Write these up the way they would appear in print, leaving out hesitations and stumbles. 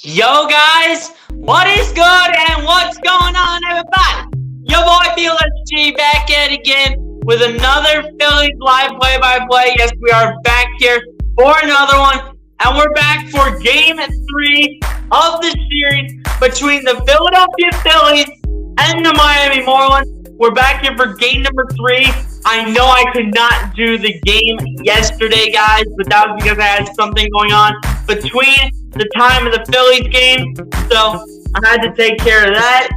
Yo guys, what is good and what's going on everybody? Your boy G back at it again with another Phillies live play-by-play. Yes, we are back here for another one, and we're back for Game 3 of the series between the Philadelphia Phillies and the Miami Marlins. We're back here for game number 3. I know I could not do the game yesterday, guys, but that was because I had something going on between the time of the Phillies game, so I had to take care of that.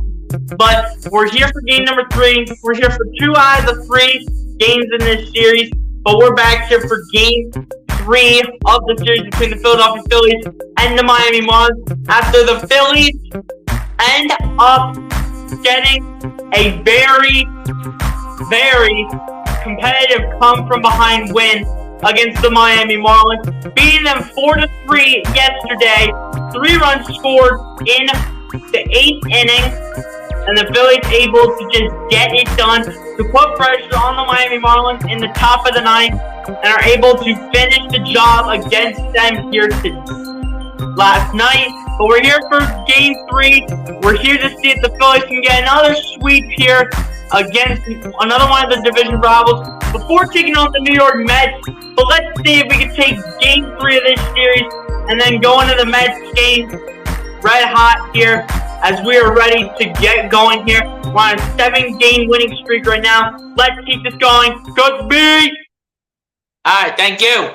But we're here for game number 3. We're here for 2 out of the 3 games in this series, but we're back here for game 3 of the series between the Philadelphia Phillies and the Miami Marlins after the Phillies end up getting a very competitive come-from-behind win against the Miami Marlins, beating them 4-3 yesterday. 3 runs scored in the 8th inning, and the Phillies able to just get it done to put pressure on the Miami Marlins in the top of the 9th, and are able to finish the job against them here last night. But we're here for Game 3. We're here to see if the Phillies can get another sweep here against another one of the division rivals before taking on the New York Mets. But let's see if we can take Game 3 of this series and then go into the Mets game red hot here as we are ready to get going here. We're on a 7-game winning streak right now. Let's keep this going. Coach B! Alright, thank you.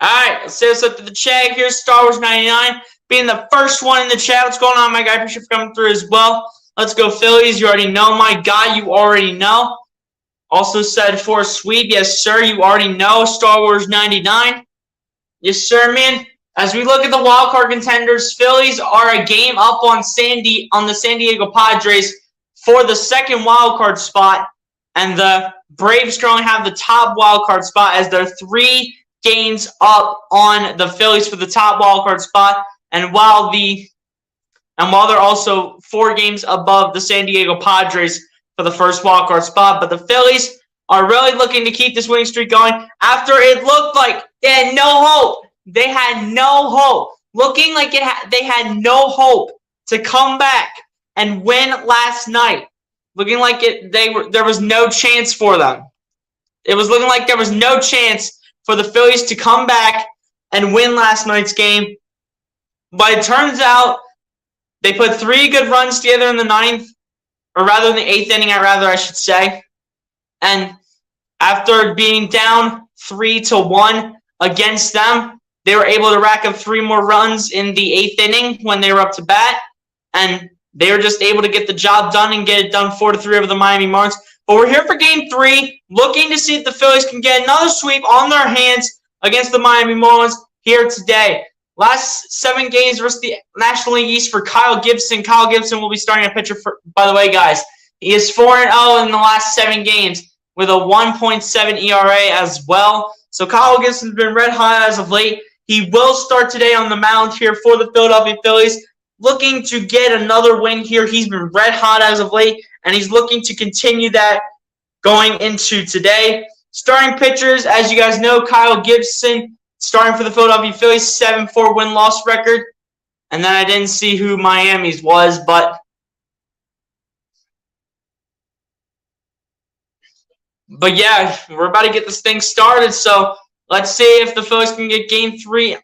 Alright, let's say what's up to the chat here. Star Wars 99 being the first one in the chat. What's going on, my guy? Appreciate you for coming through as well. Let's go Phillies. You already know, my guy. You already know. Also said for a sweep. Yes, sir. You already know. Star Wars 99. Yes, sir, man. As we look at the wildcard contenders, Phillies are a game up on the San Diego Padres for the second wildcard spot. And the Braves currently have the top wildcard spot as they're 3 games up on the Phillies for the top wildcard spot. And while they're also 4 games above the San Diego Padres for the first wildcard spot. But the Phillies are really looking to keep this winning streak going after it looked like they had no hope. They had no hope. Looking like they had no hope to come back and win last night. Looking like there was no chance for them. It was looking like there was no chance for the Phillies to come back and win last night's game. But it turns out they put 3 good runs together in the 9th, or rather in the 8th inning, I should say. And after being down 3-1 against them, they were able to rack up 3 more runs in the 8th inning when they were up to bat. And they were just able to get the job done and get it done 4-3 over the Miami Marlins. But we're here for Game 3, looking to see if the Phillies can get another sweep on their hands against the Miami Marlins here today. Last 7 games versus the National League East for Kyle Gibson. Kyle Gibson will be starting a pitcher for, by the way, guys. He is 4-0 in the last 7 games with a 1.7 ERA as well. So Kyle Gibson's been red hot as of late. He will start today on the mound here for the Philadelphia Phillies. Looking to get another win here. He's been red hot as of late, and he's looking to continue that going into today. Starting pitchers, as you guys know, Kyle Gibson starting for the Philadelphia Phillies, 7-4 win-loss record. And then I didn't see who Miami's was, but yeah, we're about to get this thing started. So let's see if the Phillies can get Game 3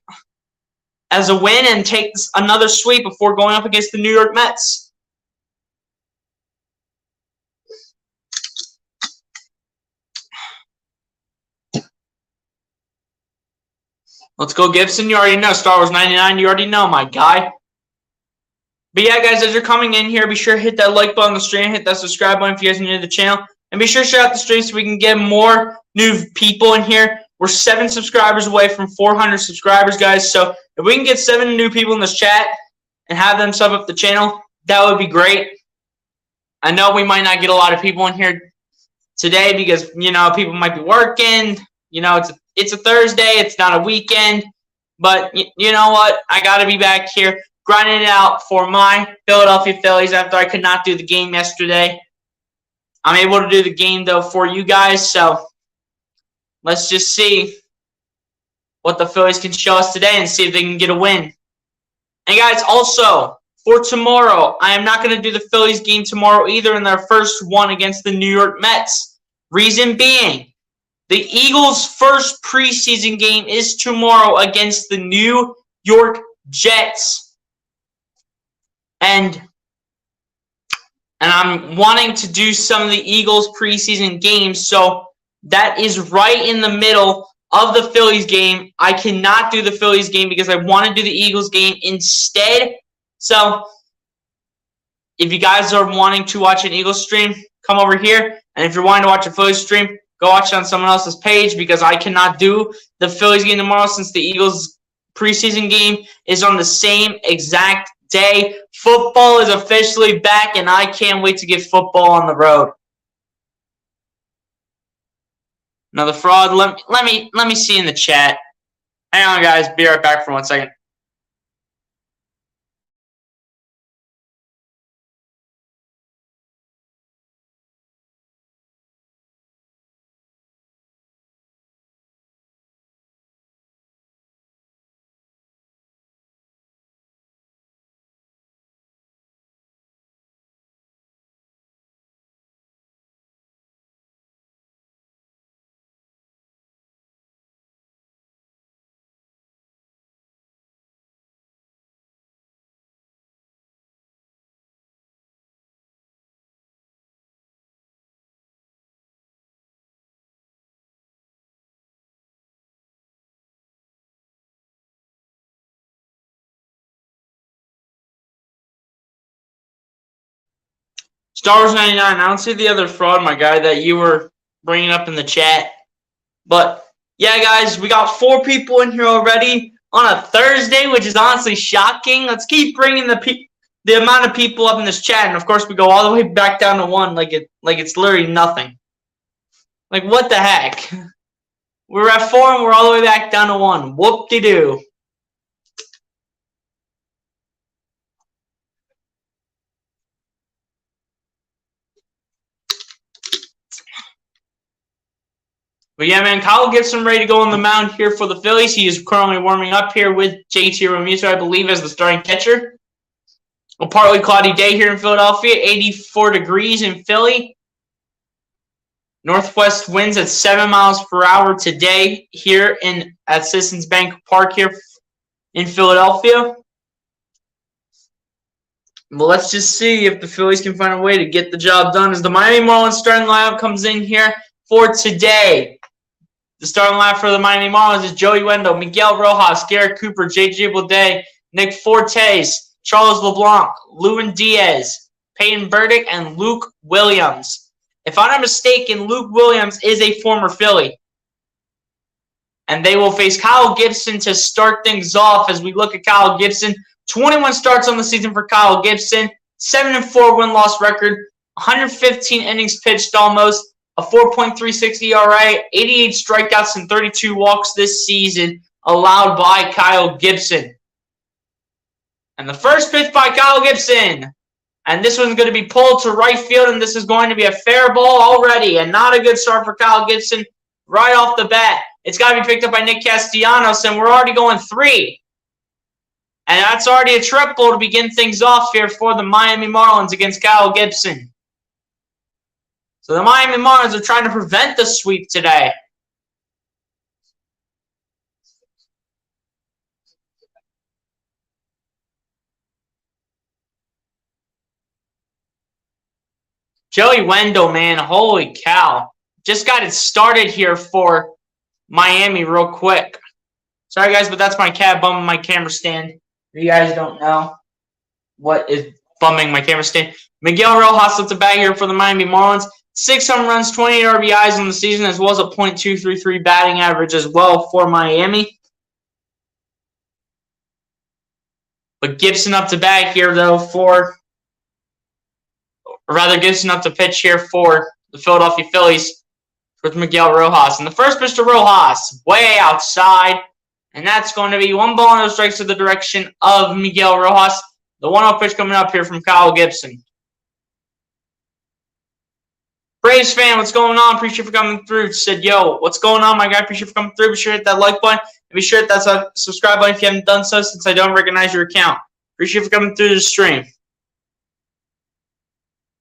as a win and take another sweep before going up against the New York Mets. Let's go, Gibson. You already know. Star Wars 99, you already know, my guy. But yeah, guys, as you're coming in here, be sure to hit that like button on the stream, hit that subscribe button if you guys are new to the channel, and be sure to share out the stream so we can get more new people in here. We're 7 subscribers away from 400 subscribers, guys. So if we can get 7 new people in this chat and have them sub up the channel, that would be great. I know we might not get a lot of people in here today because, you know, people might be working. You know, it's a Thursday. It's not a weekend. But you know what? I got to be back here grinding it out for my Philadelphia Phillies after I could not do the game yesterday. I'm able to do the game, though, for you guys. So let's just see what the Phillies can show us today and see if they can get a win. And, guys, also, for tomorrow, I am not going to do the Phillies game tomorrow either in their first one against the New York Mets. Reason being, the Eagles' first preseason game is tomorrow against the New York Jets. And I'm wanting to do some of the Eagles' preseason games, so that is right in the middle of the Phillies game. I cannot do the Phillies game because I want to do the Eagles game instead. So if you guys are wanting to watch an Eagles stream, come over here. And if you're wanting to watch a Phillies stream, go watch it on someone else's page because I cannot do the Phillies game tomorrow since the Eagles preseason game is on the same exact day. Football is officially back, and I can't wait to get football on the road. Another fraud. Let me see in the chat. Hang on, guys. Be right back for 1 second. Star Wars 99. I don't see the other fraud, my guy, that you were bringing up in the chat. But yeah, guys, we got 4 people in here already on a Thursday, which is honestly shocking. Let's keep bringing the amount of people up in this chat, and of course, we go all the way back down to 1, like it's literally nothing. Like, what the heck? We're at 4 and we're all the way back down to 1. Whoop-de-doo. But yeah, man, Kyle Gibson ready to go on the mound here for the Phillies. He is currently warming up here with JT Realmuto, I believe, as the starting catcher. A partly cloudy day here in Philadelphia, 84 degrees in Philly. Northwest winds at 7 miles per hour today here at Citizens Bank Park here in Philadelphia. Well, let's just see if the Phillies can find a way to get the job done as the Miami Marlins starting lineup comes in here for today. The starting lineup for the Miami Marlins is Joey Wendell, Miguel Rojas, Garrett Cooper, J.J. Bleday, Nick Fortes, Charles LeBlanc, Lewin Diaz, Peyton Burdick, and Luke Williams. If I'm not mistaken, Luke Williams is a former Philly. And they will face Kyle Gibson to start things off as we look at Kyle Gibson. 21 starts on the season for Kyle Gibson, 7-4 win-loss record, 115 innings pitched almost, a 4.36 ERA, 88 strikeouts, and 32 walks this season allowed by Kyle Gibson. And the first pitch by Kyle Gibson. And this one's going to be pulled to right field, and this is going to be a fair ball already. And not a good start for Kyle Gibson right off the bat. It's got to be picked up by Nick Castellanos, and we're already going 3. And that's already a triple to begin things off here for the Miami Marlins against Kyle Gibson. So the Miami Marlins are trying to prevent the sweep today. Joey Wendell, man, holy cow. Just got it started here for Miami real quick. Sorry, guys, but that's my cat bumming my camera stand. If you guys don't know what is bumming my camera stand. Miguel Rojas at the bat here for the Miami Marlins. 6 home runs, 28 RBIs on the season, as well as a .233 batting average as well for Miami. But Gibson up to bat here, though, Gibson up to pitch here for the Philadelphia Phillies with Miguel Rojas. And the first pitch to Rojas, way outside. And that's going to be 1 ball and no strikes to the direction of Miguel Rojas. The 1-0 pitch coming up here from Kyle Gibson. Braves fan, what's going on? Appreciate you for coming through. Said, yo, what's going on, my guy? Appreciate you for coming through. Be sure to hit that like button. And be sure to hit that subscribe button if you haven't done so, since I don't recognize your account. Appreciate you for coming through the stream.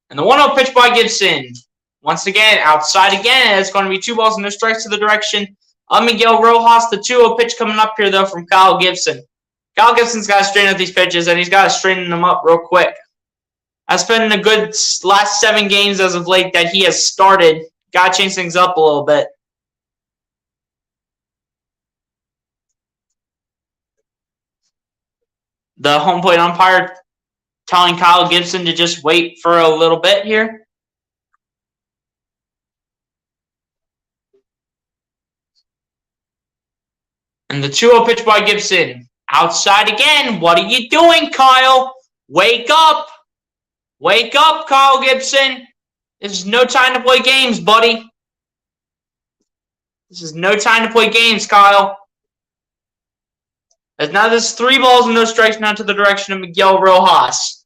And the 1-0 pitch by Gibson. Once again, outside again. It's going to be 2 balls and no strikes to the direction of Miguel Rojas. The 2-0 pitch coming up here, though, from Kyle Gibson. Kyle Gibson's got to straighten up these pitches, and he's got to straighten them up real quick. It's been a good last 7 games as of late that he has started. Got to change things up a little bit. The home plate umpire telling Kyle Gibson to just wait for a little bit here. And the 2-0 pitch by Gibson. Outside again. What are you doing, Kyle? Wake up. Wake up, Kyle Gibson. There's no time to play games, buddy. This is no time to play games, Kyle. As now there's 3 balls and no strikes now to the direction of Miguel Rojas.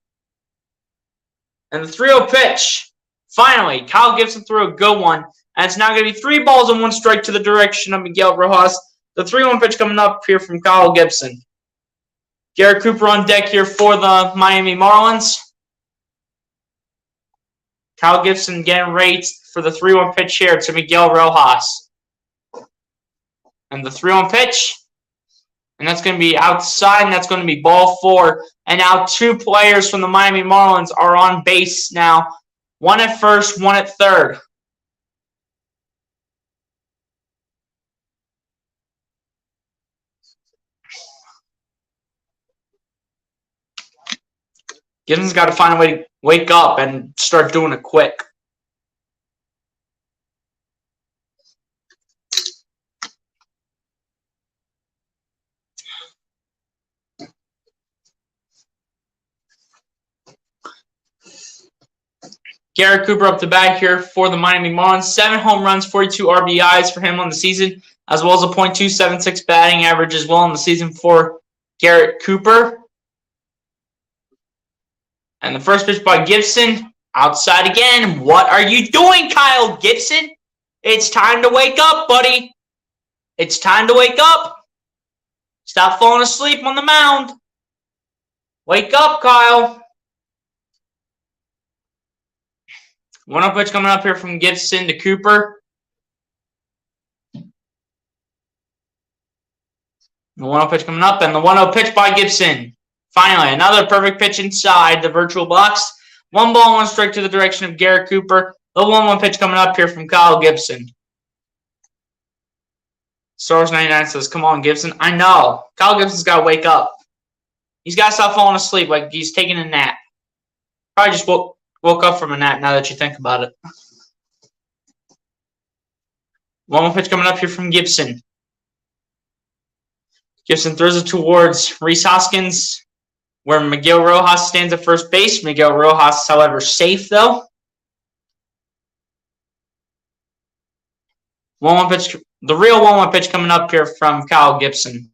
And the 3-0 pitch. Finally, Kyle Gibson threw a good one. And it's now going to be 3 balls and 1 strike to the direction of Miguel Rojas. The 3-1 pitch coming up here from Kyle Gibson. Garrett Cooper on deck here for the Miami Marlins. Kyle Gibson getting ready for the 3-1 pitch here to Miguel Rojas. And the 3-1 pitch. And that's going to be outside, and that's going to be ball 4. And now 2 players from the Miami Marlins are on base now. 1 at first, 1 at third. Gibson's got to find a way to wake up and start doing it quick. Garrett Cooper up the bat here for the Miami Marlins. 7 home runs, 42 RBIs for him on the season, as well as a .276 batting average as well in the season for Garrett Cooper. And the first pitch by Gibson, outside again. What are you doing, Kyle Gibson? It's time to wake up, buddy. It's time to wake up. Stop falling asleep on the mound. Wake up, Kyle. 1-0 pitch coming up here from Gibson to Cooper. The 1-0 pitch coming up, and the 1-0 pitch by Gibson. Finally, another perfect pitch inside the virtual box. 1 ball, 1 strike to the direction of Garrett Cooper. The 1-1 pitch coming up here from Kyle Gibson. Stars99 says, come on, Gibson. I know. Kyle Gibson's got to wake up. He's got to stop falling asleep like he's taking a nap. Probably just woke up from a nap now that you think about it. 1-1 pitch coming up here from Gibson. Gibson throws it towards Rhys Hoskins, where Miguel Rojas stands at first base. Miguel Rojas, however, safe, though. 1-1 pitch, the real 1-1 pitch coming up here from Kyle Gibson.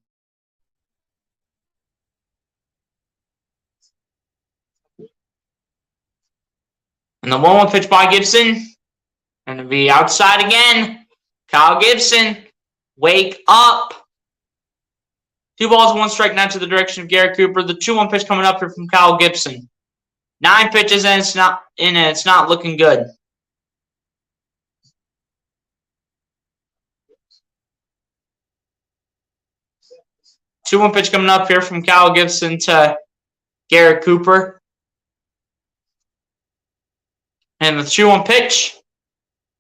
And the 1-1 pitch by Gibson. And it'll be outside again. Kyle Gibson, wake up. 2 balls, 1 strike now to the direction of Garrett Cooper. The 2-1 pitch coming up here from Kyle Gibson. 9 pitches and it's not looking good. The 2-1 pitch coming up here from Kyle Gibson to Garrett Cooper. And the 2-1 pitch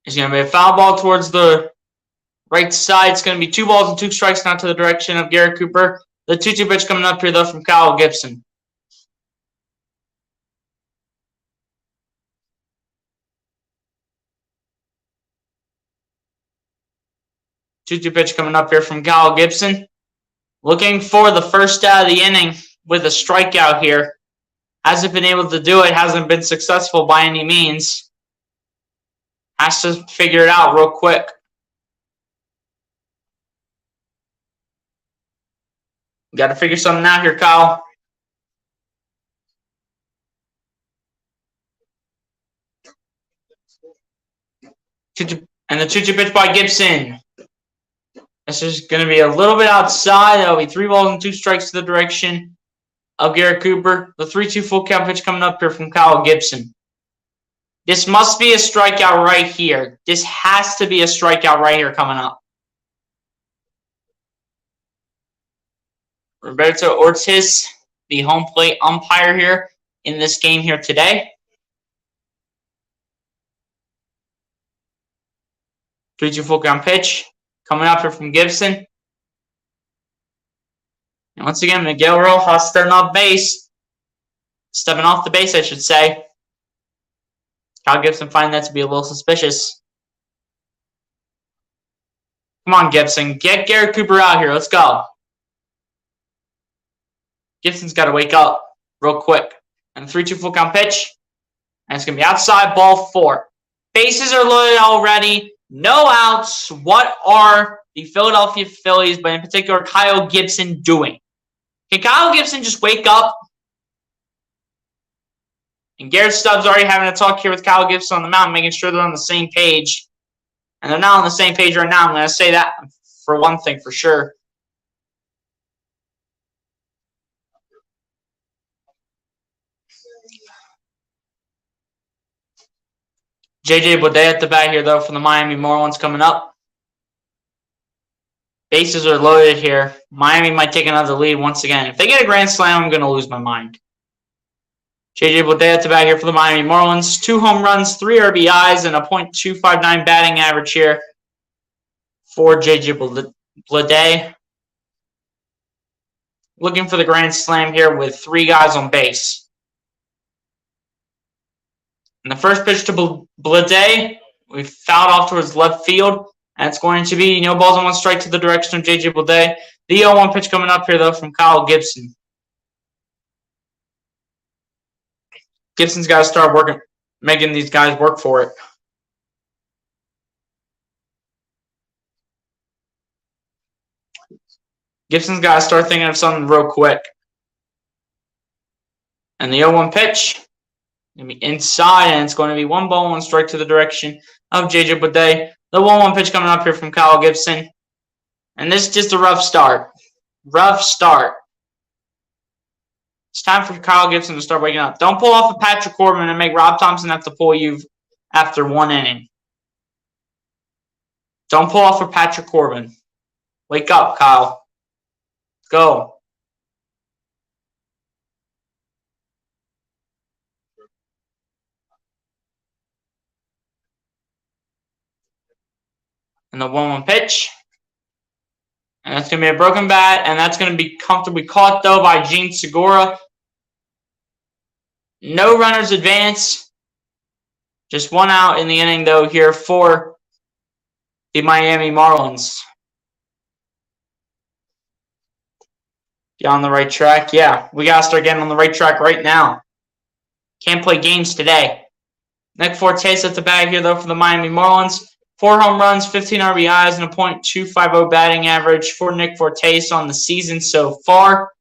is going to be a foul ball towards the right side. It's going to be 2 balls and 2 strikes now to the direction of Garrett Cooper. The 2-2 pitch coming up here, though, from Kyle Gibson. Two-two pitch coming up here from Kyle Gibson. Looking for the first out of the inning with a strikeout here. Hasn't been able to do it. Hasn't been successful by any means. Has to figure it out real quick. Got to figure something out here, Kyle. And the 2-2 pitch by Gibson. This is going to be a little bit outside. That'll be 3 balls and 2 strikes to the direction of Garrett Cooper. The 3-2 full count pitch coming up here from Kyle Gibson. This must be a strikeout right here. This has to be a strikeout right here coming up. Roberto Ortiz, the home plate umpire here in this game here today. 3-2 full count pitch coming up here from Gibson. And once again, Miguel Rojas starting off base. Stepping off the base, I should say. Kyle Gibson finding that to be a little suspicious. Come on, Gibson. Get Garrett Cooper out here. Let's go. Gibson's got to wake up real quick. And the 3-2 full count pitch. And it's going to be outside, ball 4. Bases are loaded already. no outs. What are the Philadelphia Phillies, but in particular Kyle Gibson, doing? Can Kyle Gibson just wake up? And Garrett Stubbs already having a talk here with Kyle Gibson on the mound, making sure they're on the same page. And they're not on the same page right now. I'm going to say that for one thing for sure. J.J. Bleday at the bat here, though, for the Miami Marlins coming up. Bases are loaded here. Miami might take another lead once again. If they get a grand slam, I'm going to lose my mind. J.J. Bleday at the bat here for the Miami Marlins. 2 home runs, 3 RBIs, and a .259 batting average here for J.J. Bleday. Looking for the grand slam here with 3 guys on base. And the first pitch to Bleday, we fouled off towards left field. And it's going to be no balls and 1 strike to the direction of J.J. Bleday. The 0-1 pitch coming up here, though, from Kyle Gibson. Gibson's got to start working, making these guys work for it. Gibson's got to start thinking of something real quick. And the 0-1 pitch, going to be inside, and it's going to be 1 ball, 1 strike to the direction of J.J. Bleday. The 1-1 pitch coming up here from Kyle Gibson. And this is just a rough start. Rough start. It's time for Kyle Gibson to start waking up. Don't pull off a Patrick Corbin and make Rob Thompson have to pull you after 1 inning. Don't pull off a Patrick Corbin. Wake up, Kyle. Go. And the 1-1 pitch. And that's going to be a broken bat. And that's going to be comfortably caught, though, by Gene Segura. No runners advance. Just 1 out in the inning, though, here for the Miami Marlins. Get on the right track? Yeah, we got to start getting on the right track right now. Can't play games today. Nick Fortes at the bat here, though, for the Miami Marlins. 4 home runs, 15 RBIs, and a .250 batting average for Nick Fortes on the season so far.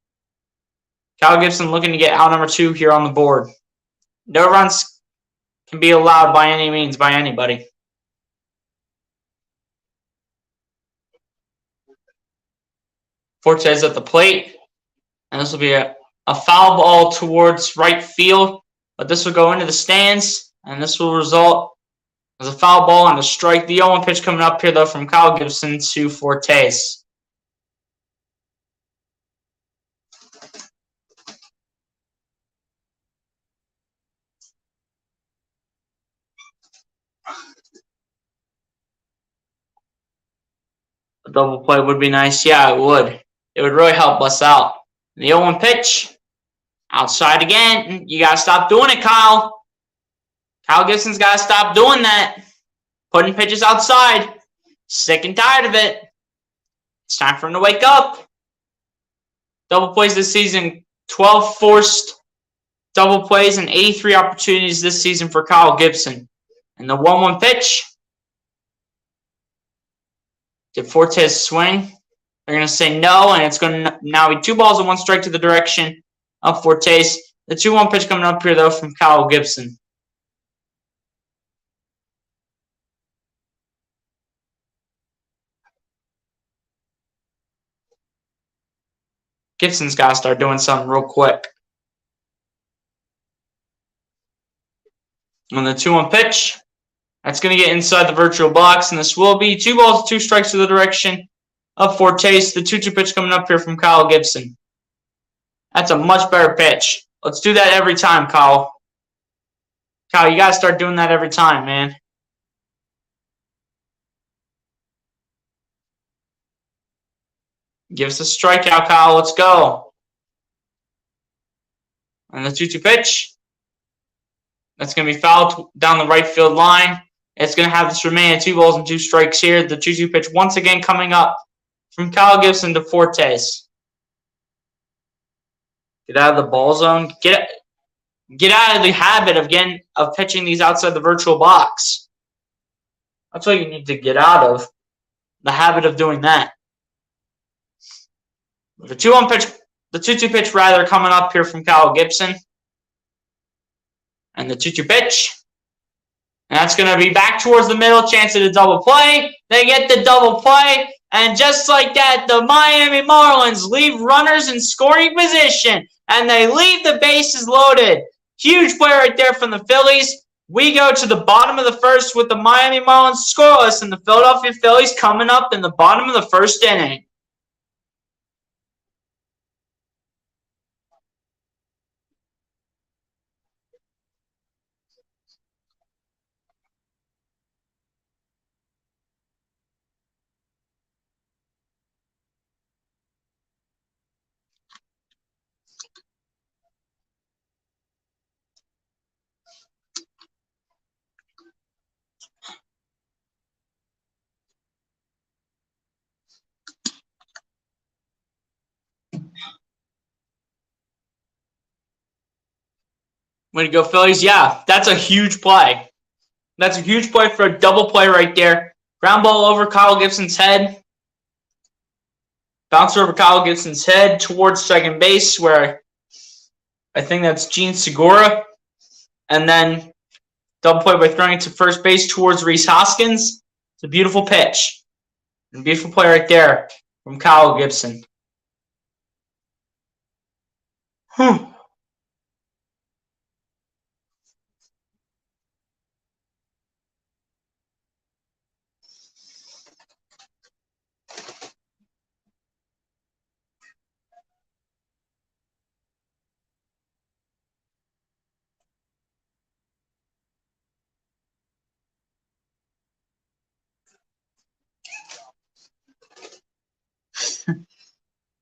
Kyle Gibson looking to get out number 2 here on the board. No runs can be allowed by any means by anybody. Fortes at the plate. And this will be a foul ball towards right field. But this will go into the stands. And this will result as a foul ball and a strike. The 0-1 pitch coming up here, though, from Kyle Gibson to Fortes. A double play would be nice. Yeah, it would. It would really help us out. The 0-1 pitch. Outside again. You got to stop doing it, Kyle. Kyle Gibson's got to stop doing that. Putting pitches outside. Sick and tired of it. It's time for him to wake up. Double plays this season. 12 forced double plays and 83 opportunities this season for Kyle Gibson. And the 1-1 pitch. Did Fortes swing? They're going to say no, and it's going to now be 2 balls and 1 strike to the direction of Fortes. The 2-1 pitch coming up here, though, from Kyle Gibson. Gibson's got to start doing something real quick. On the 2-1 pitch, that's going to get inside the virtual box, and this will be 2 balls, 2 strikes to the direction of Fortes. The 2-2 pitch coming up here from Kyle Gibson. That's a much better pitch. Let's do that every time, Kyle. Kyle, you got to start doing that every time, man. Give us a strikeout, Kyle. Let's go. And the 2-2 pitch. That's going to be fouled down the right field line. It's going to have this remaining 2 balls and 2 strikes here. The 2-2 pitch once again coming up from Kyle Gibson to Fortes. Get out of the ball zone. Get out of the habit of pitching these outside the virtual box. That's what you need to get out of. The habit of doing that. The 2-1 pitch, the 2-2 pitch rather coming up here from Kyle Gibson. And the 2-2 pitch. And that's going to be back towards the middle, chance at a double play. They get the double play. And just like that, the Miami Marlins leave runners in scoring position. And they leave the bases loaded. Huge play right there from the Phillies. We go to the bottom of the first with the Miami Marlins scoreless. And the Philadelphia Phillies coming up in the bottom of the first inning. Way to go, Phillies. Yeah, that's a huge play. That's a huge play for a double play right there. Ground ball over Kyle Gibson's head. Bouncer over Kyle Gibson's head towards second base, where I think that's Gene Segura. And then double play by throwing it to first base towards Rhys Hoskins. It's a beautiful pitch. A beautiful play right there from Kyle Gibson.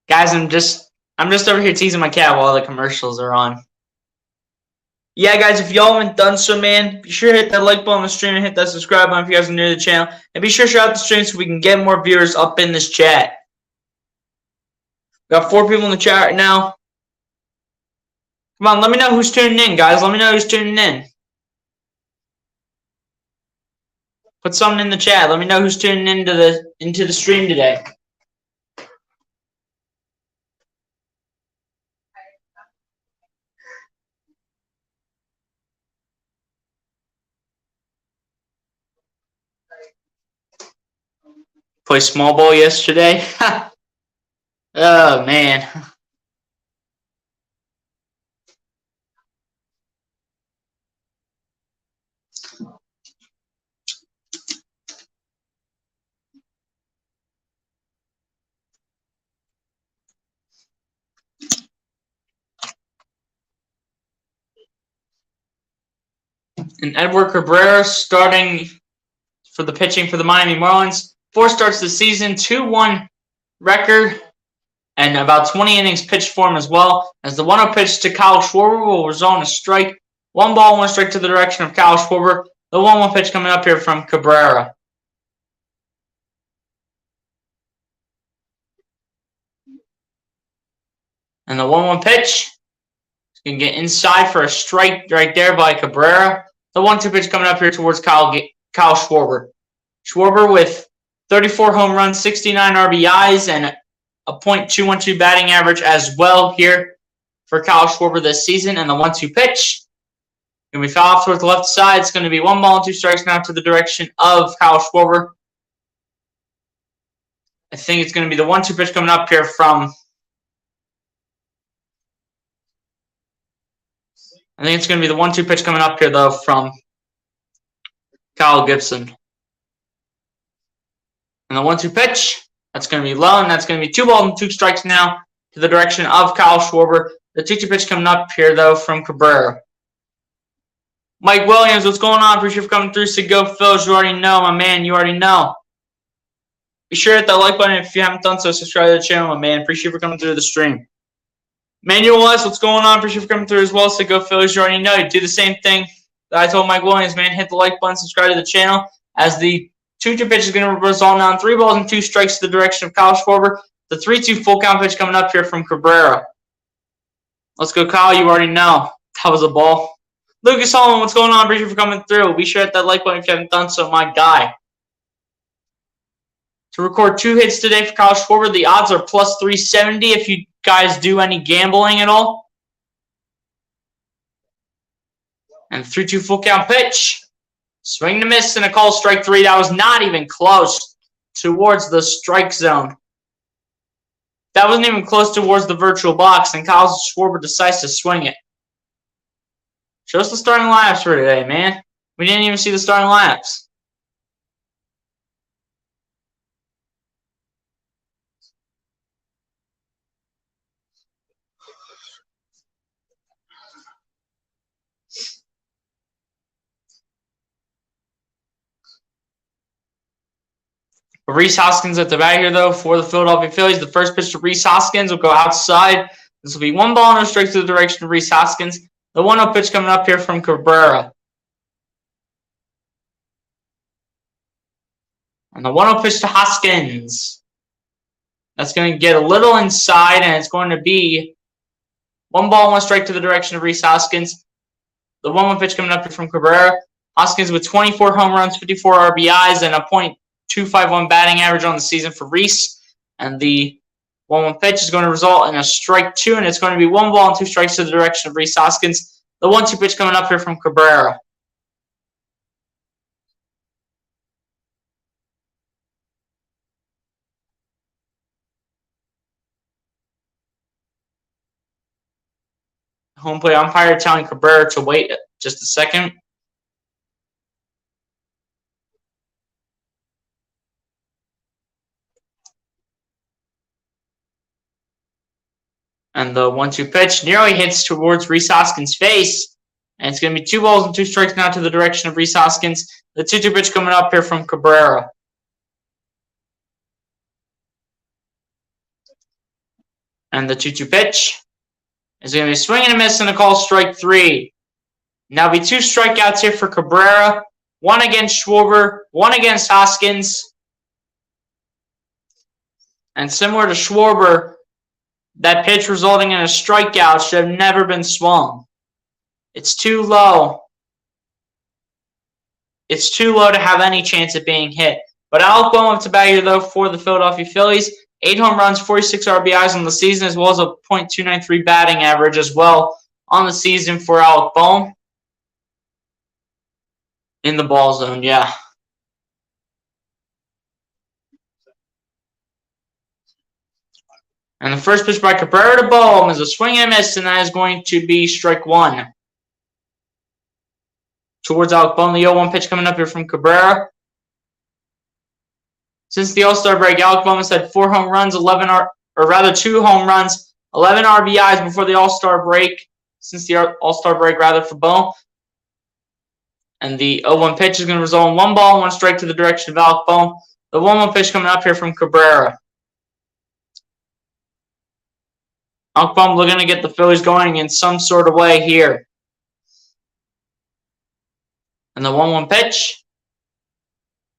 Guys, I'm just over here teasing my cat while the commercials are on. Yeah, guys, if y'all haven't done so, man, be sure to hit that like button on the stream and hit that subscribe button if you guys are new to the channel. And be sure to share out the stream so we can get more viewers up in this chat. We got 4 people in the chat right now. Come on, let me know who's tuning in, guys. Let me know who's tuning in. Put something in the chat. Let me know who's tuning into the stream today. Play small ball yesterday. Oh, man. And Edward Cabrera starting for the pitching for the Miami Marlins. 4 starts this season, 2-1 record, and about 20 innings pitched for him as well. As the 1-0 pitch to Kyle Schwarber will result in a strike. 1 ball, 1 strike to the direction of Kyle Schwarber. The 1-1 pitch coming up here from Cabrera. And the 1-1 pitch is going to get inside for a strike right there by Cabrera. The 1-2 pitch coming up here towards Kyle Schwarber. Schwarber with 34 home runs, 69 RBIs, and a .212 batting average as well here for Kyle Schwarber this season. And the 1-2 pitch, going to be fouled off towards the left side. It's going to be 1 ball and 2 strikes now to the direction of Kyle Schwarber. I think it's going to be the 1-2 pitch coming up here from... I think it's going to be the 1-2 pitch coming up here, though, from Kyle Gibson. And the 1-2 pitch, that's going to be low, and that's going to be 2 balls and 2 strikes now to the direction of Kyle Schwarber. The 2-2 pitch coming up here, though, from Cabrera. Mike Williams, what's going on? Appreciate you for coming through. So go, Phils. You already know, my man. You already know. Be sure to hit that like button if you haven't done so. Subscribe to the channel, my man. Appreciate you for coming through the stream. Manuel West, what's going on? Appreciate you for coming through as well. So go, Phillies. You already know. You do the same thing that I told Mike Williams, man. Hit the like button, subscribe to the channel. As the 2-2 pitch is going to result now in 3 balls and 2 strikes to the direction of Kyle Schwarber. The 3-2 full count pitch coming up here from Cabrera. Let's go, Kyle. You already know. That was a ball. Lucas Holland, what's going on? Appreciate you for coming through. Be sure to hit that like button if you haven't done so, my guy. to record 2 hits today for Kyle Schwarber. The odds are plus 370 if you guys do any gambling at all. And 3-2 full count pitch. Swing and a miss and a call, strike 3. That was not even close towards the strike zone. That wasn't even close towards the virtual box, and Kyle Schwarber decides to swing it. Show us the starting lineups for today, man. We didn't even see the starting lineups. Rhys Hoskins at the bat here, though, for the Philadelphia Phillies. The first pitch to Rhys Hoskins will go outside. This will be 1 ball, no strikes to the direction of Rhys Hoskins. The 1-0 pitch coming up here from Cabrera. And the 1-0 pitch to Hoskins. That's going to get a little inside, and it's going to be 1 ball, 1 strike to the direction of Rhys Hoskins. The 1-1 pitch coming up here from Cabrera. Hoskins with 24 home runs, 54 RBIs, and a .251 batting average on the season for Rhys. And the 1-1 pitch is going to result in a strike 2, and it's going to be 1 ball and 2 strikes to the direction of Rhys Hoskins. The 1-2 pitch coming up here from Cabrera. Home plate umpire telling Cabrera to wait just a second. And the 1-2 pitch nearly hits towards Rhys Hoskins' face. And it's going to be 2 balls and 2 strikes now to the direction of Rhys Hoskins. The 2-2 pitch coming up here from Cabrera. And the 2-2 pitch is going to be a swing and a miss and a call, strike 3. Now be 2 strikeouts here for Cabrera. 1 against Schwarber, 1 against Hoskins. And similar to Schwarber, that pitch resulting in a strikeout should have never been swung. It's too low. It's too low to have any chance of being hit. But Alec Bohm up to bat here, though, for the Philadelphia Phillies. 8 home runs, 46 RBIs on the season, as well as a .293 batting average as well on the season for Alec Bohm. In the ball zone, yeah. And the first pitch by Cabrera to Bohm is a swing and a miss, and that is going to be strike 1. Towards Alec Bohm, the 0-1 pitch coming up here from Cabrera. Since the All-Star break, Alec Bohm has had 4 home runs, 2 home runs, 11 RBIs before the All-Star break. Since the All-Star break, for Bohm. And the 0-1 pitch is going to result in 1 ball, 1 strike to the direction of Alec Bohm. The 1-1 pitch coming up here from Cabrera. Alec Bohm looking to get the Phillies going in some sort of way here. And the 1-1 pitch.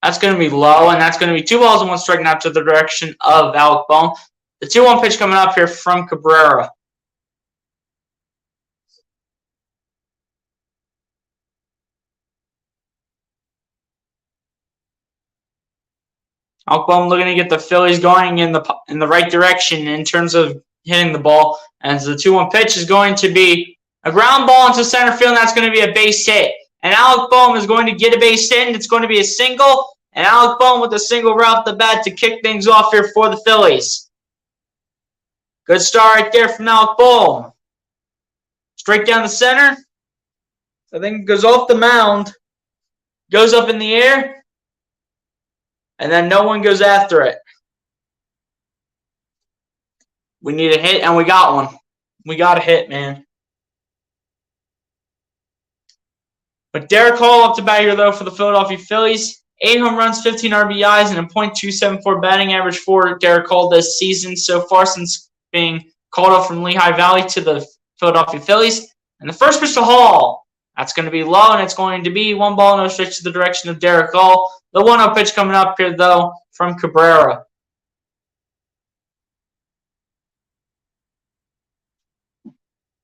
That's going to be low, and that's going to be 2 balls and 1 strike now to the direction of Alec Bohm. The 2-1 pitch coming up here from Cabrera. Alec Bohm looking to get the Phillies going in the right direction in terms of hitting the ball. And the 2-1 pitch is going to be a ground ball into center field, and that's going to be a base hit. And Alec Bohm is going to get a base hit, and it's going to be a single. And Alec Bohm with a single right off the bat to kick things off here for the Phillies. Good start right there from Alec Bohm. Straight down the center. I think it goes off the mound. Goes up in the air. And then no one goes after it. We need a hit, and we got one. We got a hit, man. But Derek Hall up to bat here, though, for the Philadelphia Phillies. 8 home runs, 15 RBIs, and a .274 batting average for Derek Hall this season so far since being called up from Lehigh Valley to the Philadelphia Phillies. And the first pitch to Hall, that's going to be low, and it's going to be 1 ball, no strikes to the direction of Derek Hall. The 1-0 pitch coming up here, though, from Cabrera.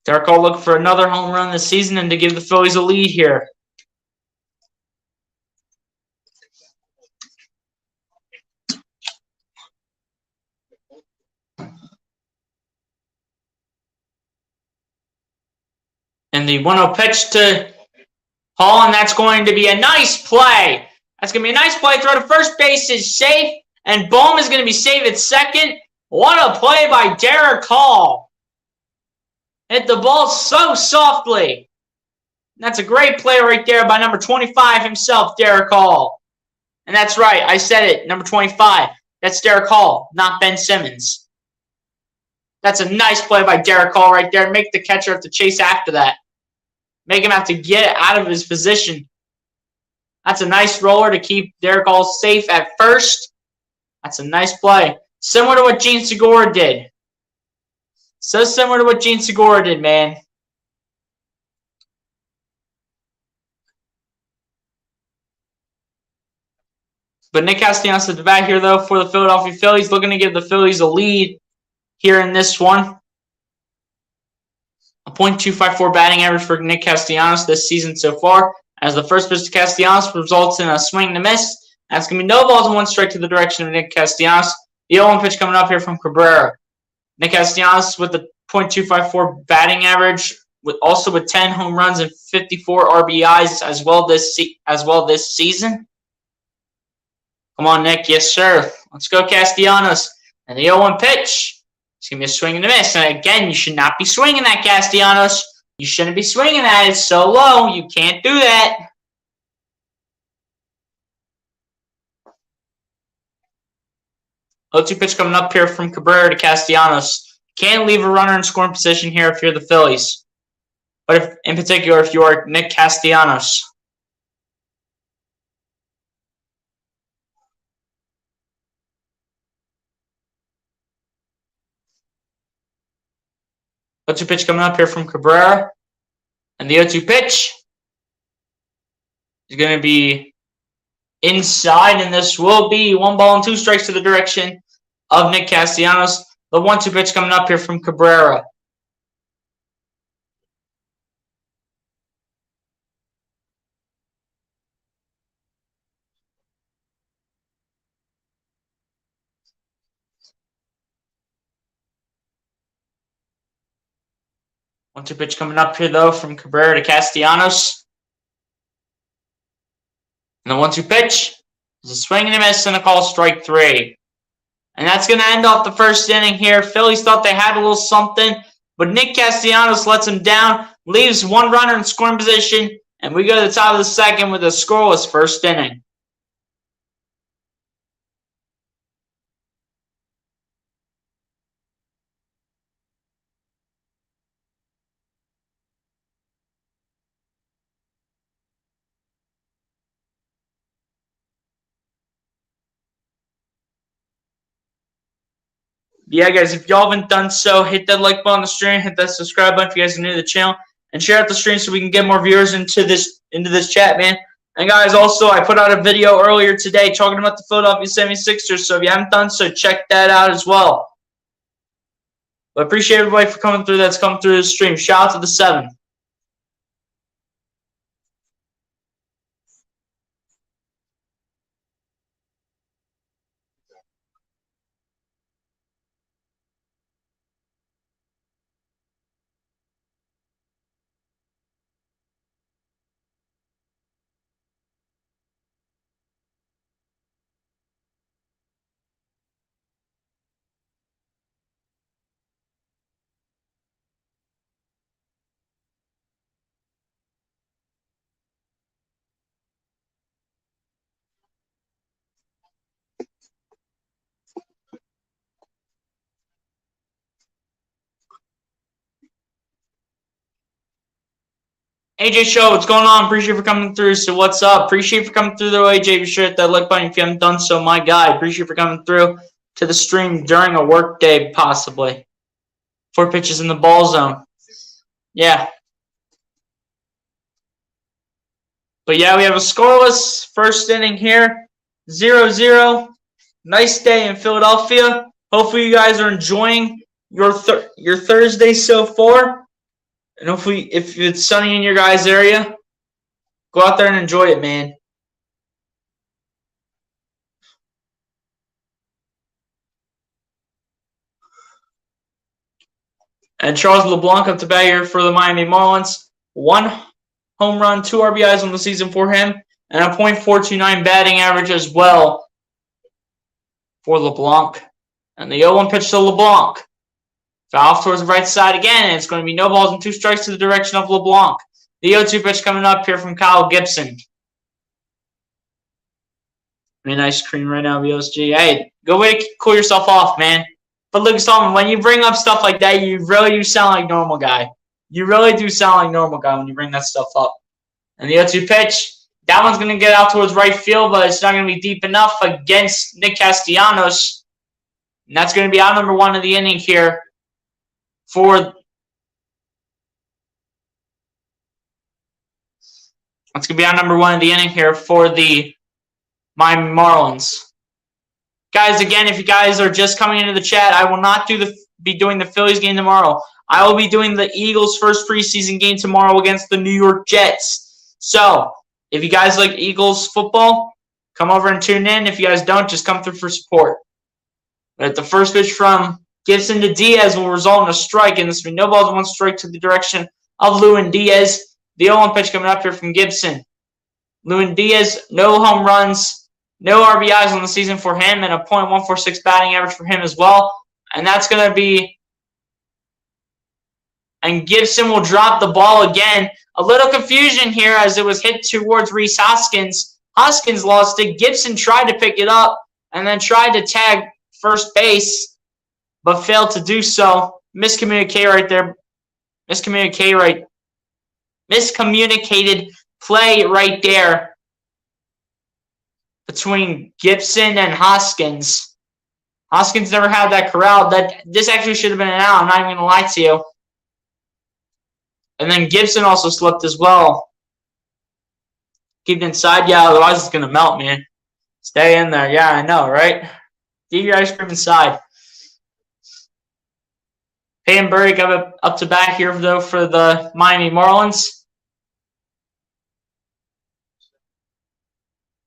Derek Hall looking for another home run this season and to give the Phillies a lead here. And the 1-0 pitch to Hall, and that's going to be a nice play. That's going to be a nice play. Throw to first base is safe, and Bohm is going to be safe at second. What a play by Derek Hall. Hit the ball so softly. That's a great play right there by number 25 himself, Derek Hall. And that's right, I said it, number 25. That's Derek Hall, not Ben Simmons. That's a nice play by Derek Hall right there. Make the catcher have to chase after that. Make him have to get out of his position. That's a nice roller to keep Derek Hall safe at first. That's a nice play. Similar to what Gene Segura did. So similar to what Gene Segura did, man. But Nick Castellanos at the bat here, though, for the Philadelphia Phillies. Looking to give the Phillies a lead here in this one. A .254 batting average for Nick Castellanos this season so far. As the first pitch to Castellanos results in a swing and a miss. That's going to be no balls and one strike to the direction of Nick Castellanos. The 0-1 pitch coming up here from Cabrera. Nick Castellanos with a .254 batting average, also with 10 home runs and 54 RBIs as well this season. Come on, Nick. Yes, sir. Let's go, Castellanos. And the 0-1 pitch. It's going to be a swing and a miss. And again, you should not be swinging that, Castellanos. You shouldn't be swinging that. It's so low. You can't do that. O2 pitch coming up here from Cabrera to Castellanos. Can't leave a runner in scoring position here if you're the Phillies. But in particular, if you are Nick Castellanos. O2 pitch coming up here from Cabrera. And the 0-2 pitch is going to be inside, and this will be 1 ball and 2 strikes to the direction of Nick Castellanos. The 1-2 pitch coming up here from Cabrera. One-two pitch coming up here, though, from Cabrera to Castellanos. And the 1-2 pitch is a swing and a miss and a call strike 3. And that's going to end off the first inning here. Phillies thought they had a little something, but Nick Castellanos lets them down, leaves 1 runner in scoring position, and we go to the top of the second with a scoreless first inning. Yeah, guys, if y'all haven't done so, hit that like button on the stream, hit that subscribe button if you guys are new to the channel, and share out the stream so we can get more viewers into this chat, man. And guys, also, I put out a video earlier today talking about the Philadelphia 76ers, so if you haven't done so, check that out as well. But appreciate everybody for coming through that's come through the stream. Shout out to the 7. AJ Show, what's going on? Appreciate you for coming through. So what's up? Appreciate you for coming through, though, AJ. Be sure to hit that like button if you haven't done so, my guy. Appreciate you for coming through to the stream during a work day, possibly. 4 pitches in the ball zone. Yeah. But yeah, we have a scoreless first inning here. 0-0. Nice day in Philadelphia. Hopefully you guys are enjoying your Thursday so far. And hopefully, if it's sunny in your guys' area, go out there and enjoy it, man. And Charles Leblanc up to bat here for the Miami Marlins. 1 home run, 2 RBIs on the season for him, and a .429 batting average as well for Leblanc. And the 0-1 pitch to Leblanc. Foul off towards the right side again, and it's going to be no balls and 2 strikes to the direction of Leblanc. The 0-2 pitch coming up here from Kyle Gibson. I mean, ice cream right now, BSG. Hey, go way to cool yourself off, man. But Lucas Solomon, when you bring up stuff like that, you really do sound like normal guy. You really do sound like normal guy when you bring that stuff up. And the 0-2 pitch, that one's going to get out towards right field, but it's not going to be deep enough against Nick Castellanos. And that's going to be out number 1 of the inning here for... That's going to be out number 1 of the inning here for the Miami Marlins. Guys, again, if you guys are just coming into the chat, I will not be doing the Phillies game tomorrow. I will be doing the Eagles' first preseason game tomorrow against the New York Jets. So, if you guys like Eagles football, come over and tune in. If you guys don't, just come through for support. But the first pitch from Gibson to Diaz will result in a strike, and this will be no balls, 1 strike to the direction of Lewin Diaz. The 0-1 pitch coming up here from Gibson. Lewin Diaz, no home runs, no RBIs on the season for him, and a .146 batting average for him as well. And that's going to be... And Gibson will drop the ball again. A little confusion here as it was hit towards Rhys Hoskins. Hoskins lost it. Gibson tried to pick it up and then tried to tag first base, but failed to do so. Miscommunicated right there. Miscommunicated play right there between Gibson and Hoskins. Hoskins never had that corralled. This actually should have been an out. I'm not even going to lie to you. And then Gibson also slipped as well. Keep it inside. Yeah, otherwise it's going to melt, man. Stay in there. Yeah, I know, right? Get your ice cream inside. Peyton Burdick up to bat here, though, for the Miami Marlins.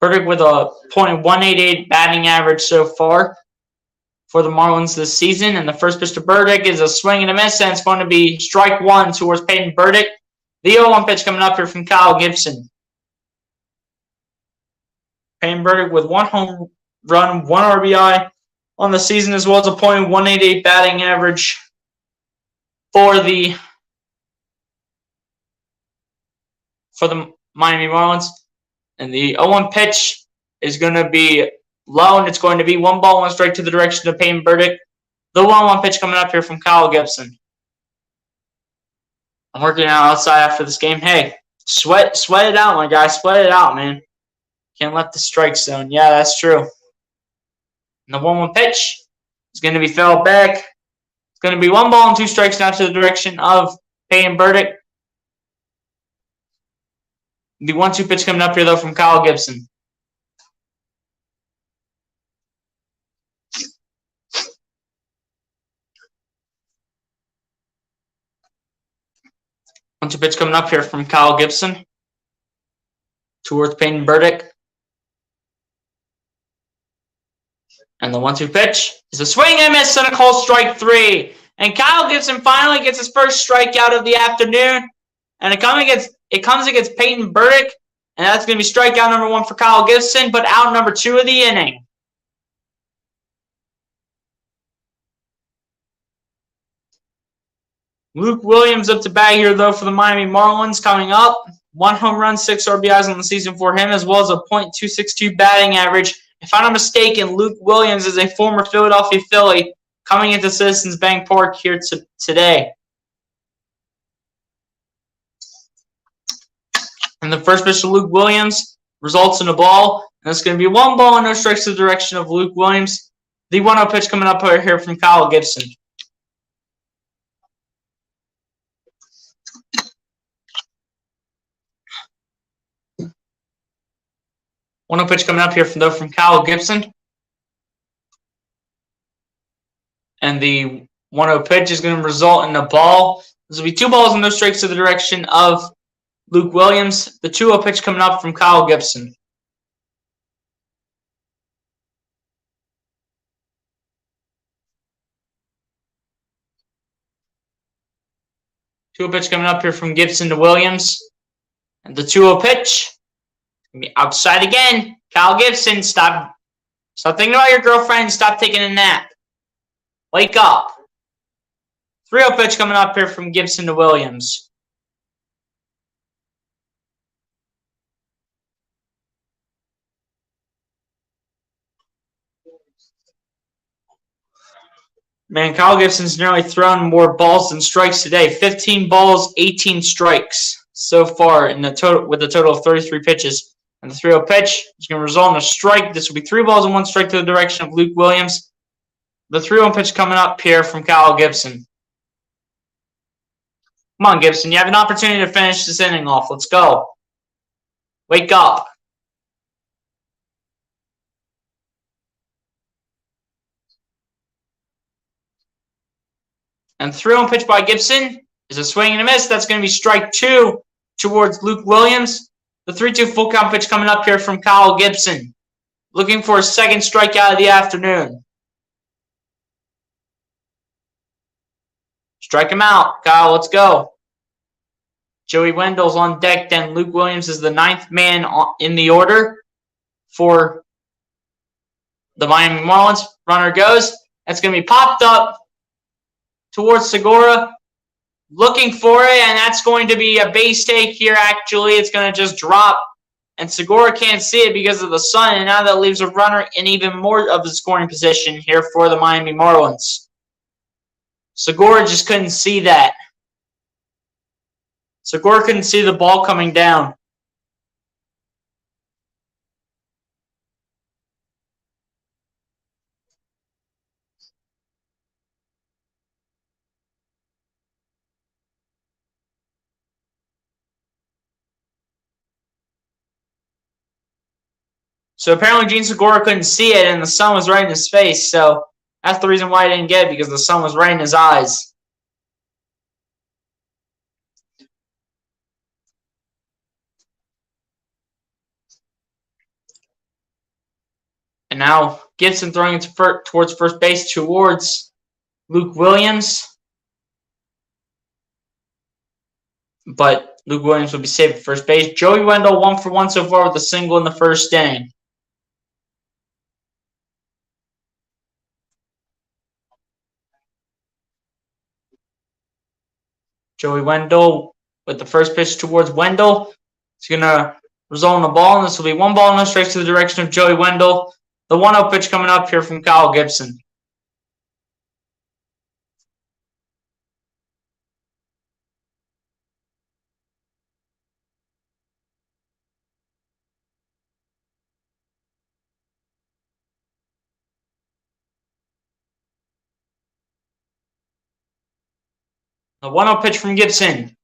Burdick with a .188 batting average so far for the Marlins this season. And the first pitch to Burdick is a swing and a miss, and it's going to be strike 1 towards Peyton Burdick. The 0-1 pitch coming up here from Kyle Gibson. Peyton Burdick with 1 home run, 1 RBI on the season, as well as a .188 batting average for the Miami Marlins. And the 0-1 pitch is going to be low, and it's going to be 1 ball, 1 strike to the direction of Peyton Burdick. The 1-1 pitch coming up here from Kyle Gibson. I'm working out outside after this game. Hey, sweat it out, my guy. Sweat it out, man. Can't let the strike zone. Yeah, that's true. And the 1-1 pitch is going to be fouled back. It's going to be 1 ball and 2 strikes now to the direction of Peyton Burdick. The 1-2 pitch coming up here, though, from Kyle Gibson. One-two pitch coming up here from Kyle Gibson towards Peyton Burdick. And the 1-2 pitch is a swing and miss and a called strike 3. And Kyle Gibson finally gets his first strikeout of the afternoon. And it comes against Peyton Burdick. And that's going to be strikeout number 1 for Kyle Gibson, but out number 2 of the inning. Luke Williams up to bat here, though, for the Miami Marlins coming up. 1 home run, 6 RBIs on the season for him, as well as a .262 batting average. If I'm not mistaken, Luke Williams is a former Philadelphia Philly coming into Citizens Bank Park here today. And the first pitch to Luke Williams results in a ball. And it's going to be 1 ball and no strikes to the direction of Luke Williams. The 1-0 pitch coming up right here from Kyle Gibson. One-0 pitch coming up here from Kyle Gibson. And the 1-0 pitch is going to result in a ball. This will be 2 balls and no strikes to the direction of Luke Williams. The 2-0 pitch coming up from Kyle Gibson. 2-0 pitch coming up here from Gibson to Williams. And the 2-0 pitch. Gonna be outside again. Kyle Gibson, stop thinking about your girlfriend. Stop taking a nap. Wake up. 3-0 pitch coming up here from Gibson to Williams. Man, Kyle Gibson's nearly thrown more balls than strikes today. 15 balls, 18 strikes so far in the total, with a total of 33 pitches. And the 3-0 pitch is going to result in a strike. This will be 3 balls and 1 strike to the direction of Luke Williams. The 3-0 pitch coming up here from Kyle Gibson. Come on, Gibson. You have an opportunity to finish this inning off. Let's go. Wake up. And 3-0 pitch by Gibson is a swing and a miss. That's going to be strike 2 towards Luke Williams. The 3-2 full count pitch coming up here from Kyle Gibson. Looking for a second strikeout of the afternoon. Strike him out. Kyle, let's go. Joey Wendell's on deck. Then Luke Williams is the 9th man in the order for the Miami Marlins. Runner goes. That's going to be popped up towards Segura, looking for it, and that's going to be a base take here, actually. It's going to just drop, and Segura can't see it because of the sun, and now that leaves a runner in even more of the scoring position here for the Miami Marlins. Segura just couldn't see that. Segura couldn't see the ball coming down. So apparently Gene Segura couldn't see it, and the sun was right in his face. So that's the reason why he didn't get it, because the sun was right in his eyes. And now Gibson throwing it towards first base towards Luke Williams. But Luke Williams will be safe at first base. Joey Wendell 1 for 1 so far with a single in the first inning. Joey Wendell with the first pitch towards Wendell. It's going to result in a ball, and this will be 1 ball, no strikes to the direction of Joey Wendell. The 1-0 pitch coming up here from Kyle Gibson. The 1-0 pitch from Gibson.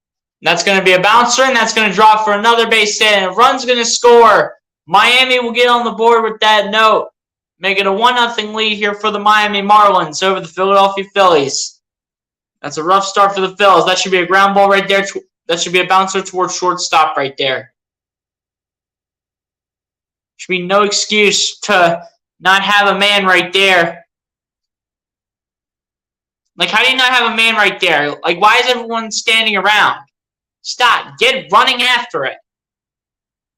That's going to be a bouncer, and that's going to drop for another base hit. And a run's going to score. Miami will get on the board with that note. Make it a 1-0 lead here for the Miami Marlins over the Philadelphia Phillies. That's a rough start for the Phillies. That should be a ground ball right there. That should be a bouncer towards shortstop right there. Should be no excuse to not have a man right there. Like, how do you not have a man right there? Like, why is everyone standing around? Stop. Get running after it.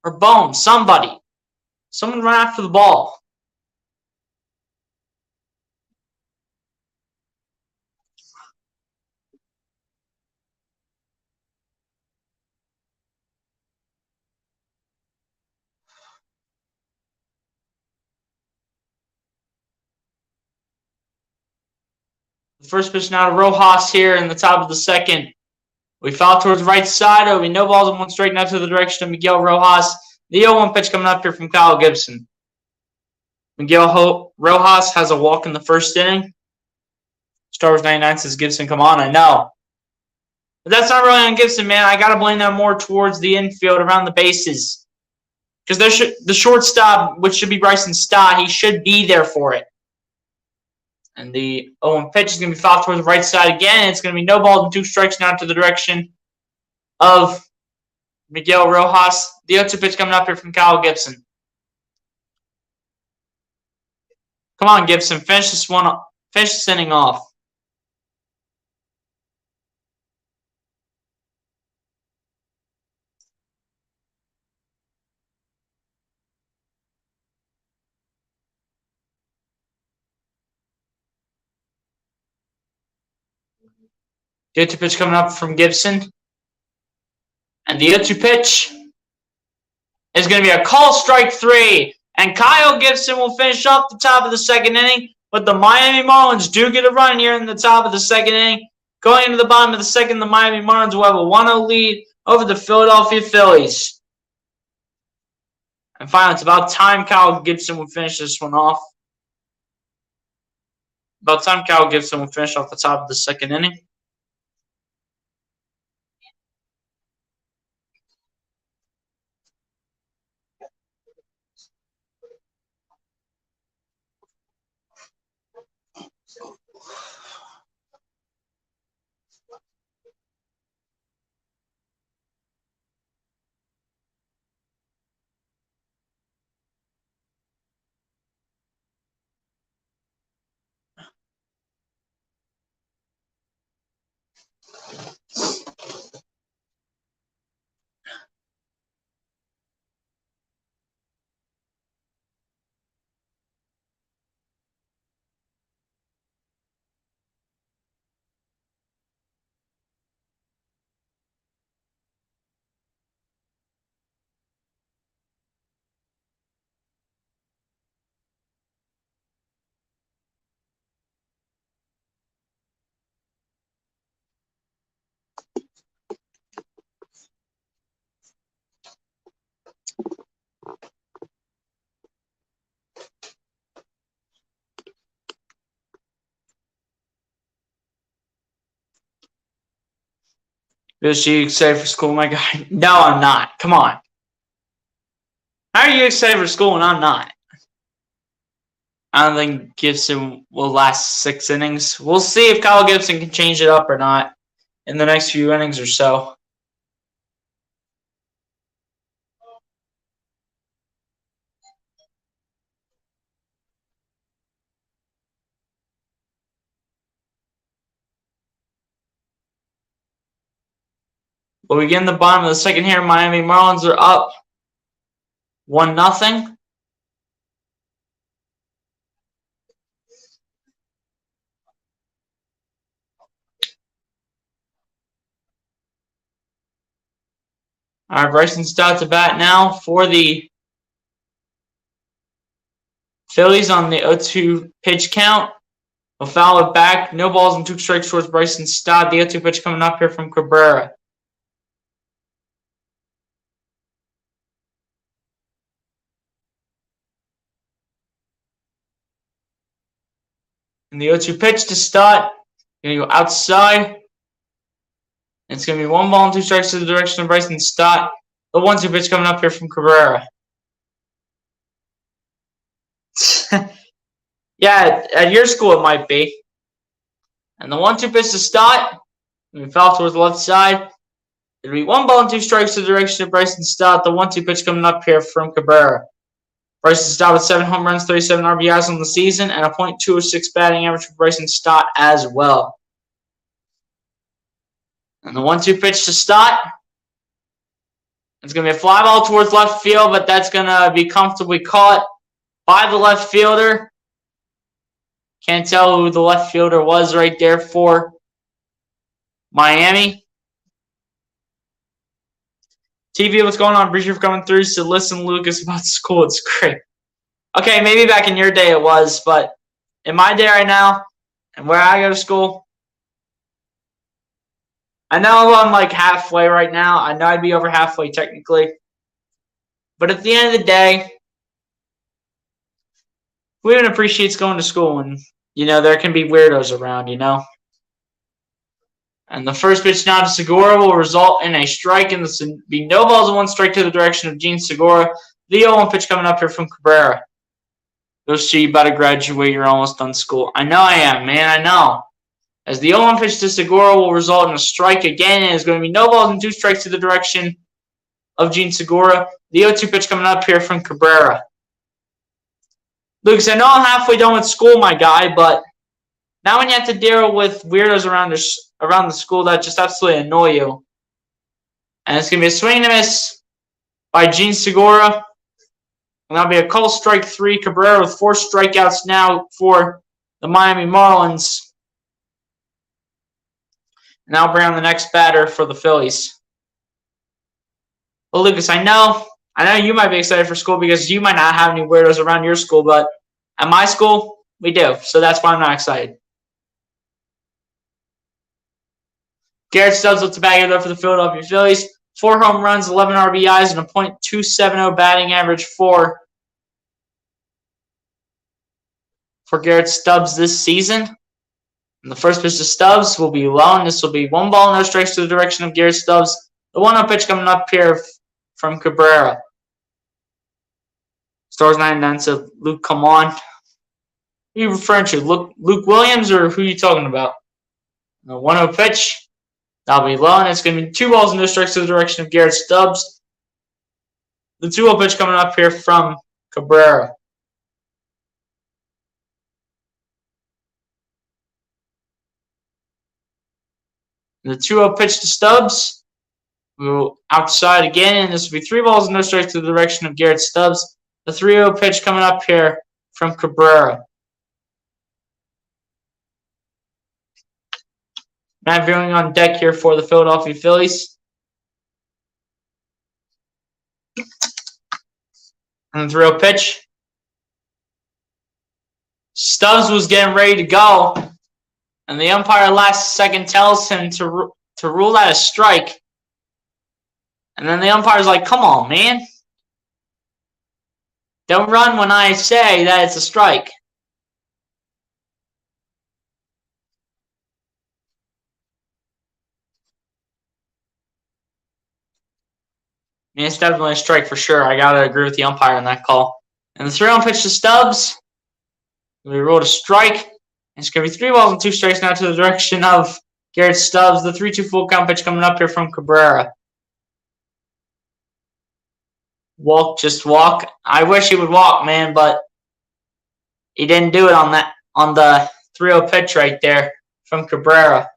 Or Bone, somebody. Someone run after the ball. The first pitch now to Rojas here in the top of the second. We foul towards the right side. It'll be no balls and 1 strike now to the direction of Miguel Rojas. The 0-1 pitch coming up here from Kyle Gibson. Miguel Rojas has a walk in the first inning. Star Wars 99 says, Gibson, come on. I know. But that's not really on Gibson, man. I got to blame that more towards the infield around the bases. Because the shortstop, which should be Bryson Stott, he should be there for it. And the 0-1 pitch is going to be fouled towards the right side again. It's going to be no balls and 2 strikes now to the direction of Miguel Rojas. The 0-2 pitch coming up here from Kyle Gibson. Come on, Gibson. Finish this inning off. The 0-2 pitch coming up from Gibson. And the 0-2 pitch is going to be a call strike 3. And Kyle Gibson will finish off the top of the second inning. But the Miami Marlins do get a run here in the top of the second inning. Going into the bottom of the second, the Miami Marlins will have a 1-0 lead over the Philadelphia Phillies. And finally, it's about time Kyle Gibson would finish this one off. About time Kyle Gibson would finish off the top of the second inning. Is you excited for school, my guy? No, I'm not. Come on. How are you excited for school and I'm not? I don't think Gibson will last 6 innings. We'll see if Kyle Gibson can change it up or not in the next few innings or so. But we get in the bottom of the second here. Miami Marlins are up 1-0. All right, Bryson Stott to bat now for the Phillies on the 0-2 pitch count. We'll foul it back. No balls and 2 strikes towards Bryson Stott. The 0-2 pitch coming up here from Cabrera. And the 0-2 pitch to Stott. Going to go outside. It's going to be 1 ball and 2 strikes to the direction of Bryson Stott. The 1-2 pitch coming up here from Cabrera. Yeah, at your school it might be. And the 1-2 pitch to Stott. We foul towards the left side. It'll be 1 ball and 2 strikes to the direction of Bryson Stott. The 1-2 pitch coming up here from Cabrera. Bryson Stott with 7 home runs, 37 RBIs on the season, and a .206 batting average for Bryson Stott as well. And the 1-2 pitch to Stott. It's going to be a fly ball towards left field, but that's going to be comfortably caught by the left fielder. Can't tell who the left fielder was right there for Miami. TV, what's going on? Appreciate you for coming through. So listen, Lucas, about school. It's great. Okay, maybe back in your day it was, but in my day right now, and where I go to school, I know I'm like halfway right now. I know I'd be over halfway technically. But at the end of the day, who even appreciates going to school when, there can be weirdos around, And the first pitch now to Segura will result in a strike, and this will be no balls and 1 strike to the direction of Gene Segura. The 0-1 pitch coming up here from Cabrera. Go see, you about to graduate. You're almost done school. I know I am, man. I know. As the 0-1 pitch to Segura will result in a strike again, and it's going to be no balls and 2 strikes to the direction of Gene Segura. The 0-2 pitch coming up here from Cabrera. Lucas, I know I'm halfway done with school, my guy, but now when you have to deal with weirdos around the school that just absolutely annoy you. And it's going to be a swing and a miss by Gene Segura. And that'll be a call strike 3. Cabrera with 4 strikeouts now for the Miami Marlins. And I'll bring on the next batter for the Phillies. Well, Lucas, I know you might be excited for school because you might not have any weirdos around your school, but at my school, we do. So that's why I'm not excited. Garrett Stubbs with the bag though for the Philadelphia Phillies. 4 home runs, 11 RBIs, and a .270 batting average for Garrett Stubbs this season. And the first pitch to Stubbs will be low, and this will be 1 ball, no strikes to the direction of Garrett Stubbs. The 1-0 pitch coming up here from Cabrera. Stars 99 said, Luke, come on. Who are you referring to? Luke Williams, or who are you talking about? The 1-0 pitch. That'll be low, and it's going to be 2 balls and no strikes to the direction of Garrett Stubbs. The 2-0 pitch coming up here from Cabrera. The 2-0 pitch to Stubbs. We'll go outside again, and this will be 3 balls and no strikes to the direction of Garrett Stubbs. The 3-0 pitch coming up here from Cabrera. Matt Viewing on deck here for the Philadelphia Phillies. And the 3-0 pitch. Stubbs was getting ready to go, and the umpire last second tells him to rule that a strike. And then the umpire's like, come on, man. Don't run when I say that it's a strike. I mean, it's definitely a strike for sure. I got to agree with the umpire on that call. And the 3-0 pitch to Stubbs. We ruled a strike. It's going to be 3 balls and 2 strikes now to the direction of Garrett Stubbs. The 3-2 full count pitch coming up here from Cabrera. Walk, just walk. I wish he would walk, man, but he didn't do it on the 3-0 pitch right there from Cabrera.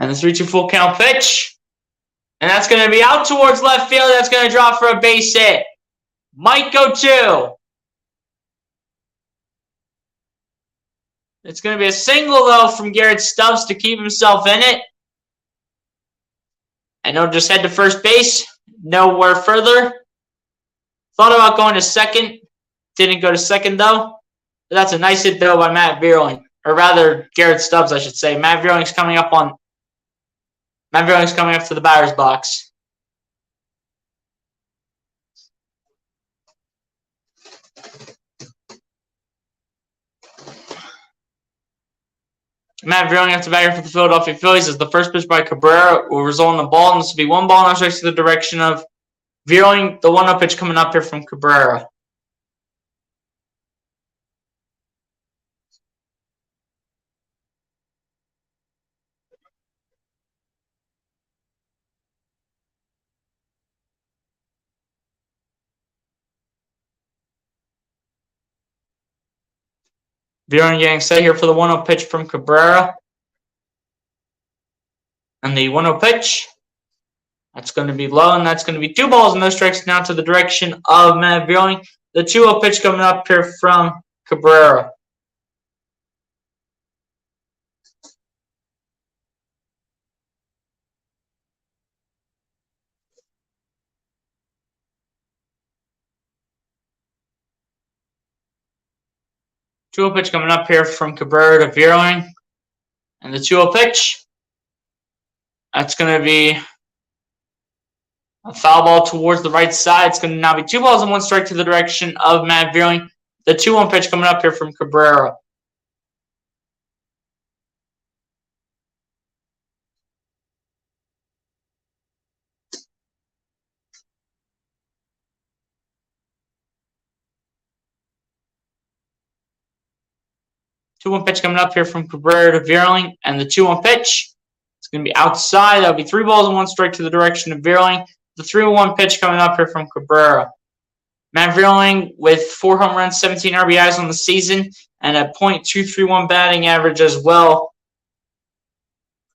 And the 3-2 full count pitch. And that's going to be out towards left field. That's going to drop for a base hit. Might go 2. It's going to be a single, though, from Garrett Stubbs to keep himself in it. And he'll just head to first base. Nowhere further. Thought about going to second. Didn't go to second, though. But that's a nice hit, though, by Matt Vierling. Or rather, Garrett Stubbs, I should say. Matt Vierling's coming up to the batter's box. Matt Vierling after batter for the Philadelphia Phillies as the first pitch by Cabrera will result in the ball, and this will be 1 ball, no strikes to the direction of Vierling. The 1-0 pitch coming up here from Cabrera. Vierling getting set here for the 1-0 pitch from Cabrera. And the 1-0 pitch, that's going to be low, and that's going to be 2 balls and no strikes now to the direction of Matt Vierling. The 2-0 pitch coming up here from Cabrera. Two-0 pitch coming up here from Cabrera to Vierling. And the 2-0 pitch, that's going to be a foul ball towards the right side. It's going to now be 2 balls and 1 strike to the direction of Matt Vierling. The 2-1 pitch coming up here from Cabrera. Two-one pitch coming up here from Cabrera to Vierling, and the 2-1 pitch, it's going to be outside. That'll be 3 balls and 1 strike to the direction of Vierling. The 3-1 pitch coming up here from Cabrera. Matt Vierling with 4 home runs, 17 RBIs on the season, and a .231 batting average as well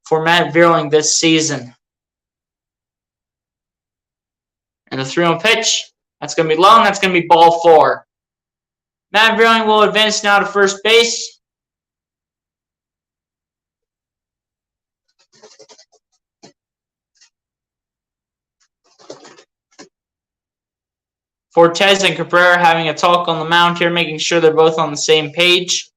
for Matt Vierling this season. And the 3-1 pitch, that's going to be low, and that's going to be ball 4. Matt Vierling will advance now to first base. Fortes and Cabrera having a talk on the mound here, making sure they're both on the same page.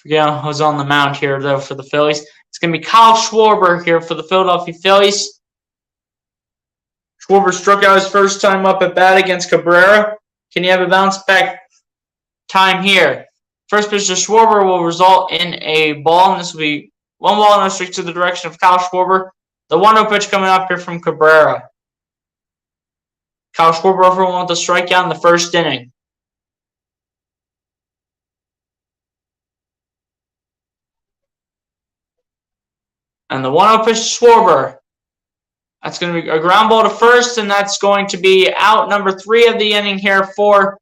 Forget who's on the mound here, though, for the Phillies. It's going to be Kyle Schwarber here for the Philadelphia Phillies. Schwarber struck out his first time up at bat against Cabrera. Can he have a bounce back time here? First pitch to Schwarber will result in a ball, and this will be one ball, no strikes to the direction of Kyle Schwarber. The 1-0 pitch coming up here from Cabrera. Kyle Schwarber over one with a strikeout in the first inning. And the 1-0 pitch to Schwarber. That's going to be a ground ball to first, and that's going to be out number 3 of the inning here for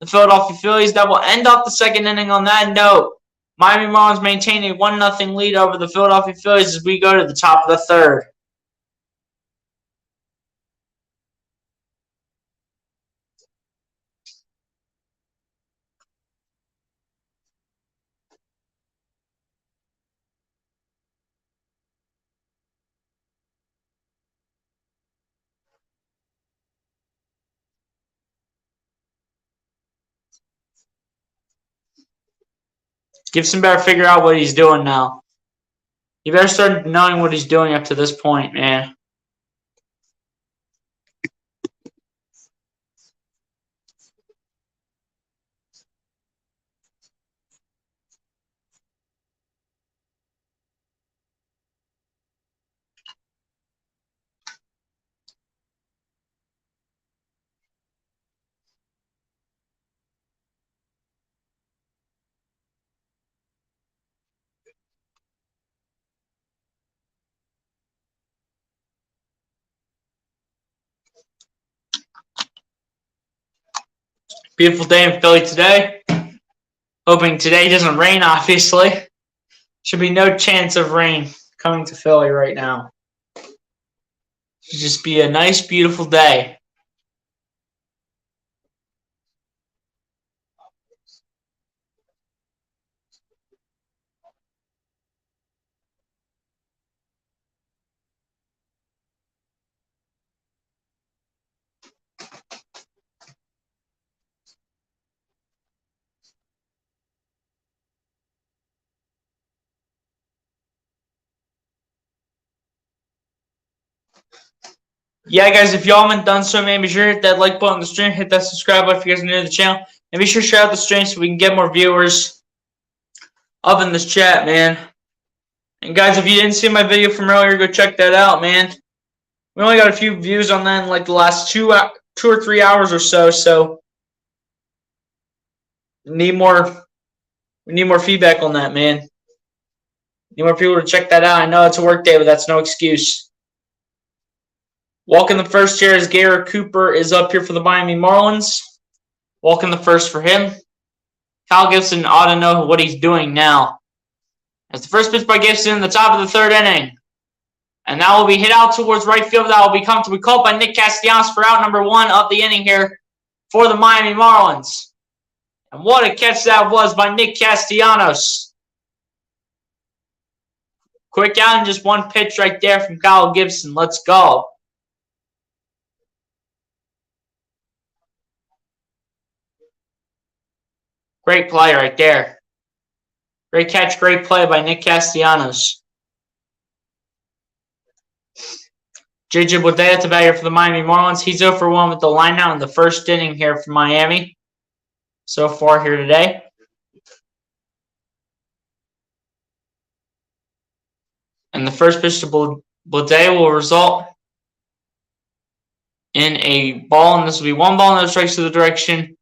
the Philadelphia Phillies. That will end off the second inning on that note. Miami Marlins maintain a 1-0 lead over the Philadelphia Phillies as we go to the top of the third. Gibson better figure out what he's doing now. He better start knowing what he's doing up to this point, man. Beautiful day in Philly today. Hoping today doesn't rain, obviously. Should be no chance of rain coming to Philly right now. Should just be a nice, beautiful day. Yeah, guys, if y'all haven't done so, man, be sure to hit that like button on the stream, hit that subscribe button if you guys are new to the channel, and be sure to share out the stream so we can get more viewers up in this chat, man. And guys, if you didn't see my video from earlier, go check that out, man. We only got a few views on that in like the last 2 or 3 hours or so we need more feedback on that, man. Need more people to check that out. I know it's a work day, but that's no excuse. Walking the first here as Garrett Cooper is up here for the Miami Marlins. Walking the first for him. Kyle Gibson ought to know what he's doing now. As the first pitch by Gibson in the top of the third inning. And that will be hit out towards right field. That will be comfortably caught by Nick Castellanos for out number 1 of the inning here for the Miami Marlins. And what a catch that was by Nick Castellanos. Quick out and just one pitch right there from Kyle Gibson. Let's go. Great play right there. Great catch, great play by Nick Castellanos. JJ Baudet at the bat here for the Miami Marlins. He's 0 for 1 with the line out in the first inning here for Miami. So far here today. And the first pitch to Baudet will result in a ball, and this will be 1 ball, no strikes to the direction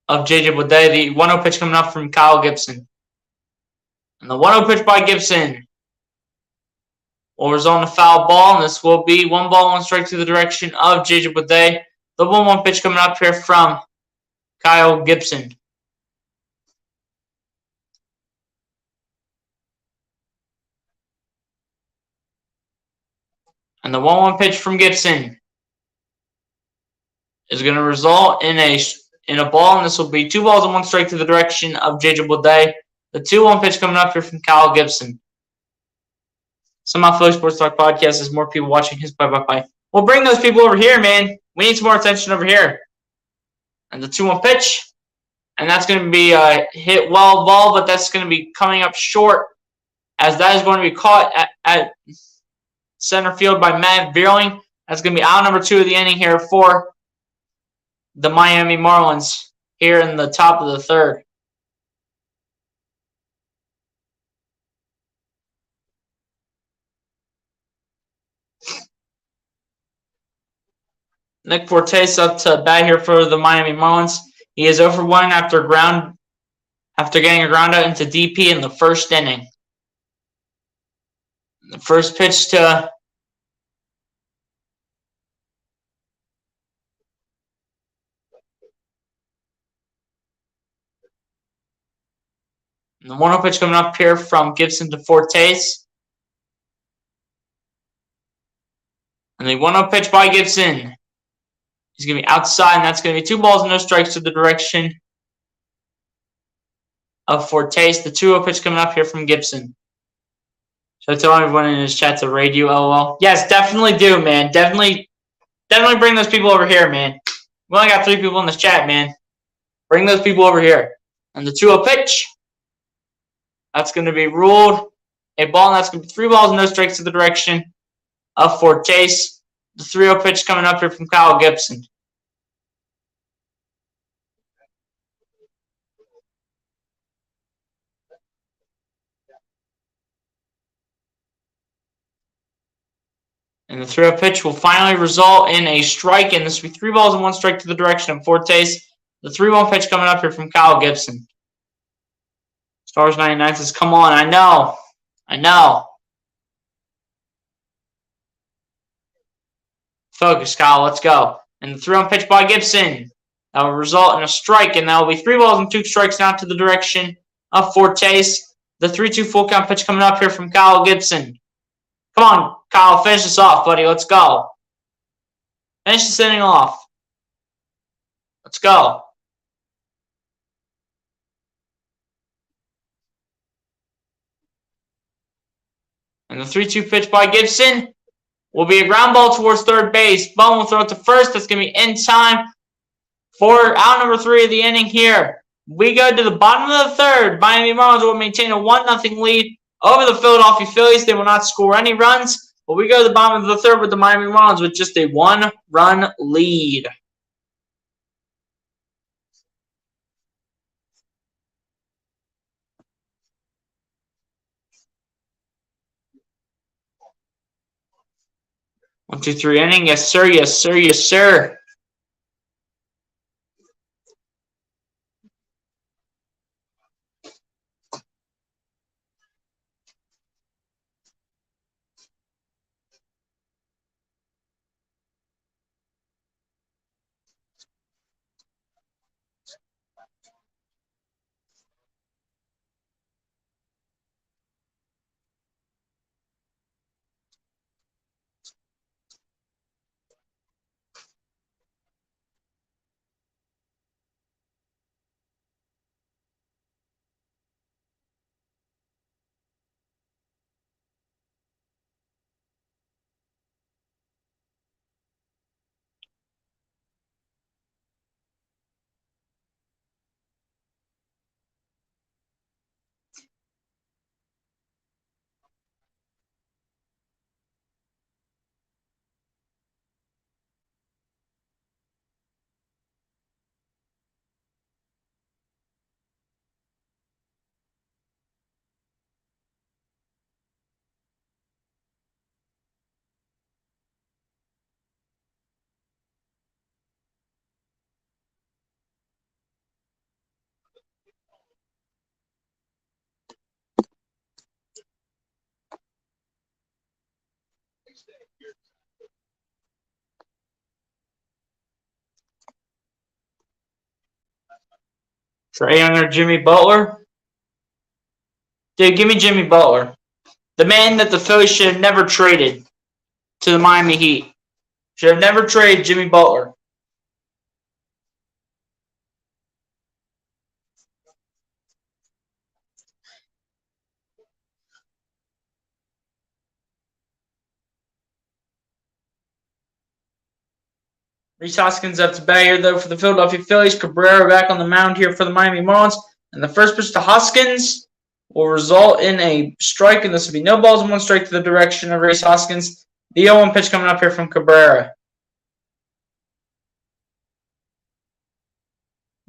of JJ Baudet. The 1-0 pitch coming up from Kyle Gibson. And the 1-0 pitch by Gibson will result in a foul ball, and this will be 1 ball, 1 strike to the direction of JJ Baudet. The 1-1 pitch coming up here from Kyle Gibson. And the 1-1 pitch from Gibson is going to result in a ball, and this will be 2 balls and 1 strike to the direction of J.J. Day. The 2-1 pitch coming up here from Kyle Gibson. Somehow Philly Sports Talk Podcast is more people watching his play-by-play. We'll bring those people over here, man. We need some more attention over here. And the 2-1 pitch. And that's going to be a hit well ball, but that's going to be coming up short, as that is going to be caught at center field by Matt Vierling. That's going to be out number 2 of the inning here for the Miami Marlins here in the top of the 3rd. Nick Fortes up to bat here for the Miami Marlins. He is 0 for 1 after getting a ground out into DP in the 1st inning. The first pitch to the 1-0 pitch coming up here from Gibson to Fortes. And the 1-0 pitch by Gibson. He's going to be outside, and that's going to be 2 balls and no strikes to the direction of Fortes. The 2-0 pitch coming up here from Gibson. So tell everyone in his chat to raid you, LOL. Yes, definitely do, man. Definitely bring those people over here, man. We only got 3 people in this chat, man. Bring those people over here. And the 2-0 pitch. That's going to be ruled a ball, and that's going to be 3 balls and no strikes to the direction of Fortes. The 3-0 pitch coming up here from Kyle Gibson. And the 3-0 pitch will finally result in a strike, and this will be 3 balls and 1 strike to the direction of Fortes. The 3-1 pitch coming up here from Kyle Gibson. Stars 99 says, come on, I know. Focus, Kyle, let's go. And the 3-1 pitch by Gibson. That will result in a strike, and that will be 3 balls and 2 strikes now to the direction of Fortes. The 3-2 full count pitch coming up here from Kyle Gibson. Come on, Kyle, finish this off, buddy. Let's go. Finish this inning off. Let's go. And the 3-2 pitch by Gibson will be a ground ball towards 3rd base. Bone will throw it to 1st. That's going to be in time for out number 3 of the inning here. We go to the bottom of the 3rd. Miami Marlins will maintain a 1-0 lead over the Philadelphia Phillies. They will not score any runs. But we go to the bottom of the 3rd with the Miami Marlins with just a 1-run lead. One, two, three inning. Yes, sir. Yes, sir. Yes, sir. Trae Young or Jimmy Butler? Dude, give me Jimmy Butler. The man that the Phillies should have never traded. to the Miami Heat. Should have never traded Jimmy Butler. Rhys Hoskins up to bat here, though, for the Philadelphia Phillies. Cabrera back on the mound here for the Miami Marlins. And the first pitch to Hoskins will result in a strike, and this will be no balls and one strike to the direction of Rhys Hoskins. The 0-1 pitch coming up here from Cabrera.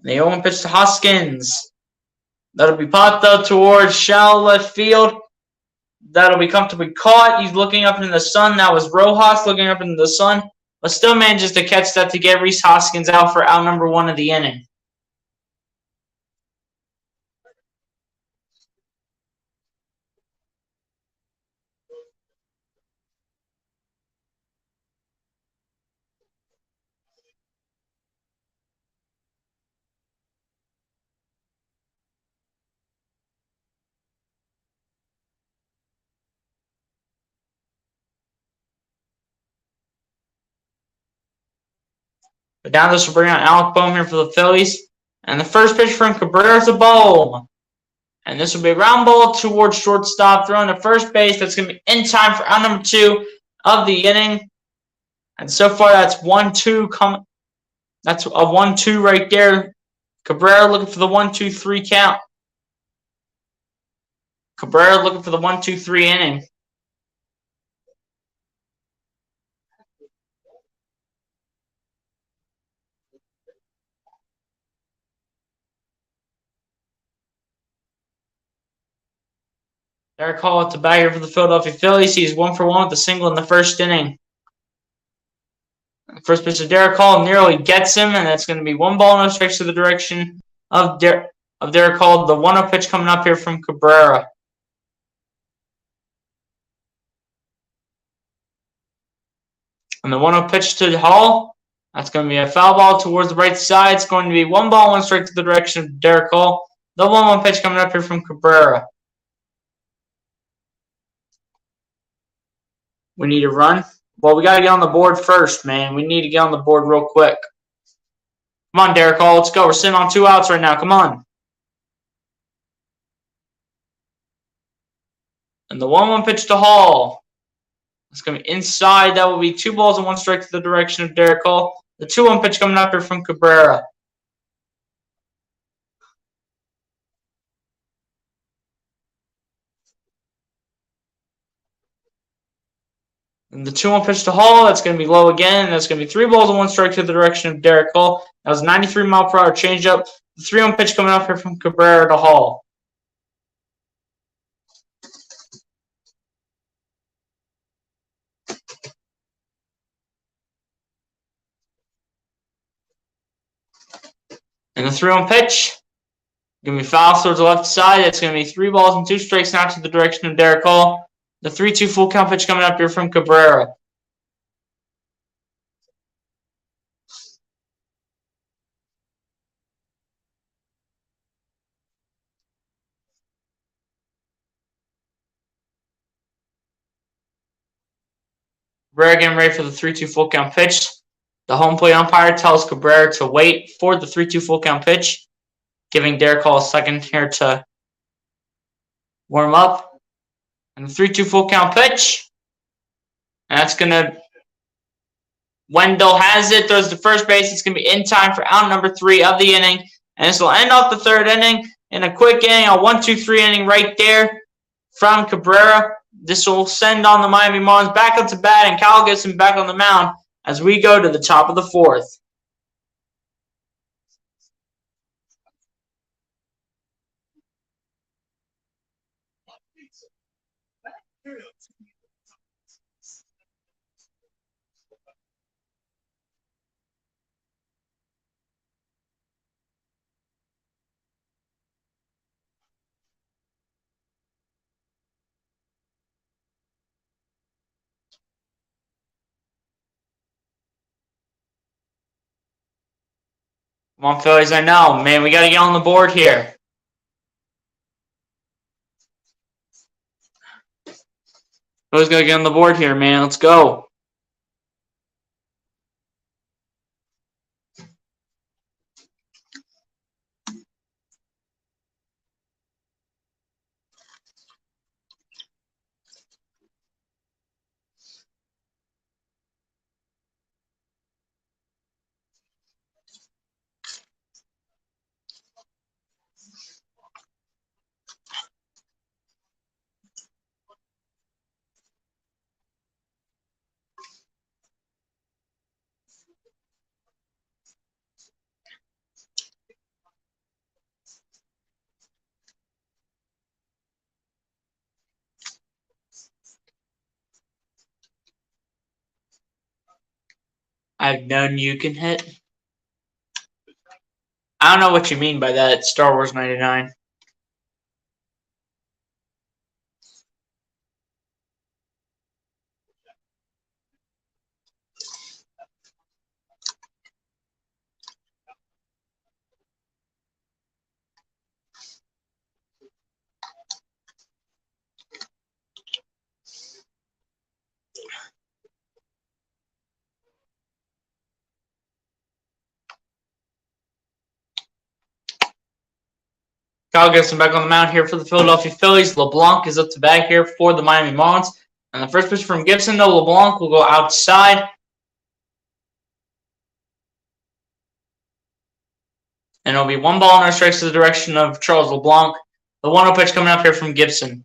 The 0-1 pitch to Hoskins. That'll be popped up towards shallow left field. That'll be comfortably caught. He's looking up into the sun. That was Rojas looking up into the sun. But still manages to catch that to get Rhys Hoskins out for out number 1 of the inning. But now this will bring out Alec Bohm here for the Phillies. And the first pitch from Cabrera is a ball. And this will be a round ball towards shortstop, throwing to first base. That's going to be in time for out number 2 of the inning. And so far, that's 1-2 coming. That's a 1-2 right there. Cabrera looking for the 1-2-3 count. Cabrera looking for the 1-2-3 inning. Derek Hall at the bat here for the Philadelphia Phillies. He's 1-for-1 with a single in the first inning. First pitch to Derek Hall nearly gets him, and that's going to be 1 ball, no strikes to the direction of Derek Hall. The 1-0 pitch coming up here from Cabrera. And the 1-0 pitch to Hall, that's going to be a foul ball towards the right side. It's going to be 1 ball, 1 strike to the direction of Derek Hall. The 1-1 pitch coming up here from Cabrera. We need a run. Well, we got to get on the board first, man. We need to get on the board real quick. Come on, Derek Hall. Let's go. We're sitting on 2 outs right now. Come on. And the 1-1 pitch to Hall. It's going to be inside. That will be 2 balls and 1 strike to the direction of Derek Hall. The 2-1 pitch coming up here from Cabrera. And the 2-1 pitch to Hall, that's going to be low again. That's going to be 3 balls and 1 strike to the direction of Derek Hall. That was 93-mile-per-hour changeup. The 3-1 pitch coming up here from Cabrera to Hall. And the 3-1 pitch, going to be foul towards the left side. That's going to be 3 balls and 2 strikes now to the direction of Derek Hall. The 3-2 full count pitch coming up here from Cabrera. Cabrera getting ready for the 3-2 full count pitch. The home plate umpire tells Cabrera to wait for the 3-2 full count pitch, giving Derek Hall a second here to warm up. And the 3-2 full count pitch. And that's going to, Wendell has it, throws to first base. It's going to be in time for out number 3 of the inning. And this will end off the 3rd inning in a quick inning, a 1-2-3 inning right there from Cabrera. This will send on the Miami Marlins back up to bat, and Kyle Gibson back on the mound as we go to the top of the 4th. Come on, Phillies, I know. Man, we got to get on the board here. Phillies got to get on the board here, man. Let's go. I've known you can hit. I don't know what you mean by that, Star Wars 99. Kyle Gibson back on the mound here for the Philadelphia Phillies. Leblanc is up to bat here for the Miami Marlins. And the first pitch from Gibson, though, Leblanc will go outside. And it'll be 1 ball, no strikes to the direction of Charles Leblanc. The 1-0 pitch coming up here from Gibson.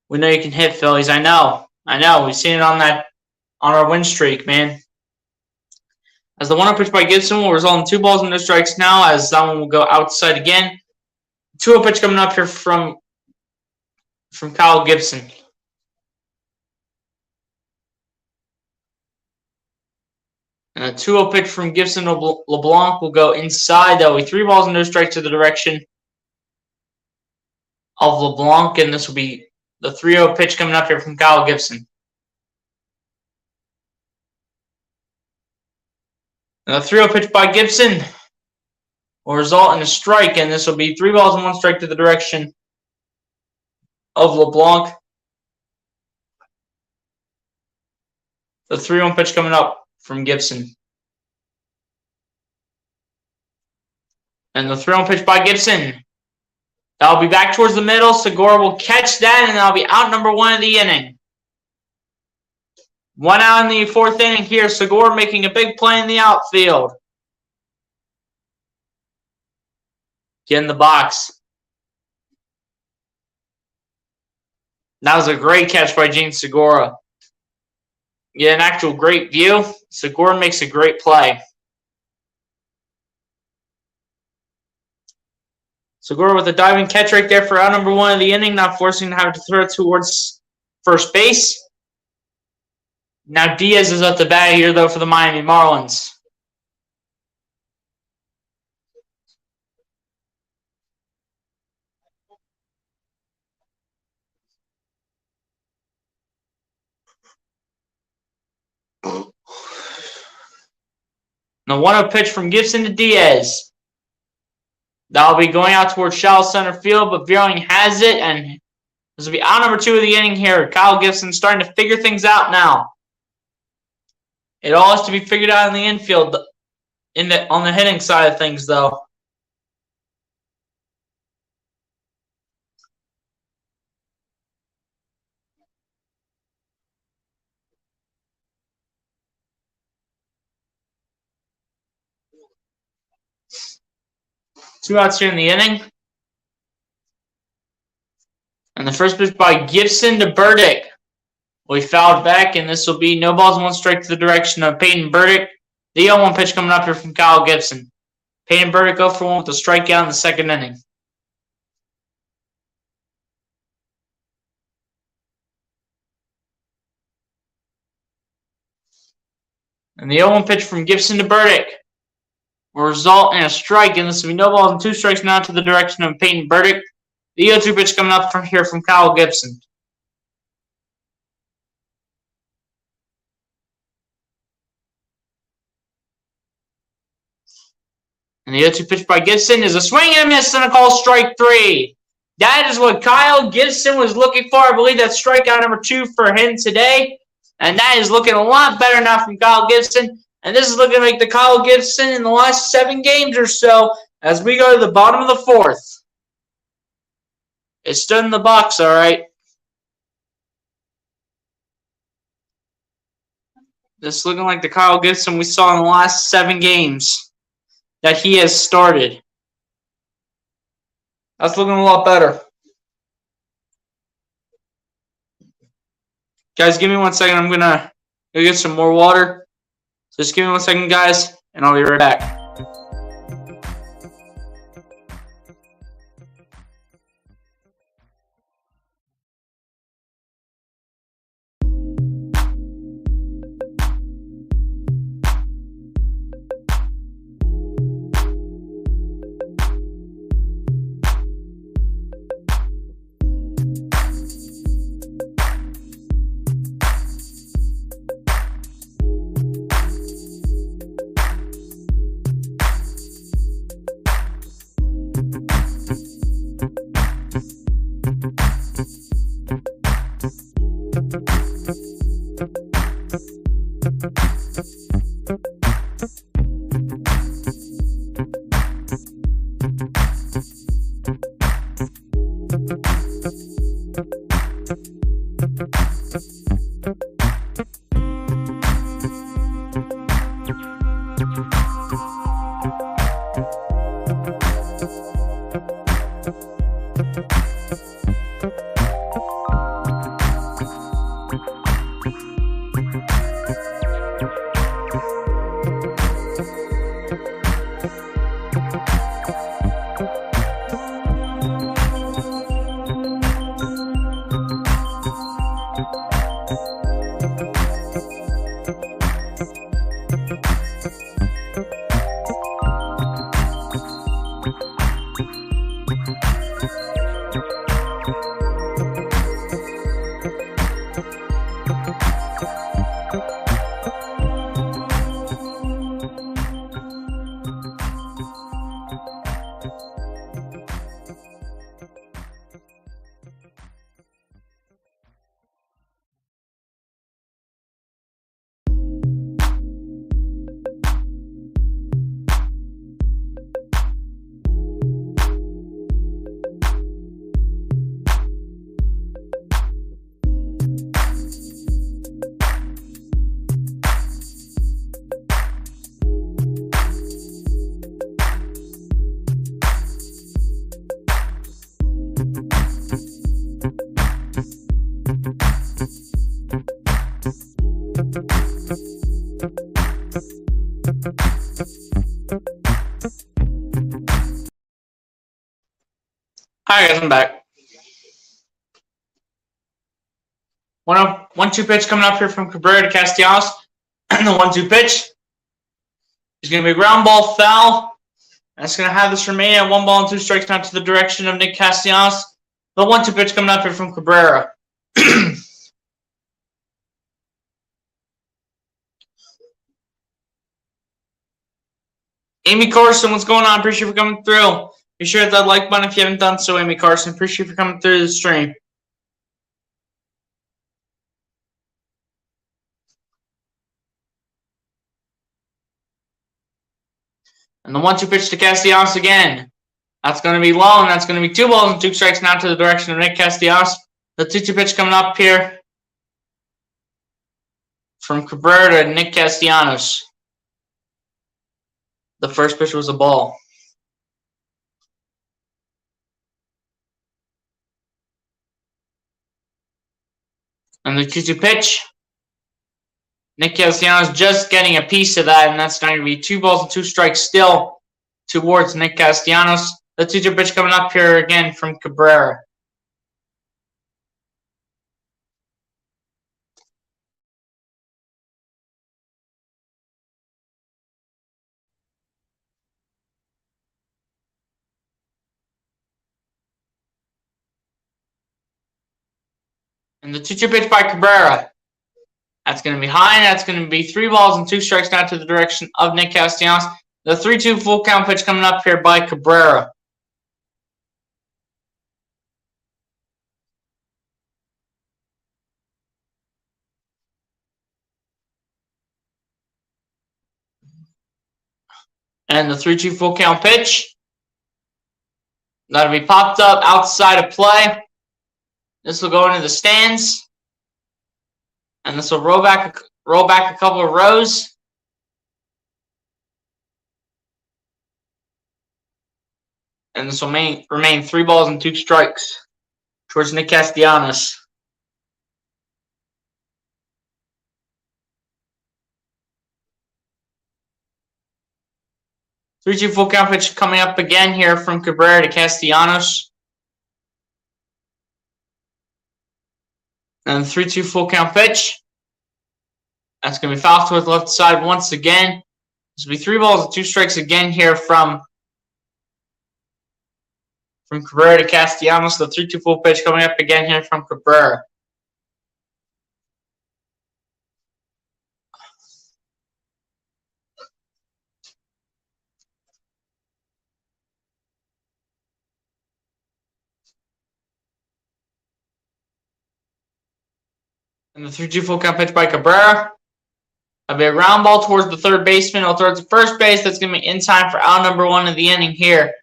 We know you can hit, Phillies. I know. We've seen it on our win streak, man. As the 1-0 pitch by Gibson will result in 2 balls and no strikes now, as that one will go outside again. 2-0 pitch coming up here from Kyle Gibson. And a 2-0 pitch from Gibson to LeBlanc will go inside. That will be 3 balls and no strikes to the direction of LeBlanc, and this will be the 3-0 pitch coming up here from Kyle Gibson. And the 3-0 pitch by Gibson will result in a strike, and this will be 3 balls and 1 strike to the direction of LeBlanc. The 3-1 pitch coming up from Gibson. And the 3-1 pitch by Gibson. That'll be back towards the middle. Segura will catch that, and that'll be out number 1 of the inning. 1 out in the 4th inning here. Segura making a big play in the outfield. Get in the box. That was a great catch by Gene Segura. Get an actual great view. Segura makes a great play. Segura with a diving catch right there for out number 1 of the inning, not forcing to have to throw towards first base. Now Diaz is up to bat here, though, for the Miami Marlins. The 1-0 pitch from Gibson to Diaz. That'll be going out towards shallow center field, but Veerling has it, and this will be out number 2 of the inning here. Kyle Gibson starting to figure things out now. It all has to be figured out in the infield, on the hitting side of things, though. Two outs here in the inning. And the first pitch by Gibson to Burdick. We fouled back, and this will be no balls and 1 strike to the direction of Peyton Burdick. The 0-1 pitch coming up here from Kyle Gibson. Peyton Burdick 0 for 1 with a strikeout in the 2nd inning. And the 0-1 pitch from Gibson to Burdick will result in a strike, and this will be no balls and 2 strikes now to the direction of Peyton Burdick. The 0-2 pitch coming up from here from Kyle Gibson. And the 0-2 pitch by Gibson is a swing and a miss and a call strike 3. That is what Kyle Gibson was looking for. I believe that's strikeout number 2 for him today. And that is looking a lot better now from Kyle Gibson. And this is looking like the Kyle Gibson in the last 7 games or so as we go to the bottom of the 4th. It stood in the box, all right. This is looking like the Kyle Gibson we saw in the last 7 games that he has started. That's looking a lot better. Guys, give me 1 second. I'm going to go get some more water. Just give me 1 second, guys, and I'll be right back. Hi guys, I'm back. 1-2 pitch coming up here from Cabrera to Castellanos. And the 1-2 pitch is going to be a ground ball foul. That's going to have this remain at 1 ball and 2 strikes now to the direction of Nick Castellanos. The 1-2 pitch coming up here from Cabrera. Amy Carson, what's going on? Appreciate you for coming through. Be sure to hit that like button if you haven't done so, Amy Carson. Appreciate you for coming through the stream. And the 1-2 pitch to Castellanos again. That's going to be low, and that's going to be 2 balls and 2 strikes now to the direction of Nick Castellanos. The 2-2 pitch coming up here from Cabrera to Nick Castellanos. The first pitch was a ball. And the 2-2 pitch, Nick Castellanos just getting a piece of that, and that's going to be 2 balls and 2 strikes still towards Nick Castellanos. The 2-2 pitch coming up here again from Cabrera. And the 2-2 pitch by Cabrera. That's going to be high, and that's going to be 3 balls and 2 strikes now to the direction of Nick Castellanos. The 3-2 full count pitch coming up here by Cabrera. And the 3-2 full count pitch. That'll be popped up outside of play. This will go into the stands. And this will roll back a couple of rows. And this will remain 3 balls and 2 strikes towards Nick Castellanos. Three-two full count pitch coming up again here from Cabrera to Castellanos. And 3-2 full count pitch. That's going to be fouled toward the left side once again. This will be 3 balls and 2 strikes again here from Cabrera to Castellanos. The 3-2 full pitch coming up again here from Cabrera. And the 3-2 full count pitch by Cabrera. That'll be a ground ball towards the third baseman. It'll throw it to first base. That's going to be in time for out number 1 of the inning here.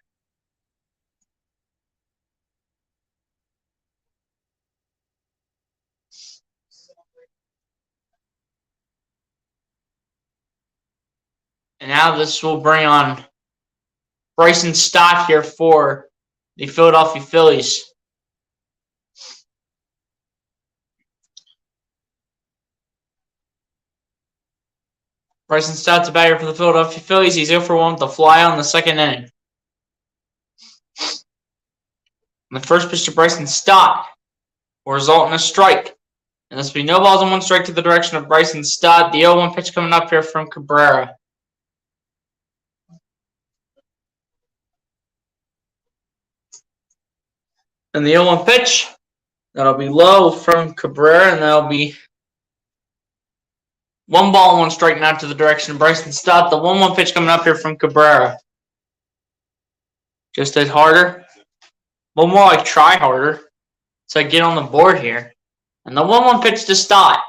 And now this will bring on Bryson Stott here for the Philadelphia Phillies. Bryson Stott's a batter for the Philadelphia Phillies. He's 0 for 1 with a fly on the second inning. And the first pitch to Bryson Stott will result in a strike. And this will be no balls and 1 strike to the direction of Bryson Stott. The 0-1 pitch coming up here from Cabrera. And the 0-1 pitch, that'll be low from Cabrera, and that'll be 1 ball and 1 strike now to the direction of Bryson Stott. The 1-1 pitch coming up here from Cabrera. Just hit harder. A little more like try harder. So I get on the board here. And the 1-1 pitch to Stott.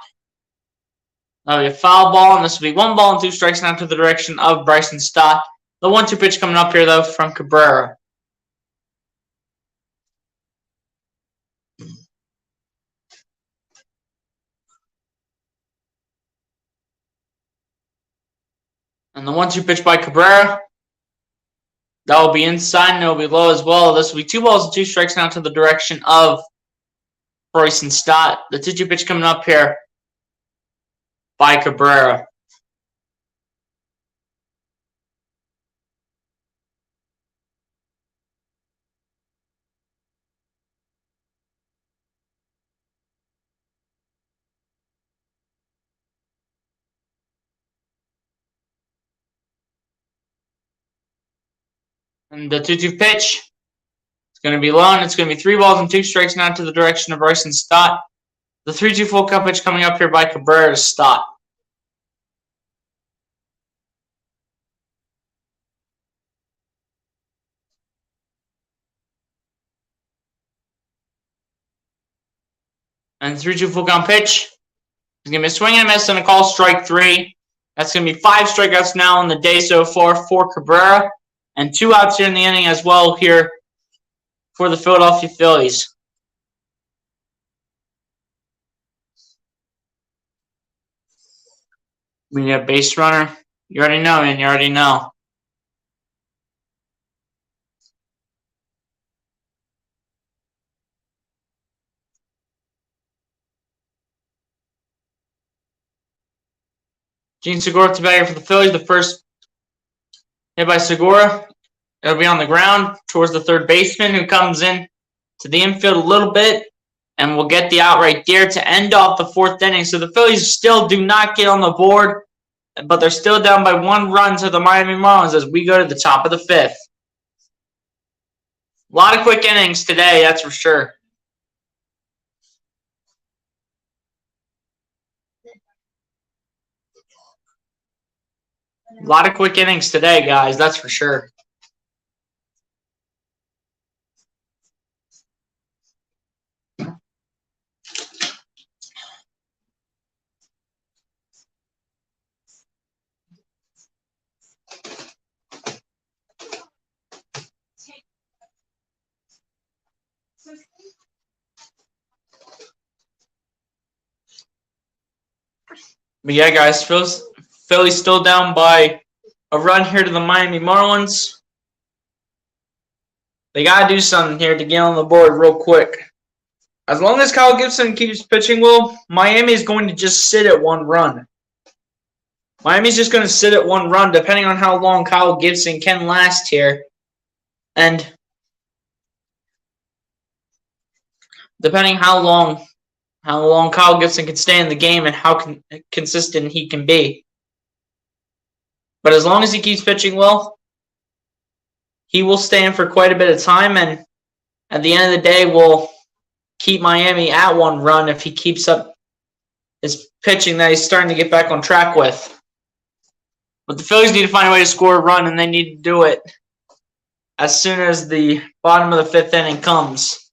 That'll be a foul ball, and this will be 1 ball and 2 strikes now to the direction of Bryson Stott. The 1-2 pitch coming up here, though, from Cabrera. And the 1-2 pitch by Cabrera. That will be inside and it will be low as well. This will be 2 balls and 2 strikes now to the direction of Bryson Stott. The 2-2 pitch coming up here by Cabrera. And the 2-2 pitch, it's going to be low, and it's going to be 3 balls and 2 strikes now to the direction of Bryson Stott. The 3-2 full count pitch coming up here by Cabrera to Stott. And the 3-2 full count pitch is going to be a swing and a miss and a call strike 3. That's going to be 5 strikeouts now on the day so far for Cabrera. And 2 outs here in the inning as well here for the Philadelphia Phillies. We need a base runner. You already know, man. You already know. Gene Segura to batter for the Phillies. The first hit by Segura. It'll be on the ground towards the third baseman, who comes in to the infield a little bit, and we'll get the out right there to end off the 4th inning. So the Phillies still do not get on the board, but they're still down by 1 run to the Miami Marlins as we go to the top of the 5th. A lot of quick innings today, that's for sure. A lot of quick innings today, guys, that's for sure. But yeah, guys, Philly's still down by a run here to the Miami Marlins. They got to do something here to get on the board real quick. As long as Kyle Gibson keeps pitching well, Miami is going to just sit at 1 run. Miami's just going to sit at 1 run, depending on how long Kyle Gibson can last here. And depending how long Kyle Gibson can stay in the game and how consistent he can be. But as long as he keeps pitching well, he will stay in for quite a bit of time, and at the end of the day, will keep Miami at 1 run if he keeps up his pitching that he's starting to get back on track with. But the Phillies need to find a way to score a run, and they need to do it as soon as the bottom of the 5th inning comes.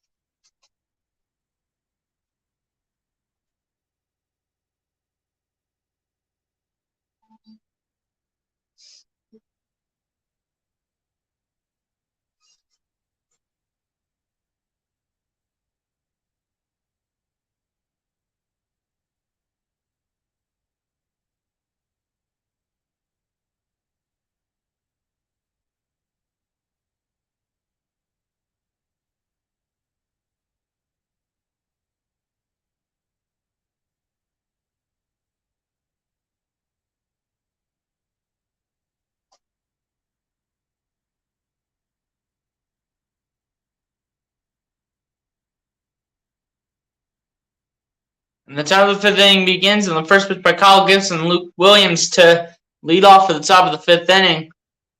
And the top of the fifth inning begins, and the first pitch by Kyle Gibson and Luke Williams to lead off at the top of the fifth inning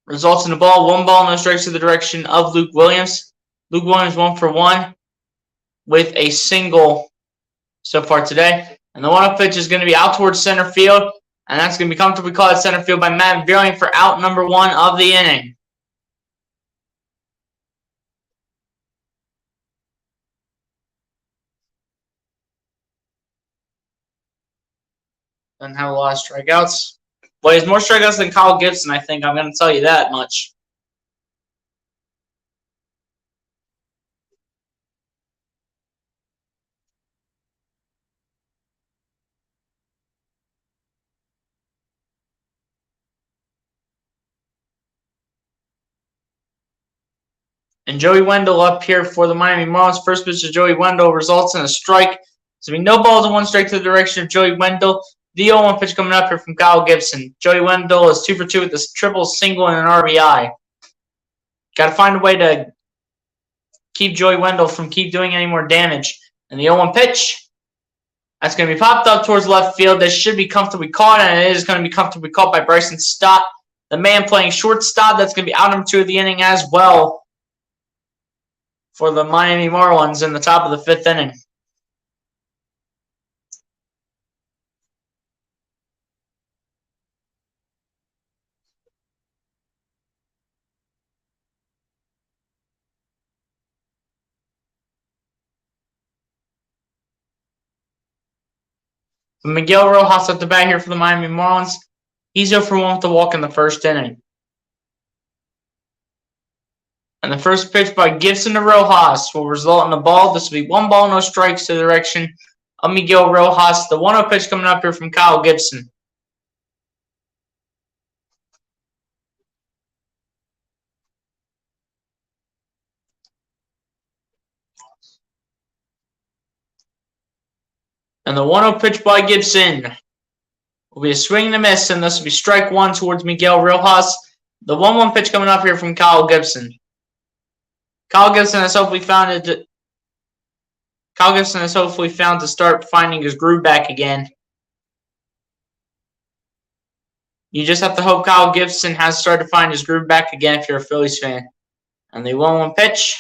results in a ball, 1 ball, no strikes to the direction of Luke Williams. Luke Williams 1 for 1 with a single so far today. And the 1-0 pitch is going to be out towards center field, and that's going to be comfortably caught at center field by Matt Veering for out number 1 of the inning. Doesn't have a lot of strikeouts. Well, he has more strikeouts than Kyle Gibson, I think. I'm going to tell you that much. And Joey Wendell up here for the Miami Marlins. First pitch to Joey Wendell results in a strike. So we no balls and 1 strike to the direction of Joey Wendell. The 0-1 pitch coming up here from Kyle Gibson. Joey Wendell is 2 for 2 with this triple, single, and an RBI. Got to find a way to keep Joey Wendell from doing any more damage. And the 0-1 pitch, that's going to be popped up towards left field. This should be comfortably caught, and it is going to be comfortably caught by Bryson Stott, the man playing shortstop. That's going to be out number 2 of the inning as well for the Miami Marlins in the top of the fifth inning. Miguel Rojas at the bat here for the Miami Marlins. He's 0 for 1 with the walk in the first inning. And the first pitch by Gibson to Rojas will result in a ball. This will be 1 ball, no strikes to the direction of Miguel Rojas. The 1-0 pitch coming up here from Kyle Gibson. And the 1-0 pitch by Gibson will be a swing and a miss, and this will be strike 1 towards Miguel Rojas. The 1-1 pitch coming up here from Kyle Gibson. Kyle Gibson has hopefully found to start finding his groove back again. You just have to hope Kyle Gibson has started to find his groove back again if you're a Phillies fan. And the 1-1 pitch,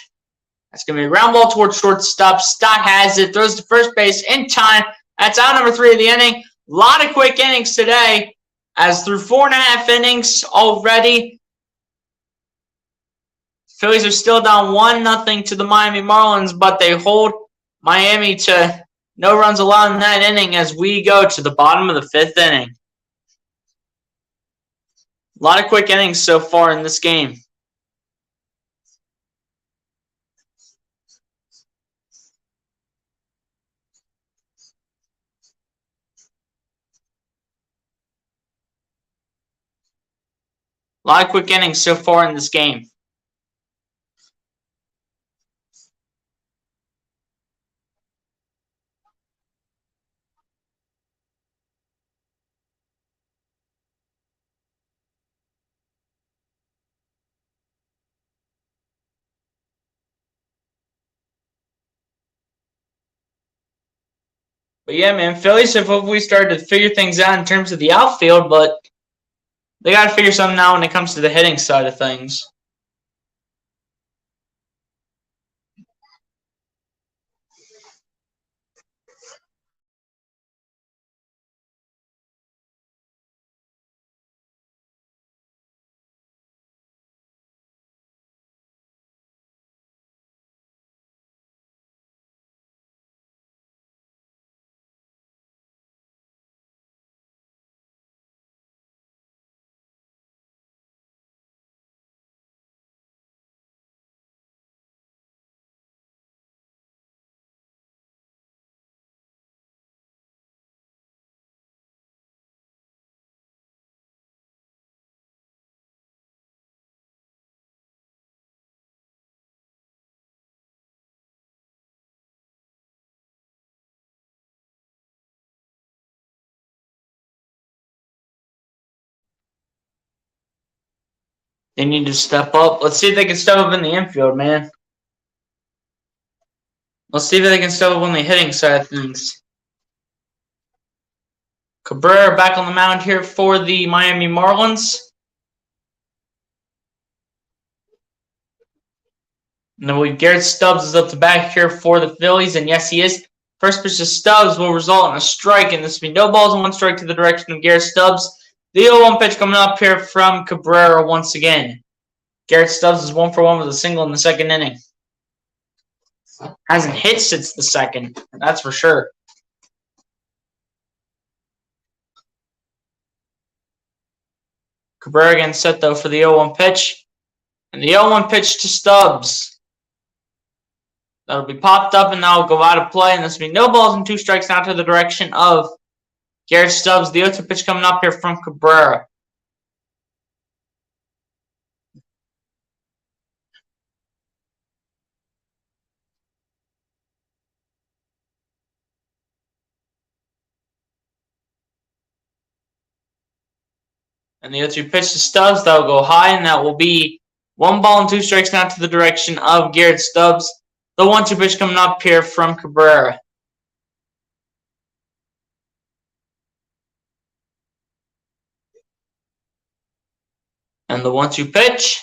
that's going to be a ground ball towards shortstop. Stott has it, throws to first base in time. That's out number 3 of the inning. A lot of quick innings today, as through 4.5 innings already, Phillies are still down 1-0 to the Miami Marlins, but they hold Miami to no runs allowed in that inning as we go to the bottom of the 5th inning. A lot of quick innings so far in this game. A lot of quick innings so far in this game. But yeah, man, Phillies have hopefully started to figure things out in terms of the outfield, but they got to figure something out when it comes to the hitting side of things. They need to step up. Let's see if they can step up in the infield, man. Let's see if they can step up on the hitting side of things. Cabrera back on the mound here for the Miami Marlins. And then Garrett Stubbs is up to bat here for the Phillies, and yes, he is. First pitch to Stubbs will result in a strike, and this will be no balls and one strike to the direction of Garrett Stubbs. The 0-1 pitch coming up here from Cabrera once again. Garrett Stubbs is 1 for 1 with a single in the second inning. Hasn't hit since the second, that's for sure. Cabrera again set though for the 0-1 pitch. And the 0-1 pitch to Stubbs. That'll be popped up and that'll go out of play. And this will be no balls and 2 strikes now to the direction of Garrett Stubbs. The 0-2 pitch coming up here from Cabrera. And the 0-2 pitch to Stubbs. That will go high, and that will be 1 ball and 2 strikes now to the direction of Garrett Stubbs. The 1-2 pitch coming up here from Cabrera. And the 1-2 pitch.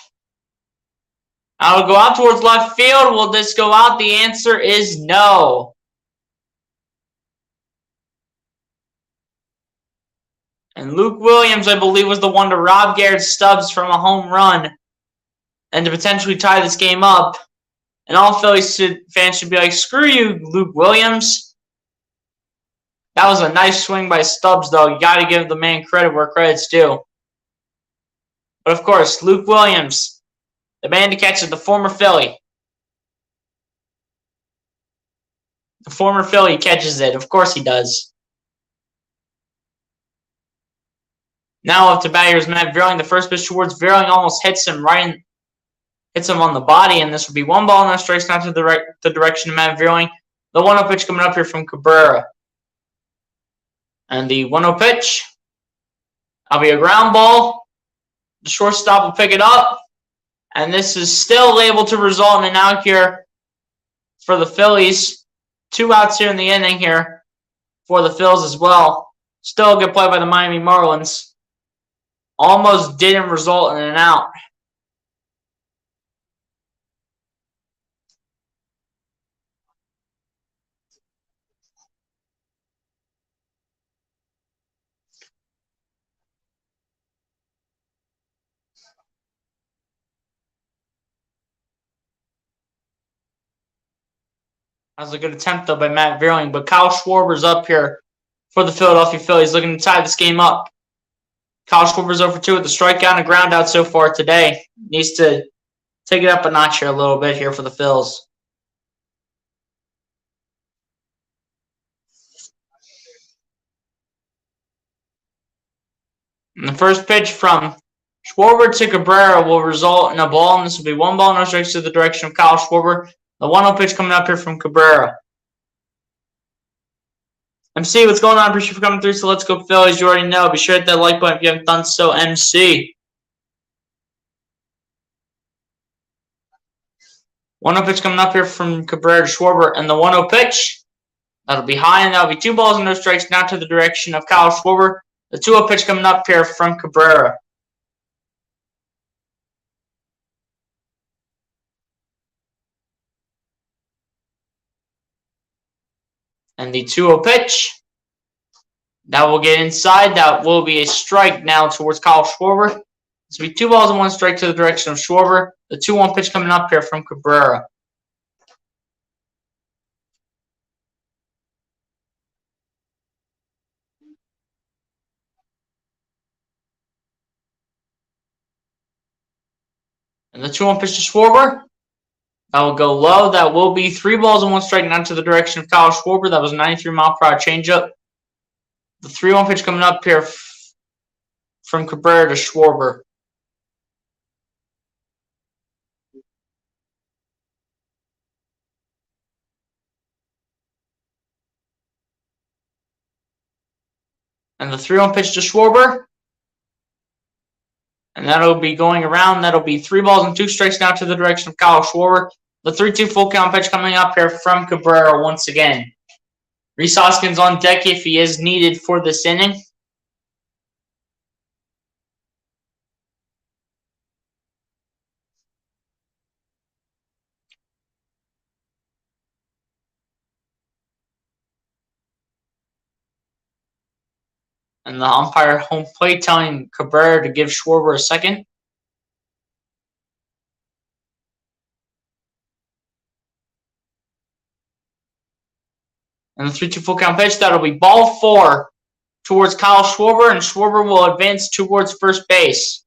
I will go out towards left field. Will this go out? The answer is no. And Luke Williams, I believe, was the one to rob Garrett Stubbs from a home run and to potentially tie this game up. And all Phillies fans should be like, screw you, Luke Williams. That was a nice swing by Stubbs, though. You got to give the man credit where credit's due. But, of course, Luke Williams, the man to catch it, the former Philly. The former Philly catches it. Of course he does. Now up to bat here is Matt Vierling. The first pitch towards Vierling almost hits him hits him on the body, and this will be 1 ball, no strikes now to the direction of Matt Vierling. The 1-0 pitch coming up here from Cabrera. And the 1-0 pitch, that'll be a ground ball. The shortstop will pick it up, and this is still able to result in an out here for the Phillies. 2 outs here in the inning here for the Phils as well. Still a good play by the Miami Marlins. Almost didn't result in an out. That was a good attempt, though, by Matt Vierling. But Kyle Schwarber's up here for the Philadelphia Phillies, looking to tie this game up. Kyle Schwarber's 0 for 2 with a strikeout and a ground out so far today. Needs to take it up a notch here a little bit here for the Phils. And the first pitch from Schwarber to Cabrera will result in a ball, and this will be 1 ball, no strikes to the direction of Kyle Schwarber. The 1-0 pitch coming up here from Cabrera. MC, what's going on? Appreciate you for coming through. So let's go Phillies. You already know. Be sure to hit that like button if you haven't done so, MC. 1-0 pitch coming up here from Cabrera to Schwarber. And the 1-0 pitch, that'll be high, and that'll be 2 balls and no strikes now to the direction of Kyle Schwarber. The 2-0 pitch coming up here from Cabrera. And the 2-0 pitch, that will get inside. That will be a strike now towards Kyle Schwarber. This will be 2 balls and 1 strike to the direction of Schwarber. The 2-1 pitch coming up here from Cabrera. And the 2-1 pitch to Schwarber. That will go low. That will be 3 balls and 1 strike now to the direction of Kyle Schwarber. That was a 93-mile-per-hour changeup. The 3-1 pitch coming up here from Cabrera to Schwarber. And the 3-1 pitch to Schwarber. And that'll be going around. That'll be 3 balls and 2 strikes now to the direction of Kyle Schwarber. The 3-2 full count pitch coming up here from Cabrera once again. Rhys Hoskins on deck if he is needed for this inning. And the umpire home plate telling Cabrera to give Schwarber a second. And the 3-2 full count pitch, that'll be ball 4 towards Kyle Schwarber, and Schwarber will advance towards first base.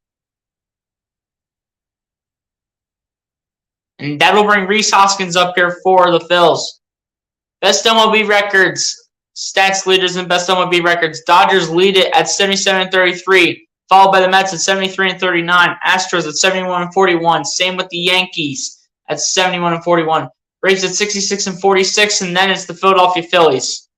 And that'll bring Rhys Hoskins up here for the Phils. Best MLB records, stats leaders in best MLB records. Dodgers lead it at 77-33, followed by the Mets at 73-39, Astros at 71-41. Same with the Yankees at 71-41. Braves at 66-46, and then it's the Philadelphia Phillies.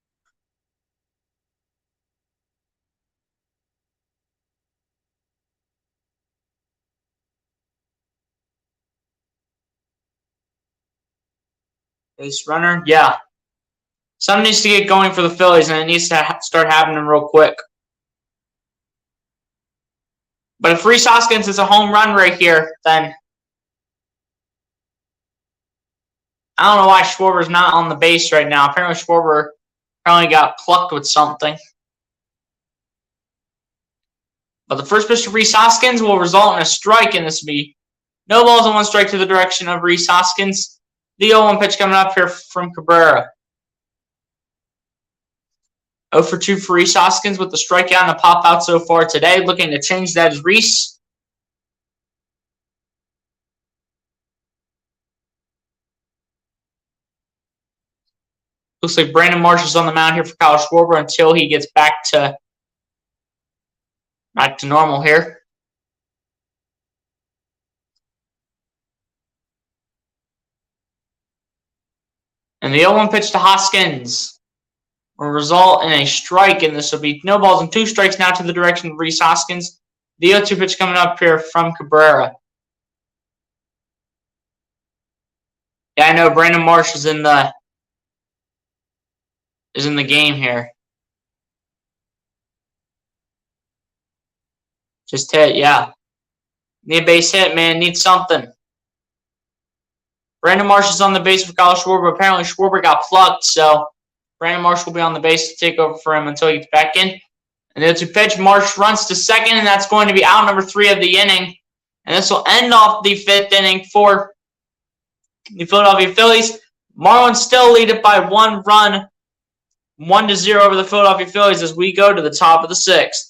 Base runner, yeah. Something needs to get going for the Phillies, and it needs to start happening real quick. But if Rhys Hoskins is a home run right here, then I don't know why Schwarber's not on the base right now. Apparently Schwarber probably got plucked with something. But the first pitch to Rhys Hoskins will result in a strike, and this will be no balls and 1 strike to the direction of Rhys Hoskins. The 0-1 pitch coming up here from Cabrera. 0 for 2 for Rhys Hoskins with the strikeout and the pop out so far today. Looking to change that is Rhys. Looks like Brandon Marsh is on the mound here for Kyle Schwarber until he gets back to normal here. And the 0-1 pitch to Hoskins will result in a strike, and this will be no balls and 2 strikes now to the direction of Rhys Hoskins. The 0-2 pitch coming up here from Cabrera. Yeah, I know Brandon Marsh is in the game here. Just hit, yeah. Need a base hit, man. Need something. Brandon Marsh is on the base for Kyle Schwarber. Apparently Schwarber got plucked, so Brandon Marsh will be on the base to take over for him until he gets back in. And then to pitch, Marsh runs to second, and that's going to be out number 3 of the inning. And this will end off the 5th inning for the Philadelphia Phillies. Marlins still lead it by 1 run, 1-0 over the Philadelphia Phillies as we go to the top of the 6th.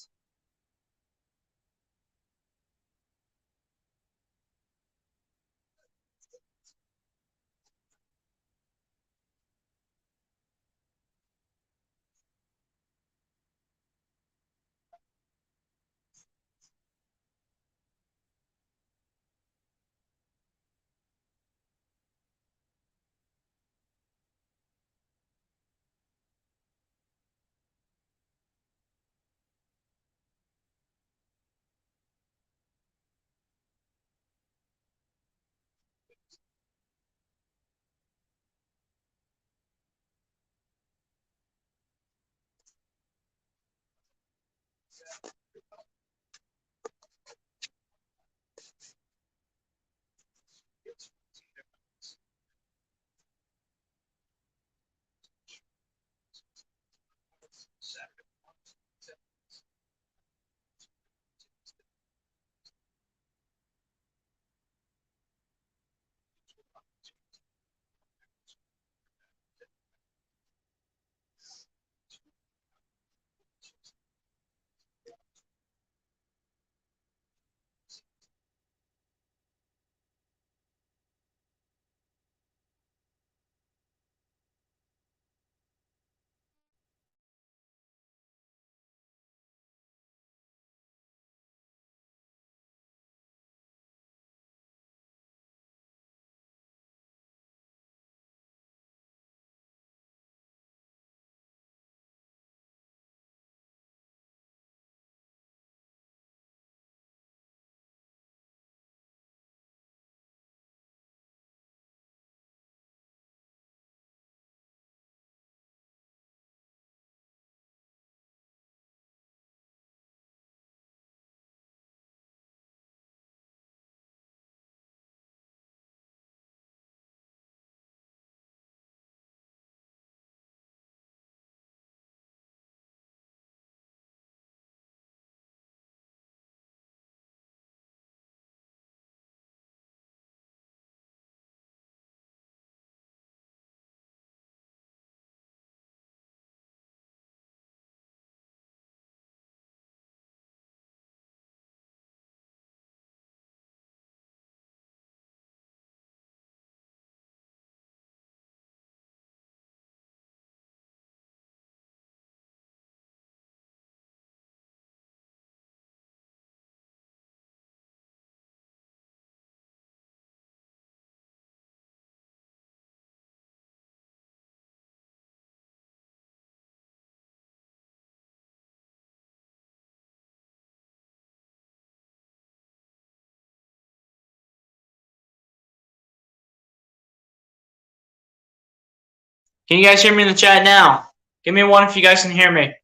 Can you guys hear me in the chat now? Give me a 1 if you guys can hear me.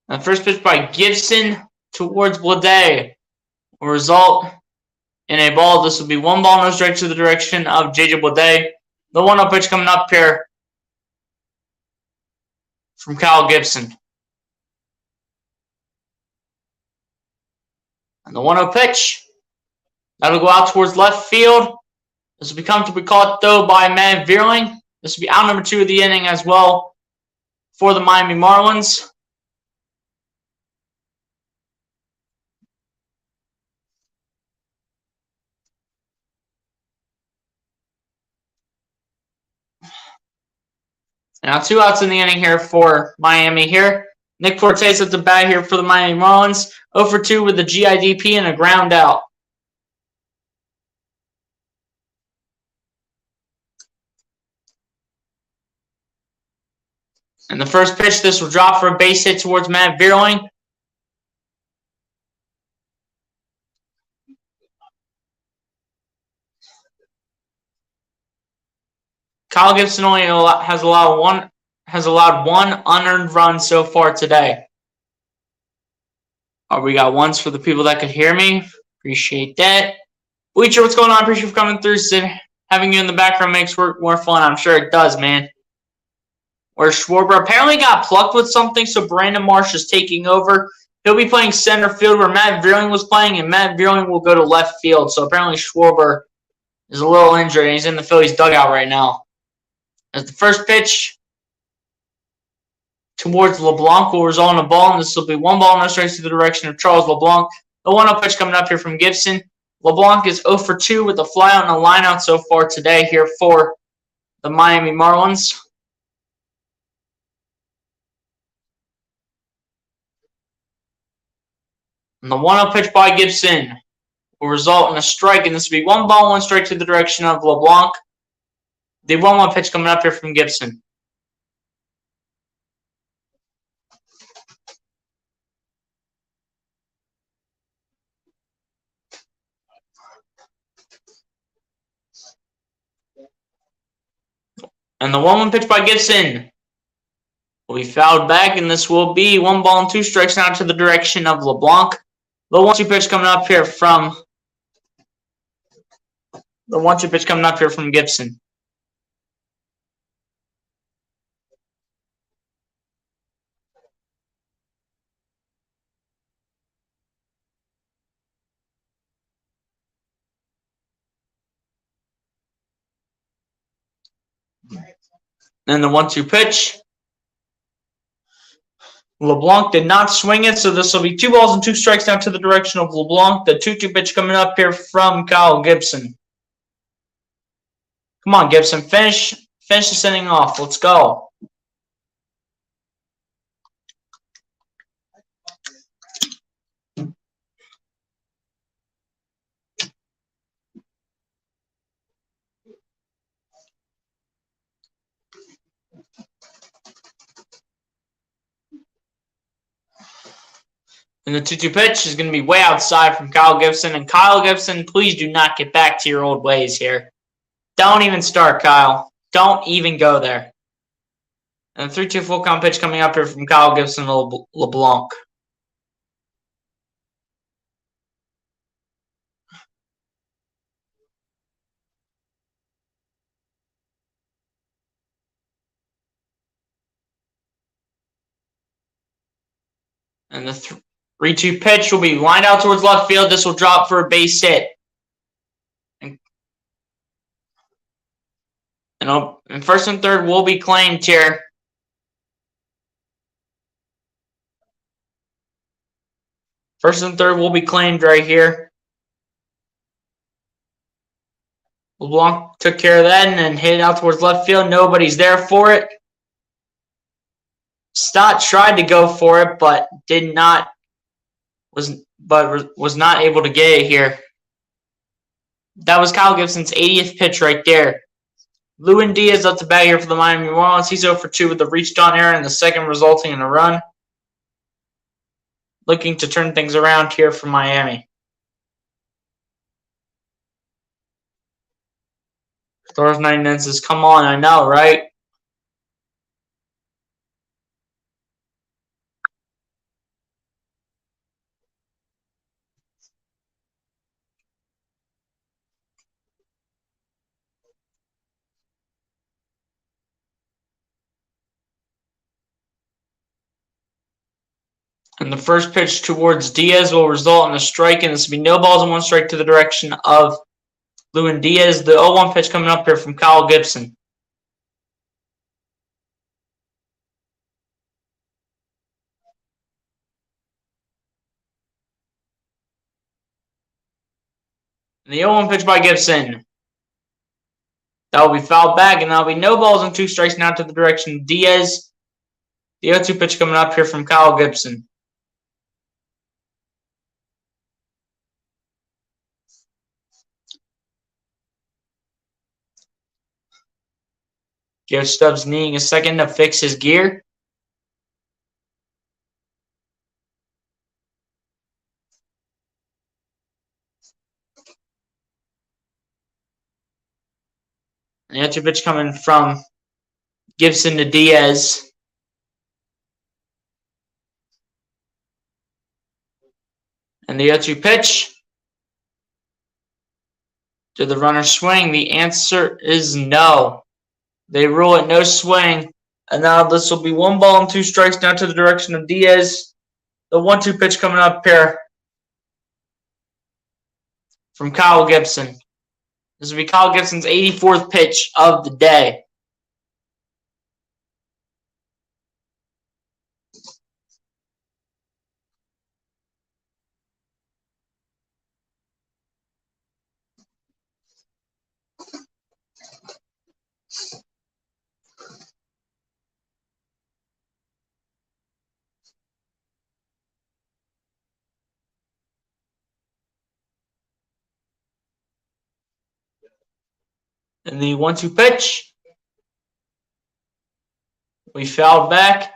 The first pitch by Gibson towards Leblanc will result in a ball. This will be 1 ball, no strike to the direction of JJ Leblanc. The 1-0 pitch coming up here from Kyle Gibson. And the 1-0 pitch, that'll go out towards left field. This will be comfortably caught, though, by Matt Vierling. This will be out number 2 of the inning as well for the Miami Marlins. Now 2 outs in the inning here for Miami here. Nick Fortes at the bat here for the Miami Marlins. 0 for 2 with a GIDP and a ground out. And the first pitch, this will drop for a base hit towards Matt Vierling. Kyle Gibson only has allowed one unearned run so far today. We got ones for the people that could hear me. Appreciate that. Bleacher, what's going on? Appreciate you for coming through. Having you in the background makes work more fun. I'm sure it does, man. Where Schwarber apparently got plucked with something, so Brandon Marsh is taking over. He'll be playing center field where Matt Vierling was playing, and Matt Vierling will go to left field. So apparently Schwarber is a little injured, and he's in the Phillies dugout right now. As the first pitch towards Leblanc will result in a ball, and this will be 1 ball, no strikes to the direction of Charles Leblanc. The 1-0 pitch coming up here from Gibson. Leblanc is 0 for 2 with a flyout and a lineout so far today here for the Miami Marlins. And the 1-0 pitch by Gibson will result in a strike, and this will be 1 ball, 1 strike to the direction of Leblanc. The 1-1 pitch coming up here from Gibson. And the 1-1 pitch by Gibson will be fouled back, and this will be 1 ball and 2 strikes now to the direction of Leblanc. The 1-2 pitch coming up here from Gibson. And the 1-2 pitch. LeBlanc did not swing it, so this will be 2 balls and 2 strikes down to the direction of LeBlanc. The 2-2 pitch coming up here from Kyle Gibson. Come on, Gibson. Finish this inning off. Let's go. And the 2-2 pitch is going to be way outside from Kyle Gibson. And Kyle Gibson, please do not get back to your old ways here. Don't even start, Kyle. Don't even go there. And the 3-2 full count pitch coming up here from Kyle Gibson to LeBlanc. And the 3-2 pitch will be lined out towards left field. This will drop for a base hit. And first and third will be claimed here. First and third will be claimed right here. LeBlanc took care of that and then hit it out towards left field. Nobody's there for it. Stott tried to go for it, but was not able to get it here. That was Kyle Gibson's 80th pitch right there. Lewin Diaz up to bat here for the Miami Marlins. He's 0 for 2 with the reached-on error in the second, resulting in a run. Looking to turn things around here for Miami. Thor's 99 says, come on, I know, right? And the first pitch towards Diaz will result in a strike, and this will be no balls and one strike to the direction of Lewin Diaz. The 0-1 pitch coming up here from Kyle Gibson. And the 0-1 pitch by Gibson. That will be fouled back, and that will be no balls and two strikes now to the direction of Diaz. The 0-2 pitch coming up here from Kyle Gibson. Garrett Stubbs needing a second to fix his gear. And the 0-2 pitch coming from Gibson to Diaz. And the 0-2 pitch. Did the runner swing? The answer is no. They rule it no swing. And now this will be one ball and two strikes down to the direction of Diaz. The 1-2 pitch coming up here from Kyle Gibson. This will be Kyle Gibson's 84th pitch of the day. And the 1-2 pitch, we fouled back.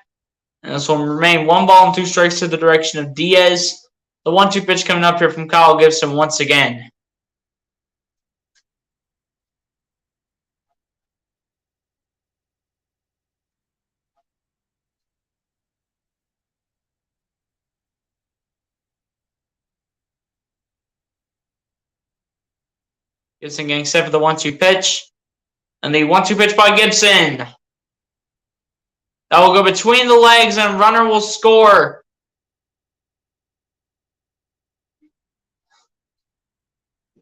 And this will remain one ball and two strikes to the direction of Diaz. The 1-2 pitch coming up here from Kyle Gibson once again. Gibson getting set for the 1-2 pitch. And the 1-2 pitch by Gibson. That will go between the legs and runner will score.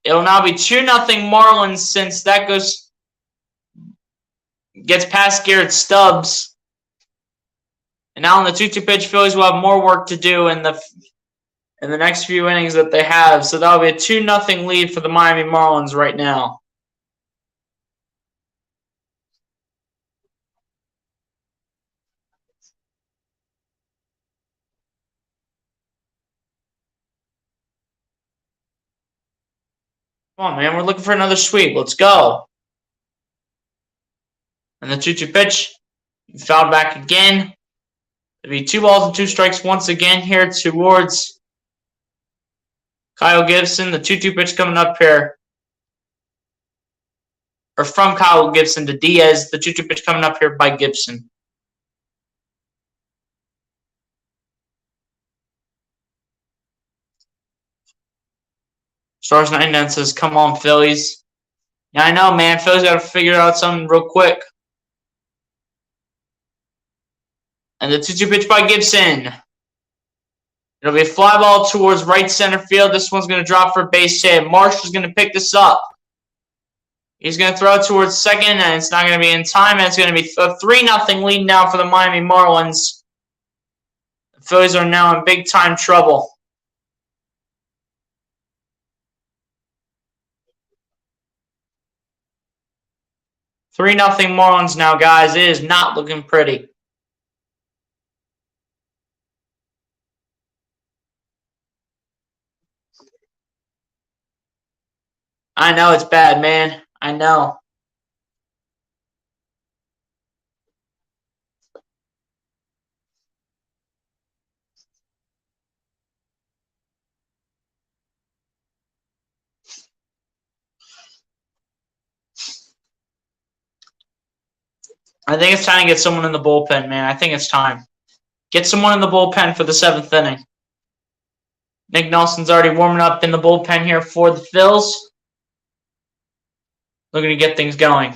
It'll now be 2-0 Marlins since that gets past Garrett Stubbs. And now in the 2-2 pitch, Phillies will have more work to do in the next few innings that they have. So that'll be a 2-0 lead for the Miami Marlins right now. Come on, man. We're looking for another sweep. Let's go. And the 2-2 pitch, fouled back again. It'll be 2 balls and 2 strikes once again here towards Kyle Gibson. The 2-2 pitch coming up here. Or from Kyle Gibson to Diaz. The 2-2 pitch coming up here by Gibson. Stars 99 says, come on, Phillies. Yeah, I know, man. Phillies got to figure out something real quick. And the 2-2 pitch by Gibson. It'll be a fly ball towards right center field. This one's going to drop for a base hit. Marsh is going to pick this up. He's going to throw it towards second, and it's not going to be in time. And it's going to be a 3-0 lead now for the Miami Marlins. The Phillies are now in big-time trouble. $3-0 Marlins now, guys. It is not looking pretty. I know it's bad, man. I know. I think it's time to get someone in the bullpen, man. I think it's time. Get someone in the bullpen for the 7th inning. Nick Nelson's already warming up in the bullpen here for the Phils. Looking to get things going.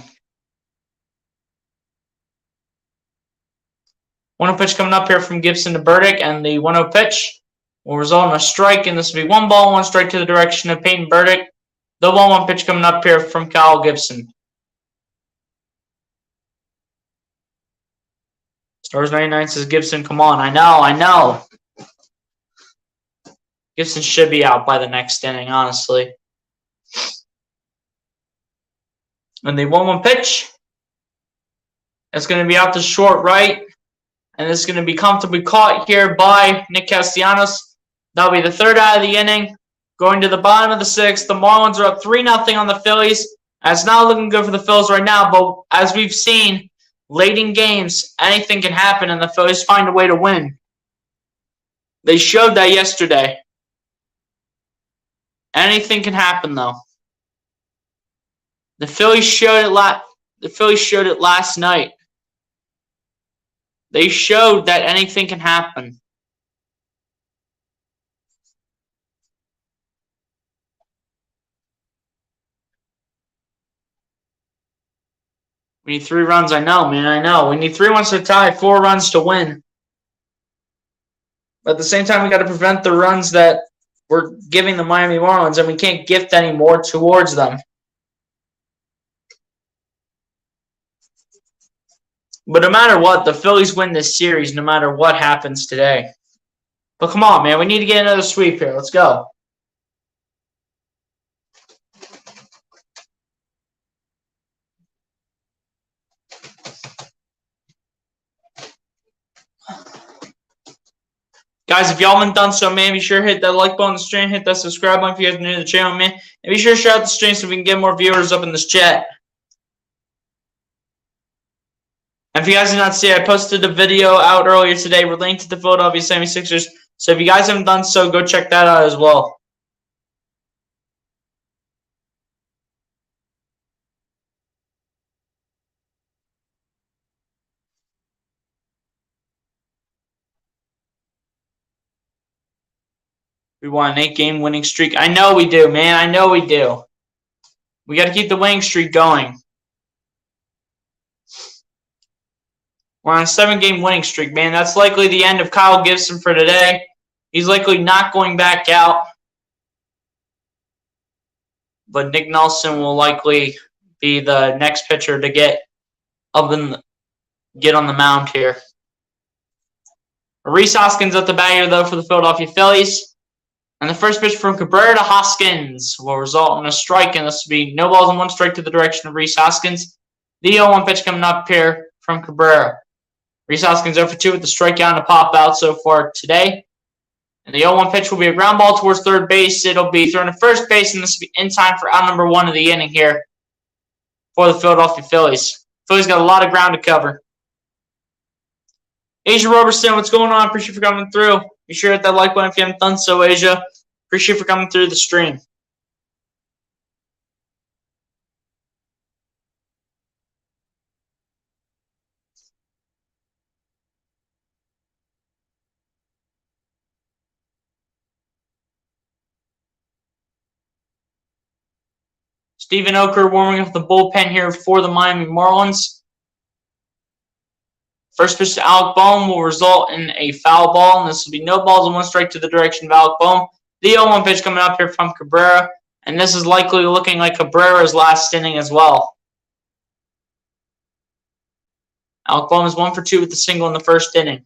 1-0 pitch coming up here from Gibson to Burdick, and the 1-0 pitch will result in a strike, and this will be 1 ball, 1 strike to the direction of Peyton Burdick. The 1-1 pitch coming up here from Kyle Gibson. Stars 99 says Gibson, come on. I know. Gibson should be out by the next inning, honestly. And the 1-1 pitch, it's going to be out to short right. And this is going to be comfortably caught here by Nick Castellanos. That'll be the 3rd out of the inning. Going to the bottom of the 6th, the Marlins are up 3-0 on the Phillies. And it's not looking good for the Phillies right now, but as we've seen, late in games, anything can happen, and the Phillies find a way to win. They showed that yesterday. Anything can happen, though. The Phillies showed it last night. They showed that anything can happen. We need 3 runs. I know, man. I know. We need 3 runs to tie, 4 runs to win. But at the same time, we got to prevent the runs that we're giving the Miami Marlins, and we can't gift any more towards them. But no matter what, the Phillies win this series no matter what happens today. But come on, man. We need to get another sweep here. Let's go. Guys, if y'all haven't done so, man, be sure to hit that like button on the stream, hit that subscribe button if you guys are new to the channel, man. And be sure to share out the stream so we can get more viewers up in this chat. And if you guys did not see, I posted a video out earlier today relating to the Philadelphia 76ers. So if you guys haven't done so, go check that out as well. We want an 8-game winning streak. I know we do, man. I know we do. We got to keep the winning streak going. We're on a 7-game winning streak, man. That's likely the end of Kyle Gibson for today. He's likely not going back out. But Nick Nelson will likely be the next pitcher to get on the mound here. Rhys Hoskins at the bat here, though, for the Philadelphia Phillies. And the first pitch from Cabrera to Hoskins will result in a strike, and this will be no balls and 1 strike to the direction of Rhys Hoskins. The 0-1 pitch coming up here from Cabrera. Rhys Hoskins 0 for 2 with the strikeout and a pop out so far today. And the 0-1 pitch will be a ground ball towards 3rd base. It'll be thrown to 1st base, and this will be in time for out number 1 of the inning here for the Philadelphia Phillies. Phillies got a lot of ground to cover. Asia Robertson, what's going on? Appreciate you for coming through. Be sure to hit that like button if you haven't done so, Asia. Appreciate you for coming through the stream. Steven Oker warming up the bullpen here for the Miami Marlins. First pitch to Alec Bohm will result in a foul ball, and this will be no balls and 1 strike to the direction of Alec Bohm. The 0-1 pitch coming up here from Cabrera, and this is likely looking like Cabrera's last inning as well. Alec Bohm is 1 for 2 with the single in the 1st inning.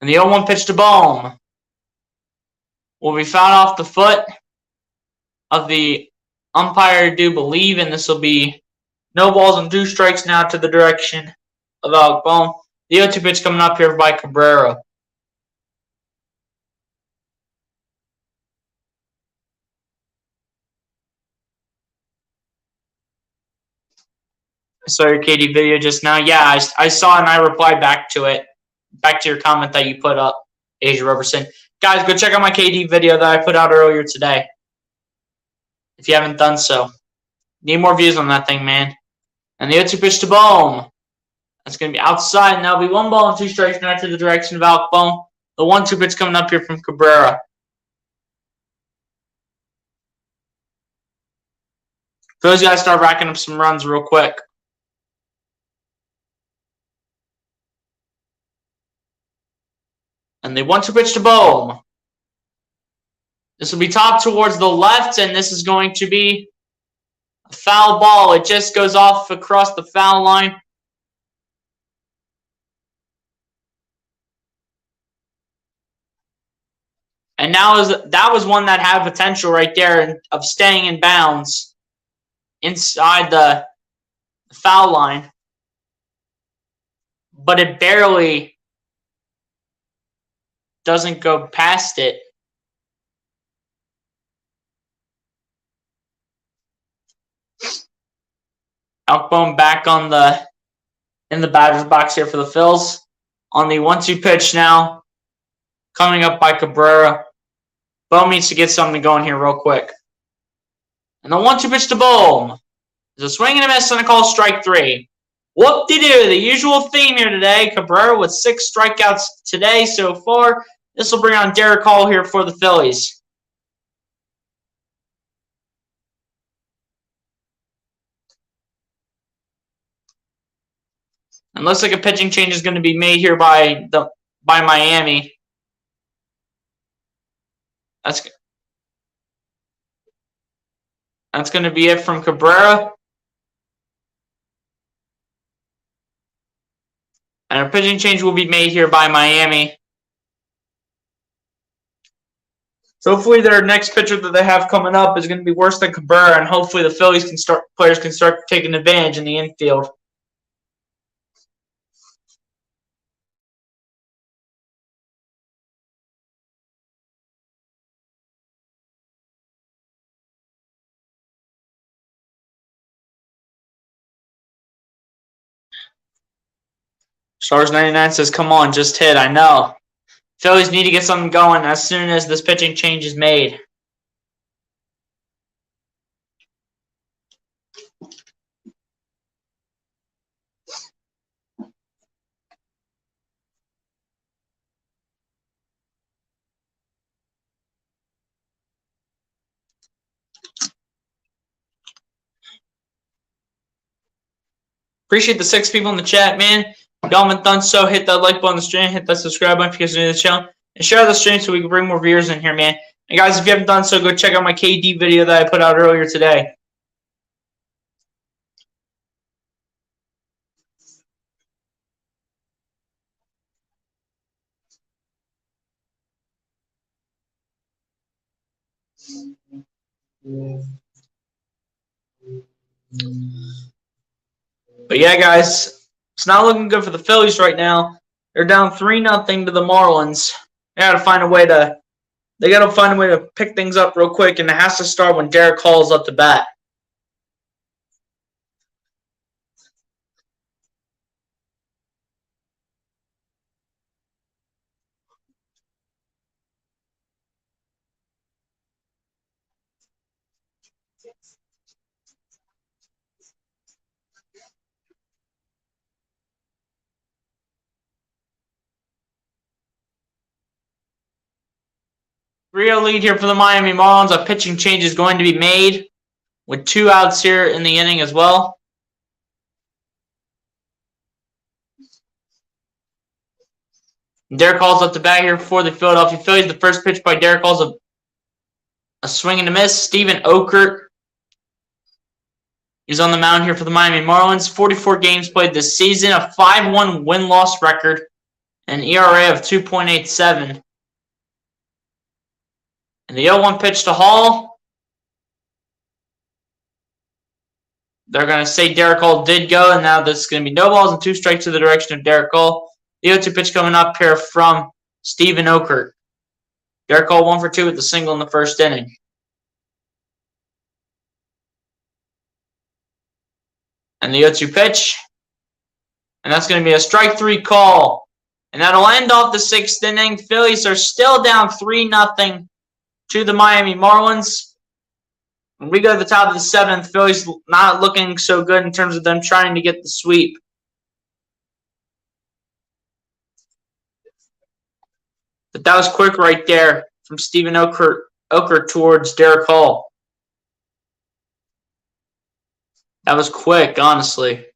And the 0-1 pitch to Bohm will be fouled off the foot of the umpire, I do believe, and this will be no balls and 2 strikes now to the direction of Alec Bohm. The 0-2 pitch coming up here by Cabrera. I saw your KD video just now. Yeah, I saw it and I replied back to it. Back to your comment that you put up, Asia Robertson. Guys, go check out my KD video that I put out earlier today. If you haven't done so. Need more views on that thing, man. And the 0-2 pitch to Bohm. That's going to be outside, and that'll be 1 ball and 2 strikes now to the direction of Alec Bohm. The 1-2 pitch coming up here from Cabrera. Those guys start racking up some runs real quick. And the 1-2 pitch to Bohm. This will be topped towards the left, and this is going to be a foul ball. It just goes off across the foul line. And now that was one that had potential right there of staying in bounds inside the foul line. But it barely doesn't go past it. Alec Bohm back in the batter's box here for the Phils. On the 1-2 pitch now. Coming up by Cabrera. Bohm needs to get something going here real quick. And the 1-2 pitch to Bohm. There's a swing and a miss and a call strike 3. Whoop-de-doo, the usual theme here today. Cabrera with 6 strikeouts today so far. This will bring on Derek Hall here for the Phillies. And looks like a pitching change is going to be made here by Miami. That's going to be it from Cabrera. And a pitching change will be made here by Miami. So hopefully their next pitcher that they have coming up is going to be worse than Cabrera, and hopefully the Phillies players can start taking advantage in the infield. Stars99 says, come on, just hit. I know. Phillies need to get something going as soon as this pitching change is made. Appreciate the 6 people in the chat, man. If y'all haven't done so, hit that like button on the stream, hit that subscribe button if you guys are new to the channel, and share the stream so we can bring more viewers in here, man. And guys, if you haven't done so, go check out my KD video that I put out earlier today. But yeah, guys, it's not looking good for the Phillies right now. They're down 3-0 to the Marlins. They gotta find a way to pick things up real quick, and it has to start when Derek Hall is up to bat. Three-0 lead here for the Miami Marlins. A pitching change is going to be made with 2 outs here in the inning as well. Derek Hall's up to bat here for the Philadelphia Phillies. The first pitch by Derek Hall's a swing and a miss. Steven Okert is on the mound here for the Miami Marlins. 44 games played this season, a 5-1 win-loss record, an ERA of 2.87. And the 0-1 pitch to Hall. They're going to say Derek Hall did go, and now this is going to be no balls and 2 strikes to the direction of Derek Hall. The 0-2 pitch coming up here from Steven Okert. Derek Hall 1 for 2 with the single in the first inning. And the 0-2 pitch. And that's going to be a strike 3 call. And that'll end off the 6th inning. Phillies are still down 3-0 to the Miami Marlins. When we go to the top of the 7th, Phillies not looking so good in terms of them trying to get the sweep. But that was quick right there from Steven Oker towards Derek Hall. That was quick, honestly.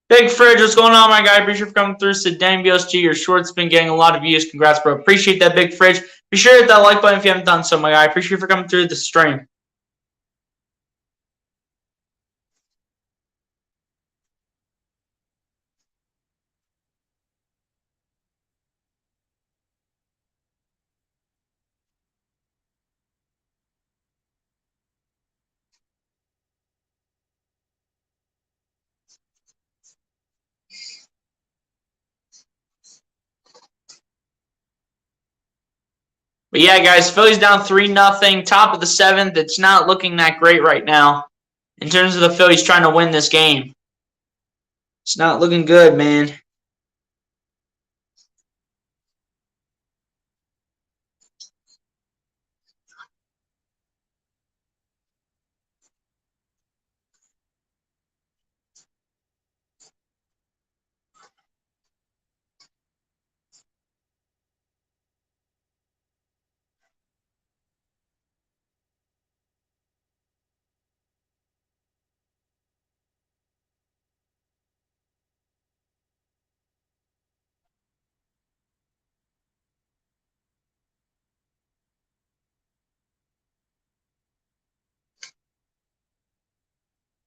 Big Fridge, what's going on, my guy? Appreciate you for coming through. Sedan BSG, your short's been getting a lot of views. Congrats, bro. Appreciate that, Big Fridge. Be sure to hit that like button if you haven't done so, my guy. Appreciate you for coming through the stream. But yeah, guys, Phillies down 3-0, top of the 7th. It's not looking that great right now in terms of the Phillies trying to win this game. It's not looking good, man.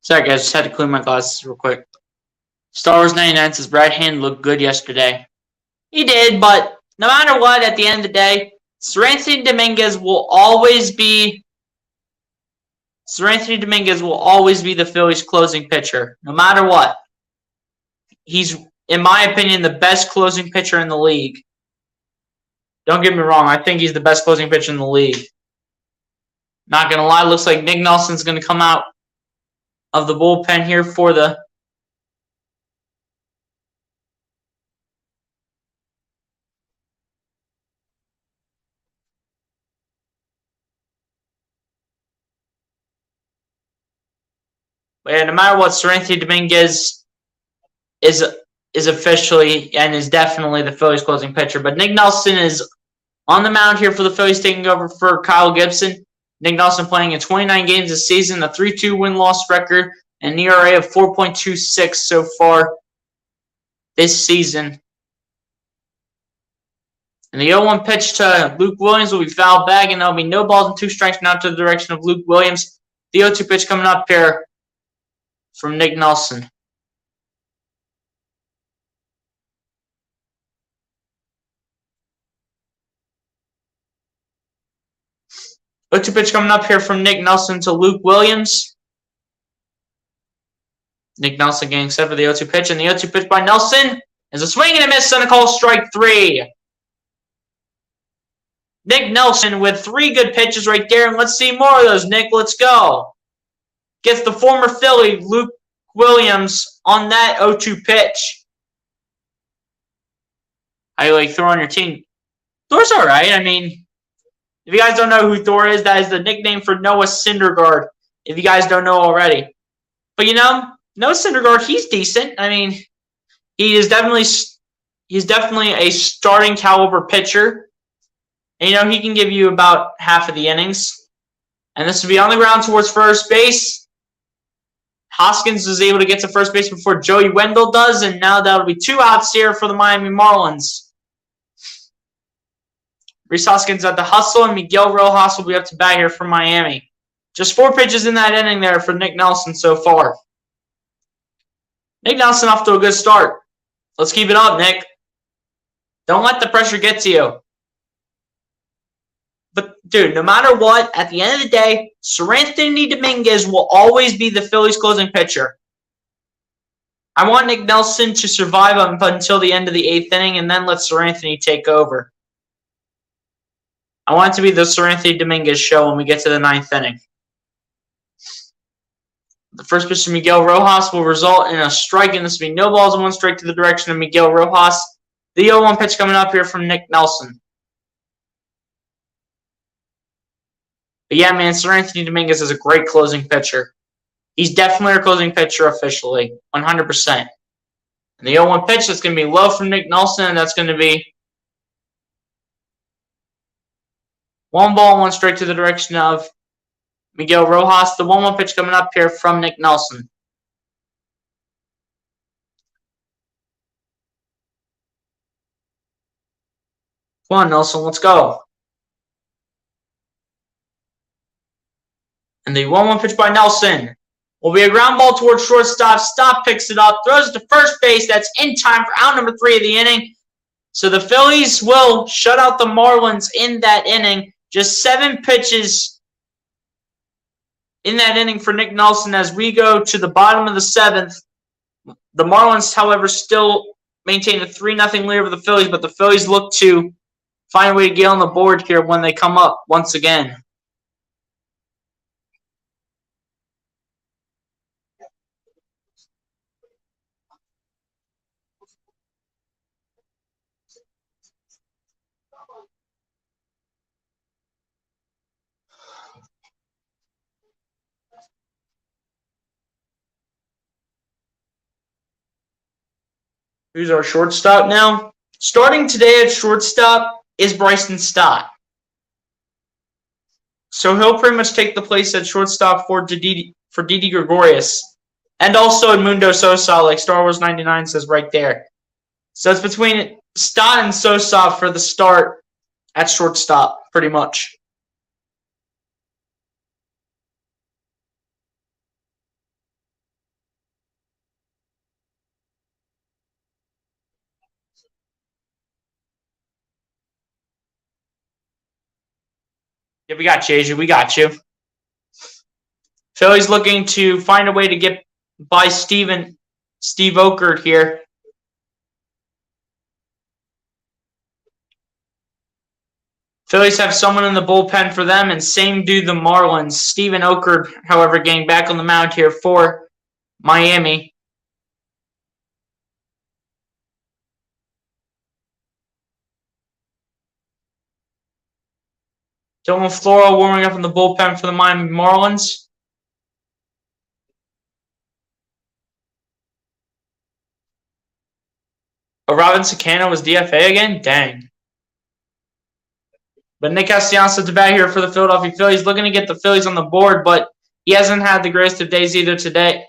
Sorry, guys, just had to clean my glasses real quick. Star Wars 99 says Brad Hand looked good yesterday. He did, but no matter what, at the end of the day, Seranthony Dominguez will always be the Phillies' closing pitcher, no matter what. He's, in my opinion, the best closing pitcher in the league. Don't get me wrong, I think he's the best closing pitcher in the league. Not going to lie, looks like Nick Nelson's going to come out of the bullpen here for the But yeah, no matter what, Seranthony Dominguez is officially and is definitely the Phillies closing pitcher. But Nick Nelson is on the mound here for the Phillies, taking over for Kyle Gibson. Nick Nelson playing in 29 games this season, a 3.2 win-loss record, and an ERA of 4.26 so far this season. And the 0-1 pitch to Luke Williams will be fouled back, and there'll be no balls and 2 strikes now to the direction of Luke Williams. The 0-2 pitch coming up here from Nick Nelson. The 0-2 pitch coming up here from Nick Nelson to Luke Williams. Nick Nelson getting set for the 0-2 pitch, and the 0-2 pitch by Nelson is a swing and a miss and a call strike 3. Nick Nelson with 3 good pitches right there, and let's see more of those, Nick. Let's go. Gets the former Philly, Luke Williams, on that 0-2 pitch. How you like Thor on your team? Thor's all right. I mean, if you guys don't know who Thor is, that is the nickname for Noah Syndergaard, if you guys don't know already. But, you know, Noah Syndergaard, he's decent. I mean, he's definitely a starting caliber pitcher. And, you know, he can give you about half of the innings. And this will be on the ground towards first base. Hoskins is able to get to first base before Joey Wendell does, and now that'll be 2 outs here for the Miami Marlins. Rhys Hoskins at the hustle, and Miguel Rojas will be up to bat here for Miami. Just 4 pitches in that inning there for Nick Nelson so far. Nick Nelson off to a good start. Let's keep it up, Nick. Don't let the pressure get to you. But, dude, no matter what, at the end of the day, Seranthony Dominguez will always be the Phillies' closing pitcher. I want Nick Nelson to survive up until the end of the 8th inning, and then let Seranthony take over. I want it to be the Seranthony Dominguez show when we get to the 9th inning. The first pitch to Miguel Rojas will result in a strike, and this will be no balls and one strike to the direction of Miguel Rojas. The 0-1 pitch coming up here from Nick Nelson. But yeah, man, Seranthony Dominguez is a great closing pitcher. He's definitely our closing pitcher officially, 100%. And the 0-1 pitch, that's going to be low from Nick Nelson, and that's going to be 1 ball, 1 strike to the direction of Miguel Rojas. The 1-1 pitch coming up here from Nick Nelson. Come on, Nelson, let's go. And the 1-1 pitch by Nelson will be a ground ball towards shortstop. Stop picks it up, throws it to first base. That's in time for out number 3 of the inning. So the Phillies will shut out the Marlins in that inning. Just 7 pitches in that inning for Nick Nelson as we go to the bottom of the 7th. The Marlins, however, still maintain a 3-0 lead over the Phillies, but the Phillies look to find a way to get on the board here when they come up once again. Who's our shortstop now? Starting today at shortstop is Bryson Stott. So he'll pretty much take the place at shortstop for Didi Gregorius. And also Edmundo Sosa, like Star Wars 99 says right there. So it's between Stott and Sosa for the start at shortstop, pretty much. Yeah, we got you, Asia. We got you. Philly's looking to find a way to get by Steve Okert here. Phillies have someone in the bullpen for them, and same do the Marlins. Steven Okert, however, getting back on the mound here for Miami. Dylan Floro warming up in the bullpen for the Miami Marlins. Oh, Robin Sacano was DFA again? Dang. But Nick Castellanos at the bat here for the Philadelphia Phillies, looking to get the Phillies on the board, but he hasn't had the greatest of days either today.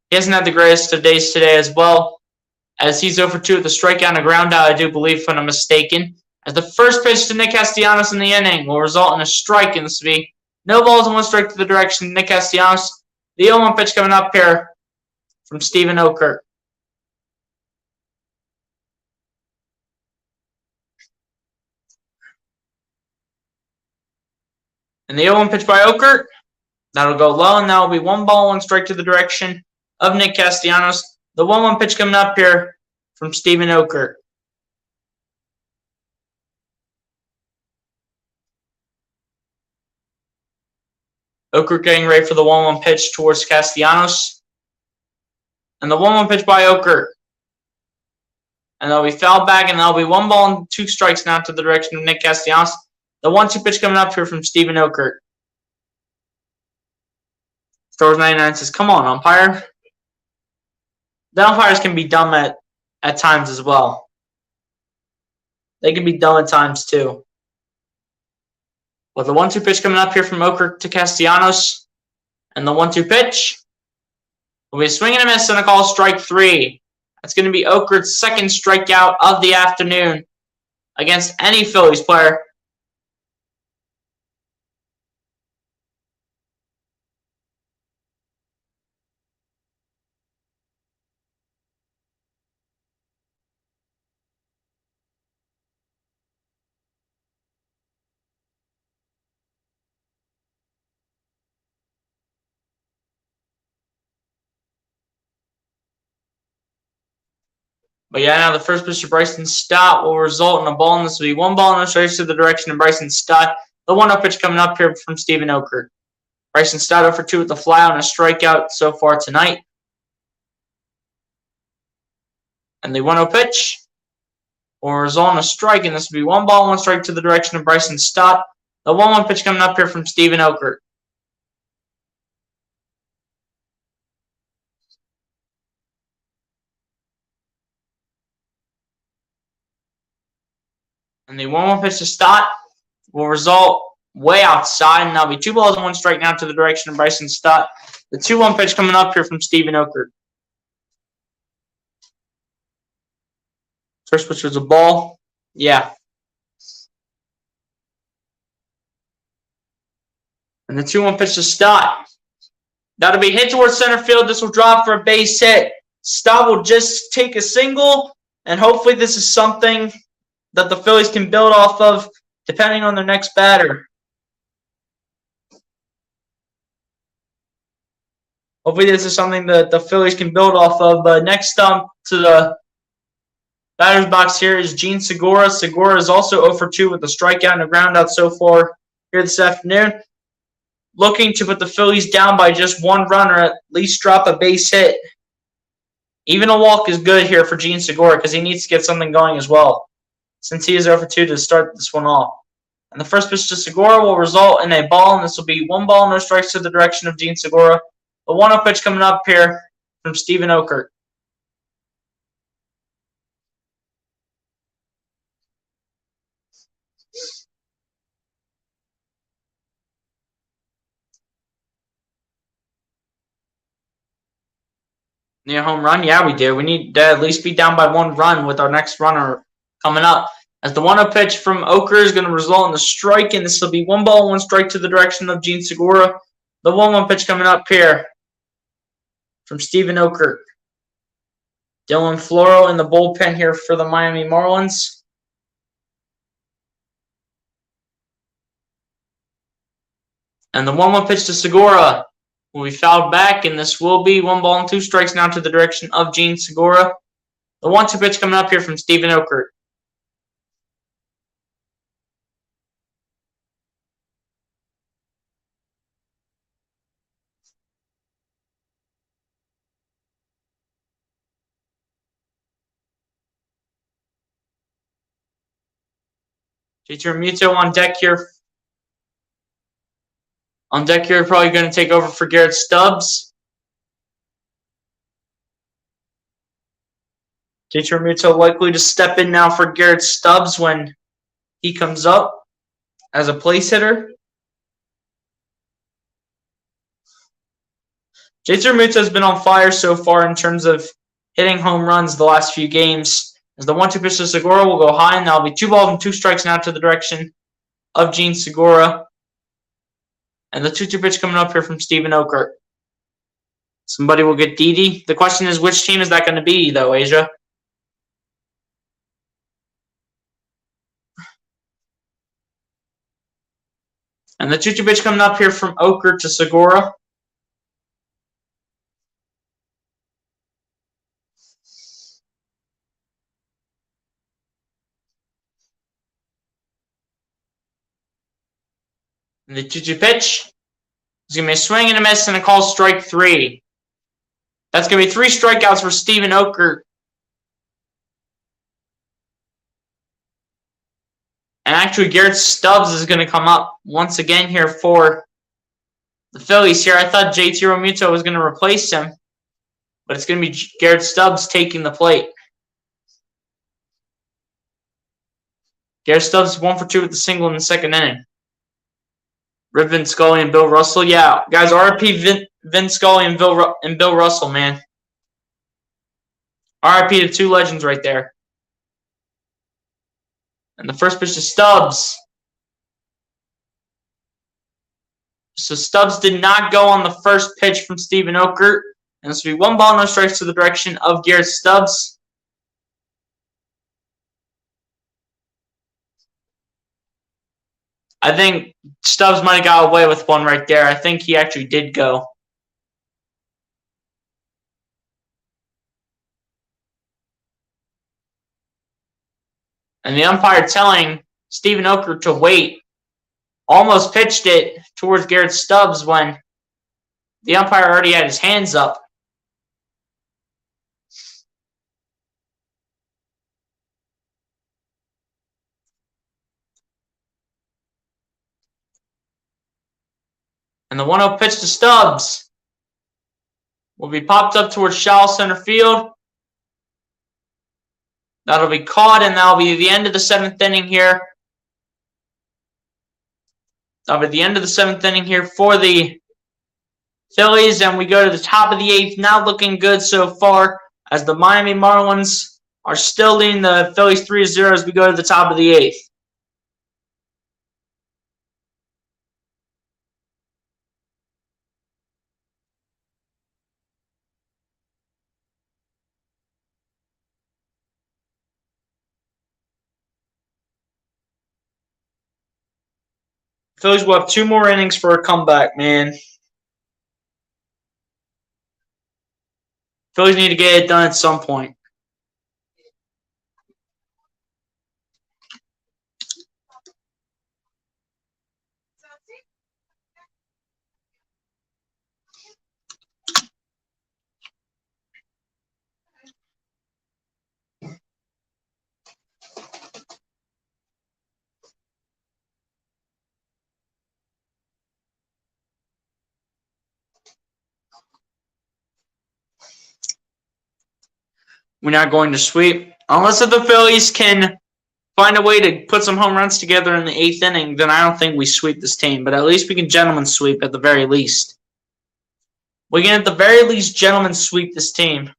He hasn't had the greatest of days today as well, as he's 0 for 2 with the strikeout and a ground out, I do believe, if I'm not mistaken. As the first pitch to Nick Castellanos in the inning will result in a strike, and this will be no balls and 1 strike to the direction of Nick Castellanos. The 0-1 pitch coming up here from Steven Okert. And the 0-1 pitch by Okert, that'll go low, and that'll be 1 ball, 1 strike to the direction of Nick Castellanos. The 1-1 pitch coming up here from Steven Okert. Okert getting ready for the 1-1 pitch towards Castellanos. And the 1-1 pitch by Okert. And that'll be fouled back, and that'll be 1 ball and 2 strikes now to the direction of Nick Castellanos. The 1-2 pitch coming up here from Steven Okert. Star Wars 99 says, come on, umpire. The umpires can be dumb at times as well. They can be dumb at times too. With the 1-2 pitch coming up here from Okert to Castellanos. And the 1-2 pitch will be a swing and a miss and a call strike 3. That's going to be Okert's 2nd strikeout of the afternoon against any Phillies player. But yeah, now the first pitch to Bryson Stott will result in a ball, and this will be 1 ball, no strikes to the direction of Bryson Stott. The 1-0 pitch coming up here from Steven Okert. Bryson Stott 0 for 2 with the fly on a strikeout so far tonight. And the 1-0 pitch will result in a strike, and this will be 1 ball, 1 strike to the direction of Bryson Stott. The 1-1 pitch coming up here from Steven Okert. And the 1-1 pitch to Stott will result way outside, and that'll be 2 balls and 1 strike now to the direction of Bryson Stott. The 2-1 pitch coming up here from Steven Okert. First pitch was a ball. Yeah. And the 2-1 pitch to Stott. That'll be hit towards center field. This will drop for a base hit. Stott will just take a single, and hopefully this is something that the Phillies can build off of depending on their next batter. Hopefully this is something that the Phillies can build off of. But next up to the batter's box here is Jean Segura. Segura is also 0 for 2 with a strikeout and a groundout so far here this afternoon. Looking to put the Phillies down by just 1 run or at least drop a base hit. Even a walk is good here for Jean Segura because he needs to get something going as well, since he is 0 for 2 to start this one off. And the first pitch to Segura will result in a ball, and this will be 1 ball, no strikes to the direction of Jean Segura. The 1-0 pitch coming up here from Steven Okert. Need a home run? Yeah, we do. We need to at least be down by 1 run with our next runner coming up. As the 1-0 pitch from Okert is going to result in a strike, and this will be 1 ball, 1 strike to the direction of Jean Segura. The 1-1 pitch coming up here from Steven Okert. Dylan Floro in the bullpen here for the Miami Marlins. And the 1-1 pitch to Segura will be fouled back, and this will be 1 ball and 2 strikes now to the direction of Jean Segura. The 1-2 pitch coming up here from Steven Okert. JT Realmuto on deck here. On deck here, probably going to take over for Garrett Stubbs. JT Realmuto likely to step in now for Garrett Stubbs when he comes up as a place hitter. JT Realmuto has been on fire so far in terms of hitting home runs the last few games. As the 1-2 pitch to Segura will go high, and that'll be 2 balls and 2 strikes now to the direction of Jean Segura. And the 2-2 pitch coming up here from Steven Okert. Somebody will get Didi. The question is, which team is that going to be, though, Asia? And the 2-2 pitch coming up here from Okert to Segura. And the 2-2 pitch is going to be a swing and a miss and a call strike 3. That's going to be 3 strikeouts for Steven Okert. And actually, Garrett Stubbs is going to come up once again here for the Phillies here. I thought JT Realmuto was going to replace him, but it's going to be Garrett Stubbs taking the plate. Garrett Stubbs 1 for 2 with the single in the 2nd inning. Rip Vin Scully and Bill Russell. Yeah, guys, RIP Vin Scully and Bill Russell, man. RIP to 2 legends right there. And the first pitch to Stubbs. So Stubbs did not go on the first pitch from Steven Okert. And this will be 1 ball, no strikes to the direction of Garrett Stubbs. I think Stubbs might have got away with one right there. I think he actually did go. And the umpire telling Stephen Oker to wait. Almost pitched it towards Garrett Stubbs when the umpire already had his hands up. And the 1-0 pitch to Stubbs will be popped up towards shallow center field. That'll be caught, and that'll be the end of the 7th inning here. That'll be the end of the 7th inning here for the Phillies, and we go to the top of the 8th. Not looking good so far, as the Miami Marlins are still leading the Phillies 3-0 as we go to the top of the 8th. Phillies will have 2 more innings for a comeback, man. Phillies need to get it done at some point. We're not going to sweep. Unless if the Phillies can find a way to put some home runs together in the 8th inning, then I don't think we sweep this team. But at least we can gentleman sweep at the very least. We can at the very least gentleman sweep this team.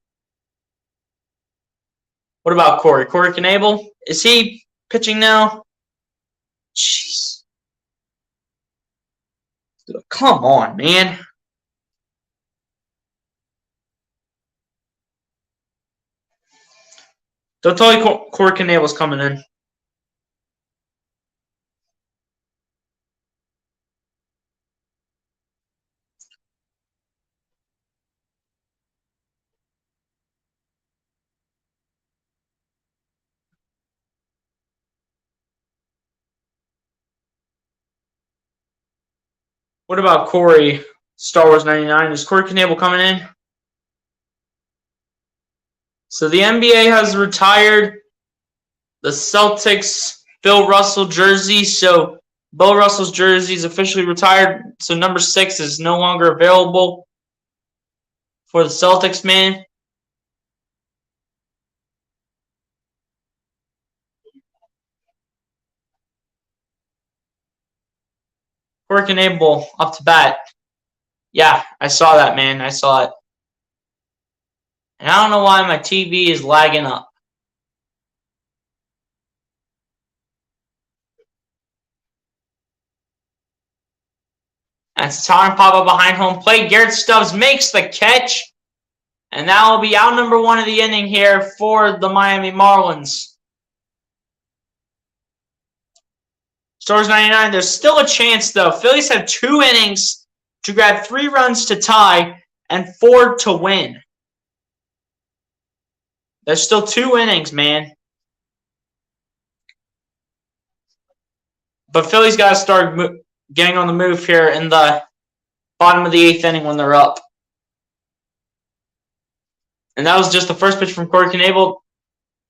What about Corey? Corey Knebel? Is he pitching now? Jeez. Come on, man. Don't tell me Corey Knebel's coming in. What about Corey, Star Wars 99? Is Corey Knebel coming in? So the NBA has retired the Celtics Bill Russell jersey. So Bill Russell's jersey is officially retired. So number 6 is no longer available for the Celtics, man. Corey Knebel up to bat. Yeah, I saw that, man. I saw it. And I don't know why my TV is lagging up. That's a towering pop-up behind home plate. Garrett Stubbs makes the catch. And that will be out number 1 of the inning here for the Miami Marlins. Stars 99, there's still a chance, though. Phillies have 2 innings to grab 3 runs to tie and 4 to win. There's still 2 innings, man. But Phillies got to start getting on the move here in the bottom of the 8th inning when they're up. And that was just the first pitch from Corey Knebel.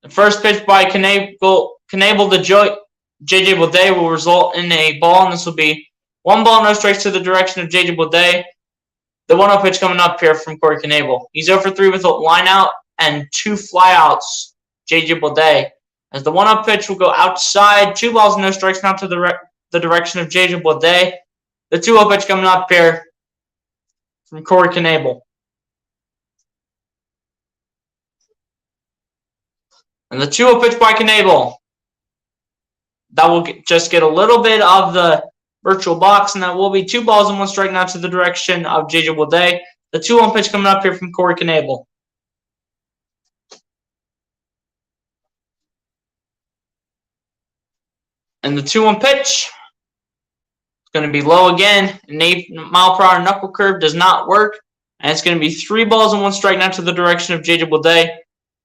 The first pitch by Knebel to J.J. Bleday will result in a ball, and this will be 1 ball, no strikes to the direction of J.J. Bleday. The 1-0 pitch coming up here from Corey Knebel. He's 0 for 3 with a line out and 2 flyouts, J.J. Bleday. As the 1-0 pitch will go outside, 2 balls, no strikes now to the direction of J.J. Bleday. The 2-0 pitch coming up here from Corey Knebel. And the 2-0 pitch by Knebel. That will just get a little bit of the virtual box, and that will be 2 balls and 1 strike now to the direction of J.J. Bleday. The 2-1 pitch coming up here from Corey Knebel. And the 2-1 pitch is going to be low again. An 8-mile-per-hour knuckle curve does not work. And it's going to be 3 balls and 1 strike now to the direction of J.J. Bleday.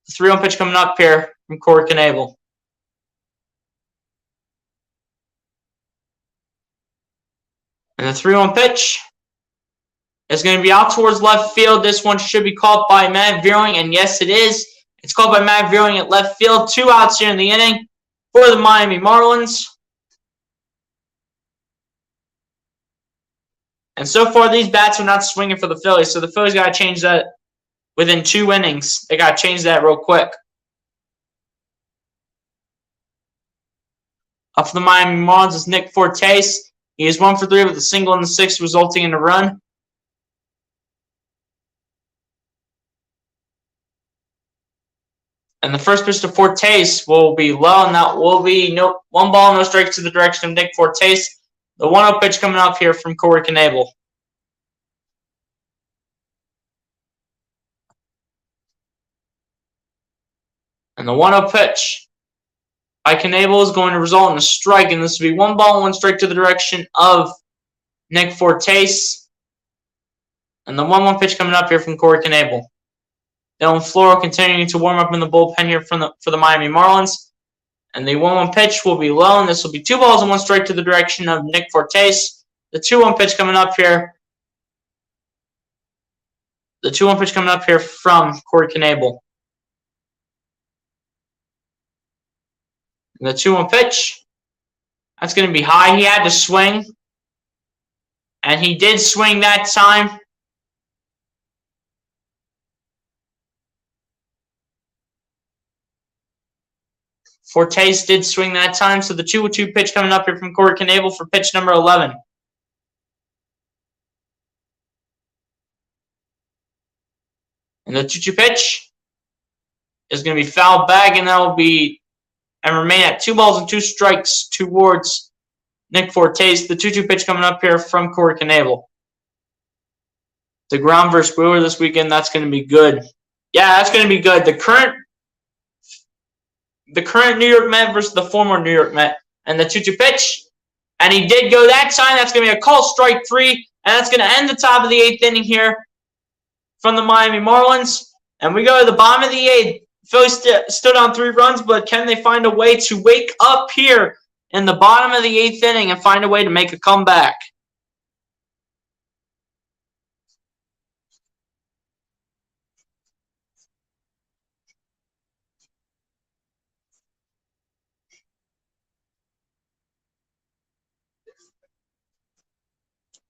The 3-1 pitch coming up here from Corey Knebel. And the 3-1 pitch is going to be out towards left field. This one should be caught by Matt Vierling, and yes, it is. It's caught by Matt Vierling at left field. 2 outs here in the inning for the Miami Marlins. And so far, these bats are not swinging for the Phillies, so the Phillies got to change that within 2 innings. They got to change that real quick. Up for the Miami Marlins is Nick Fortes. He is 1 for 3 with a single in the 6th, resulting in a run. And the first pitch to Fortes will be low, and that will be 1 ball, no strikes to the direction of Nick Fortes. The 1-0 pitch coming up here from Corey Knebel. And the 1-0 pitch by Knebel is going to result in a strike, and this will be 1 ball, 1 strike to the direction of Nick Fortes. And the 1-1 pitch coming up here from Corey Knebel. Dylan Floro continuing to warm up in the bullpen here for the Miami Marlins. And the 1-1 pitch will be low, and this will be 2 balls and 1 strike to the direction of Nick Fortes. The 2-1 pitch coming up here. The 2-1 pitch coming up here from Corey Knebel. And the 2-1 pitch, that's going to be high. He had to swing, and he did swing that time. Fortes did swing that time, so the 2-2 pitch coming up here from Corey Knebel for pitch number 11. And the 2-2 pitch is going to be fouled back, and that will be and remain at 2 balls and 2 strikes towards Nick Fortes. The 2-2 pitch coming up here from Corey Knebel. DeGrom versus Wheeler this weekend, that's going to be good. Yeah, that's going to be good. The current New York Met versus the former New York Met. And the 2-2 pitch. And he did go that time. That's going to be a call strike 3. And that's going to end the top of the 8th inning here from the Miami Marlins. And we go to the bottom of the 8th. Phillies stood on 3 runs, but can they find a way to wake up here in the bottom of the 8th inning and find a way to make a comeback?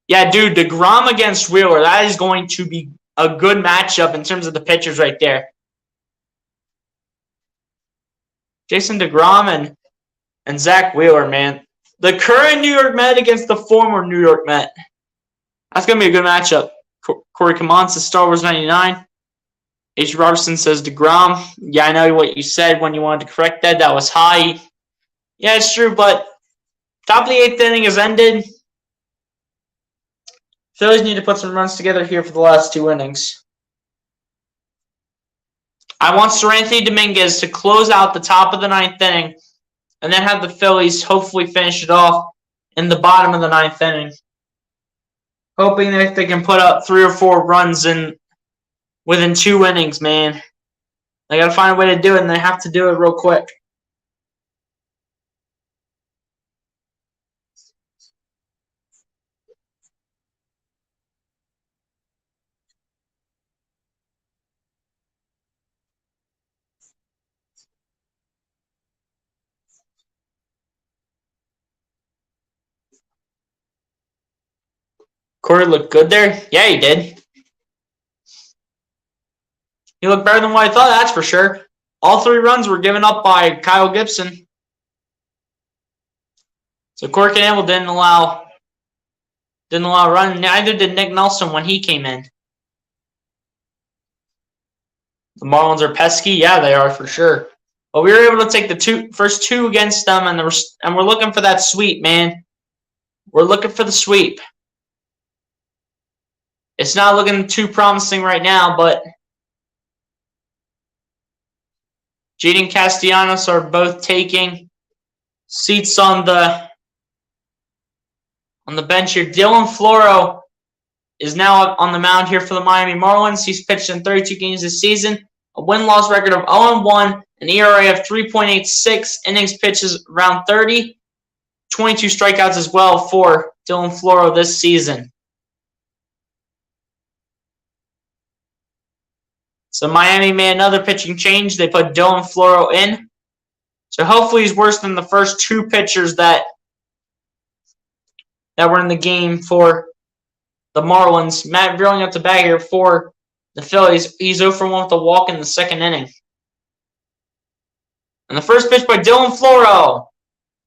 Yeah, dude, DeGrom against Wheeler, that is going to be a good matchup in terms of the pitchers right there. Jason DeGrom and Zach Wheeler, man. The current New York Met against the former New York Met. That's going to be a good matchup. Corey Kamon says Star Wars 99. H. Robertson says DeGrom. Yeah, I know what you said when you wanted to correct that. That was high. Yeah, it's true, but top of the 8th inning has ended. Phillies need to put some runs together here for the last 2 innings. I want Seranthony Dominguez to close out the top of the 9th inning and then have the Phillies hopefully finish it off in the bottom of the 9th inning. Hoping that they can put up 3 or 4 runs within 2 innings, man. They got to find a way to do it, and they have to do it real quick. Corey looked good there. Yeah, he did. He looked better than what I thought, that's for sure. All 3 runs were given up by Kyle Gibson. So Corey Knebel didn't allow a run. Neither did Nick Nelson when he came in. The Marlins are pesky. Yeah, they are for sure. But we were able to take the first 2 against them, and we're looking for that sweep, man. We're looking for the sweep. It's not looking too promising right now, but Jaden Castellanos are both taking seats on the bench here. Dylan Floro is now on the mound here for the Miami Marlins. He's pitched in 32 games this season, a win-loss record of 0-1, an ERA of 3.86, innings pitches around 30, 22 strikeouts as well for Dylan Floro this season. So Miami made another pitching change. They put Dylan Floro in. So hopefully he's worse than the first two pitchers that were in the game for the Marlins. Matt Virling up the bat here for the Phillies. He's 0 for 1 with a walk in the second inning. And the first pitch by Dylan Floro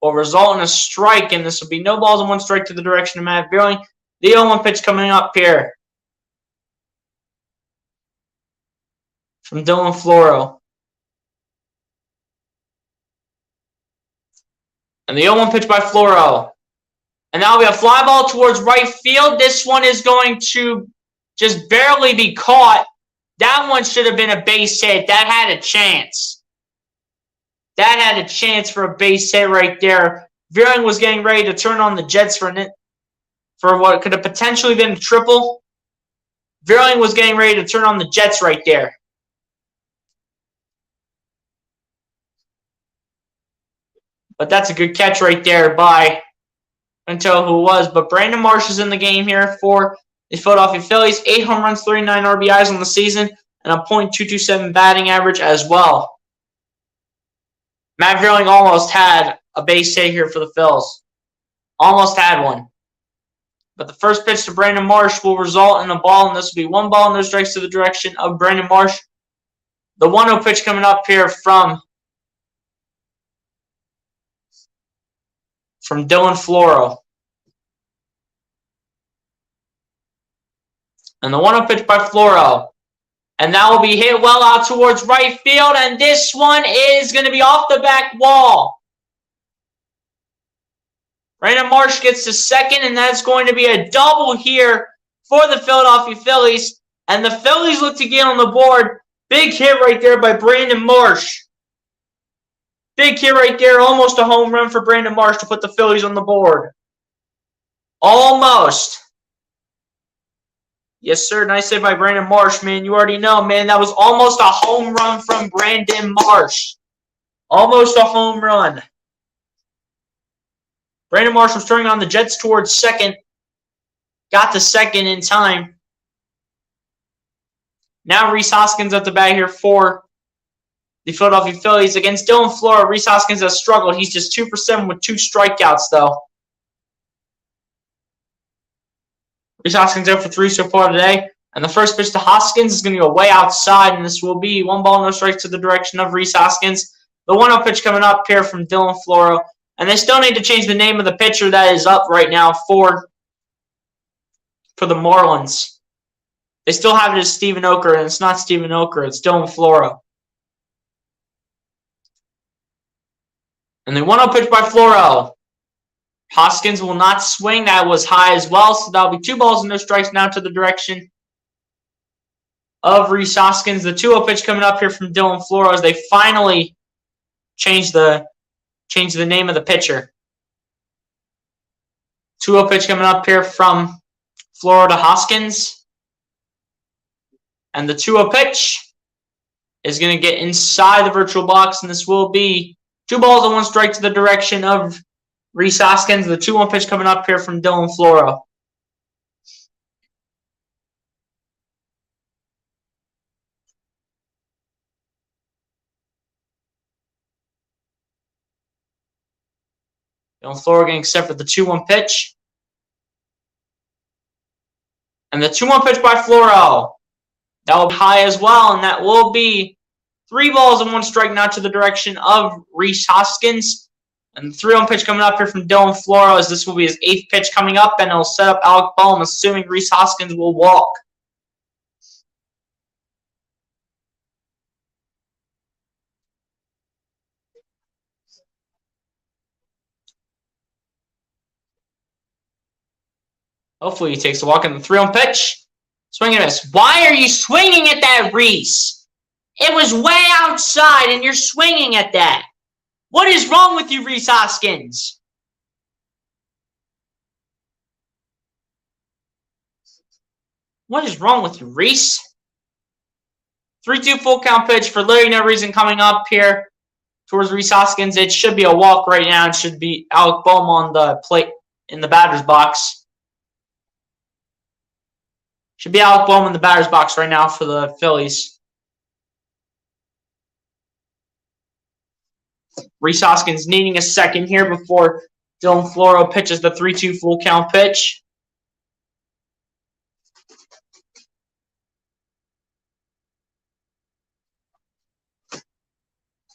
will result in a strike, and this will be no balls and one strike to the direction of Matt Virling. The 0-1 pitch coming up here from Dylan Floro. And the 0-1 pitch by Floro. And now we have fly ball towards right field. This one is going to just barely be caught. That one should have been a base hit. That had a chance. That had a chance for a base hit right there. Virling was getting ready to turn on the Jets for what could have potentially been a triple. Virling was getting ready to turn on the Jets right there. But that's a good catch right there by, I can't tell who it was, but Brandon Marsh is in the game here for the Philadelphia Phillies. 8 home runs, 39 RBIs on the season, and a .227 batting average as well. Matt Virling almost had a base hit here for the Phils. Almost had one. But the first pitch to Brandon Marsh will result in a ball, and this will be 1 ball, no strikes to the direction of Brandon Marsh. The 1-0 pitch coming up here from Dylan Floro. And the 1-0 pitch by Floro. And that will be hit well out towards right field. And this one is going to be off the back wall. Brandon Marsh gets to second, and that's going to be a double here for the Philadelphia Phillies. And the Phillies look to get on the board. Big hit right there by Brandon Marsh. Big hit right there. Almost a home run for Brandon Marsh to put the Phillies on the board. Almost. Yes, sir. Nice hit by Brandon Marsh, man. You already know, man. That was almost a home run from Brandon Marsh. Almost a home run. Brandon Marsh was turning on the Jets towards second. Got to second in time. Now Rhys Hoskins at the bat here for the Philadelphia Phillies. Against Dylan Floro, Rhys Hoskins has struggled. He's just 2 for 7 with 2 strikeouts, though. Rhys Hoskins 0 for 3 so far today. And the first pitch to Hoskins is going to go way outside, and this will be 1 ball, no strikes to the direction of Rhys Hoskins. The 1-0 pitch coming up here from Dylan Floro. And they still need to change the name of the pitcher that is up right now for the Marlins. They still have it as Steven Oker, and it's not Steven Oker. It's Dylan Floro. And the 1-0 pitch by Floro. Hoskins will not swing. That was high as well, so that'll be 2 balls and no strikes now to the direction of Rhys Hoskins. The 2-0 pitch coming up here from Dylan Floro as they finally change the name of the pitcher. 2-0 pitch coming up here from Floro to Hoskins. And the 2-0 pitch is going to get inside the virtual box, and this will be 2 balls and 1 strike to the direction of Rhys Hoskins. The 2-1 pitch coming up here from Dylan Floro. Dylan Floro getting set for the 2-1 pitch. And the 2-1 pitch by Floro. That will be high as well, and that will be 3 balls and 1 strike now to the direction of Rhys Hoskins. And the 3-1 pitch coming up here from Dylan Floro as this will be his 8th pitch coming up, and it'll set up Alec Bohm, assuming Rhys Hoskins will walk. Hopefully he takes a walk in the 3-1 pitch. Swing and miss. Why are you swinging at that, Rhys? It was way outside, and you're swinging at that. What is wrong with you, Rhys Hoskins? What is wrong with you, Rhys? 3-2 full count pitch for literally no reason coming up here towards Rhys Hoskins. It should be a walk right now. It should be Alec Bohm on the plate. in the batter's box. Should be Alec Bohm in the batter's box right now for the Phillies. Rhys Hoskins needing a second here before Dylan Floro pitches the 3-2 full count pitch.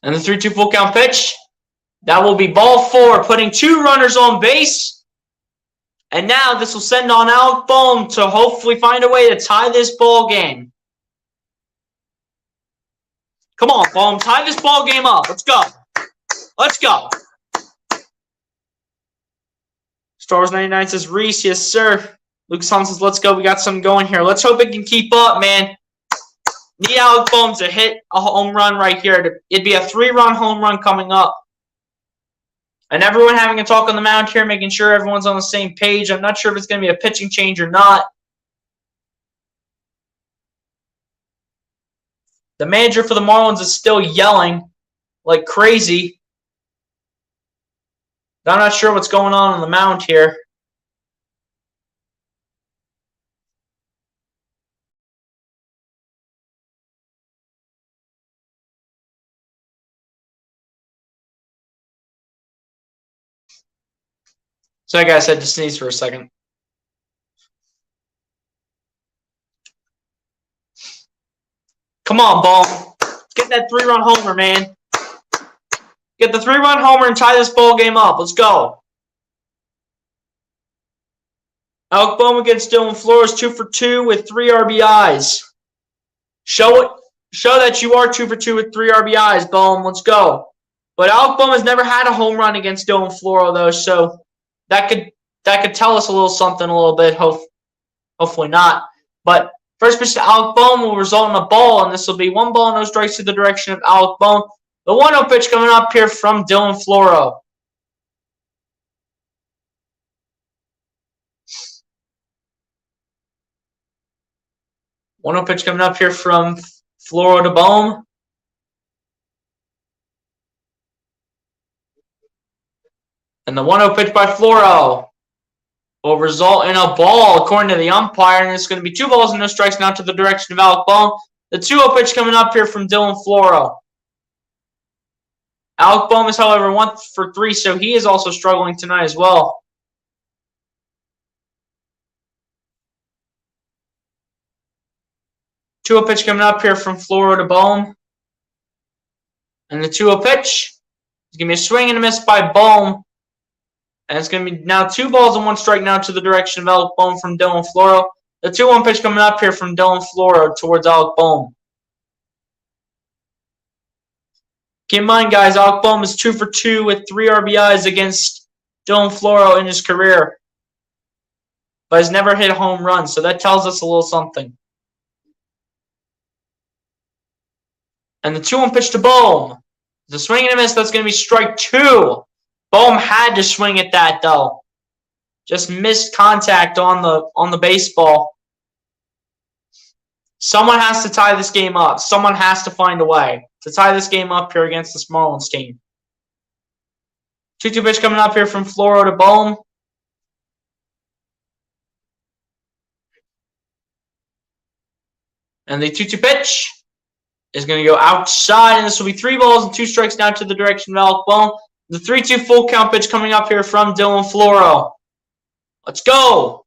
And the 3-2 full count pitch. That will be ball 4, putting 2 runners on base. And now this will send on Alec Bohm to hopefully find a way to tie this ball game. Come on, Bohm, tie this ball game up. Let's go. Let's go. Star Wars 99 says, Reese, yes, sir. Lucas Thomas says, let's go. We got something going here. Let's hope it can keep up, man. Need Alec Bohm to hit a home run right here. It'd be a 3-run home run coming up. And everyone having a talk on the mound here, making sure everyone's on the same page. I'm not sure if it's going to be a pitching change or not. The manager for the Marlins is still yelling like crazy. I'm not sure what's going on the mound here. So I guess I just sneeze for a second. Come on, Bohm. Get that 3-run homer, man. Get the 3-run homer and tie this ball game up. Let's go. Alec Bohm against Dylan Floro is 2 for 2 with 3 RBIs. Show that you are 2 for 2 with 3 RBIs, Bohm. Let's go. But Alec Bohm has never had a home run against Dylan Floro, though, so that could tell us a little something a little bit. Hopefully not. But first pitch to Alec Bohm will result in a ball, and this will be 1 ball, no strikes to the direction of Alec Bohm. The 1-0 pitch coming up here from Dylan Floro. One-0 pitch coming up here from Floro to Bohm. And the 1-0 pitch by Floro will result in a ball, according to the umpire. And it's going to be 2 balls and no strikes now to the direction of Alec Bohm. The 2-0 pitch coming up here from Dylan Floro. Alec Bohm is, however, 1 for 3, so he is also struggling tonight as well. Two-0 pitch coming up here from Floro to Bohm. And the 2-0 pitch is going to be a swing and a miss by Bohm. And it's going to be now 2 balls and 1 strike now to the direction of Alec Bohm from Dylan Floro. The 2-1 pitch coming up here from Dylan Floro towards Alec Bohm. Keep in mind, guys, Alec Bohm is 2 for 2 with 3 RBIs against Dylan Floro in his career. But has never hit a home run, so that tells us a little something. And the 2-1 pitch to Bohm. The swing and a miss, that's going to be strike 2. Bohm had to swing at that, though. Just missed contact on the baseball. Someone has to tie this game up. Someone has to find a way to tie this game up here against this Marlins team. 2-2 pitch coming up here from Floro to Bohm. And the 2-2 pitch is going to go outside, and this will be 3 balls and 2 strikes now to the direction of Alec Bohm. The 3-2 full count pitch coming up here from Dylan Floro. Let's go.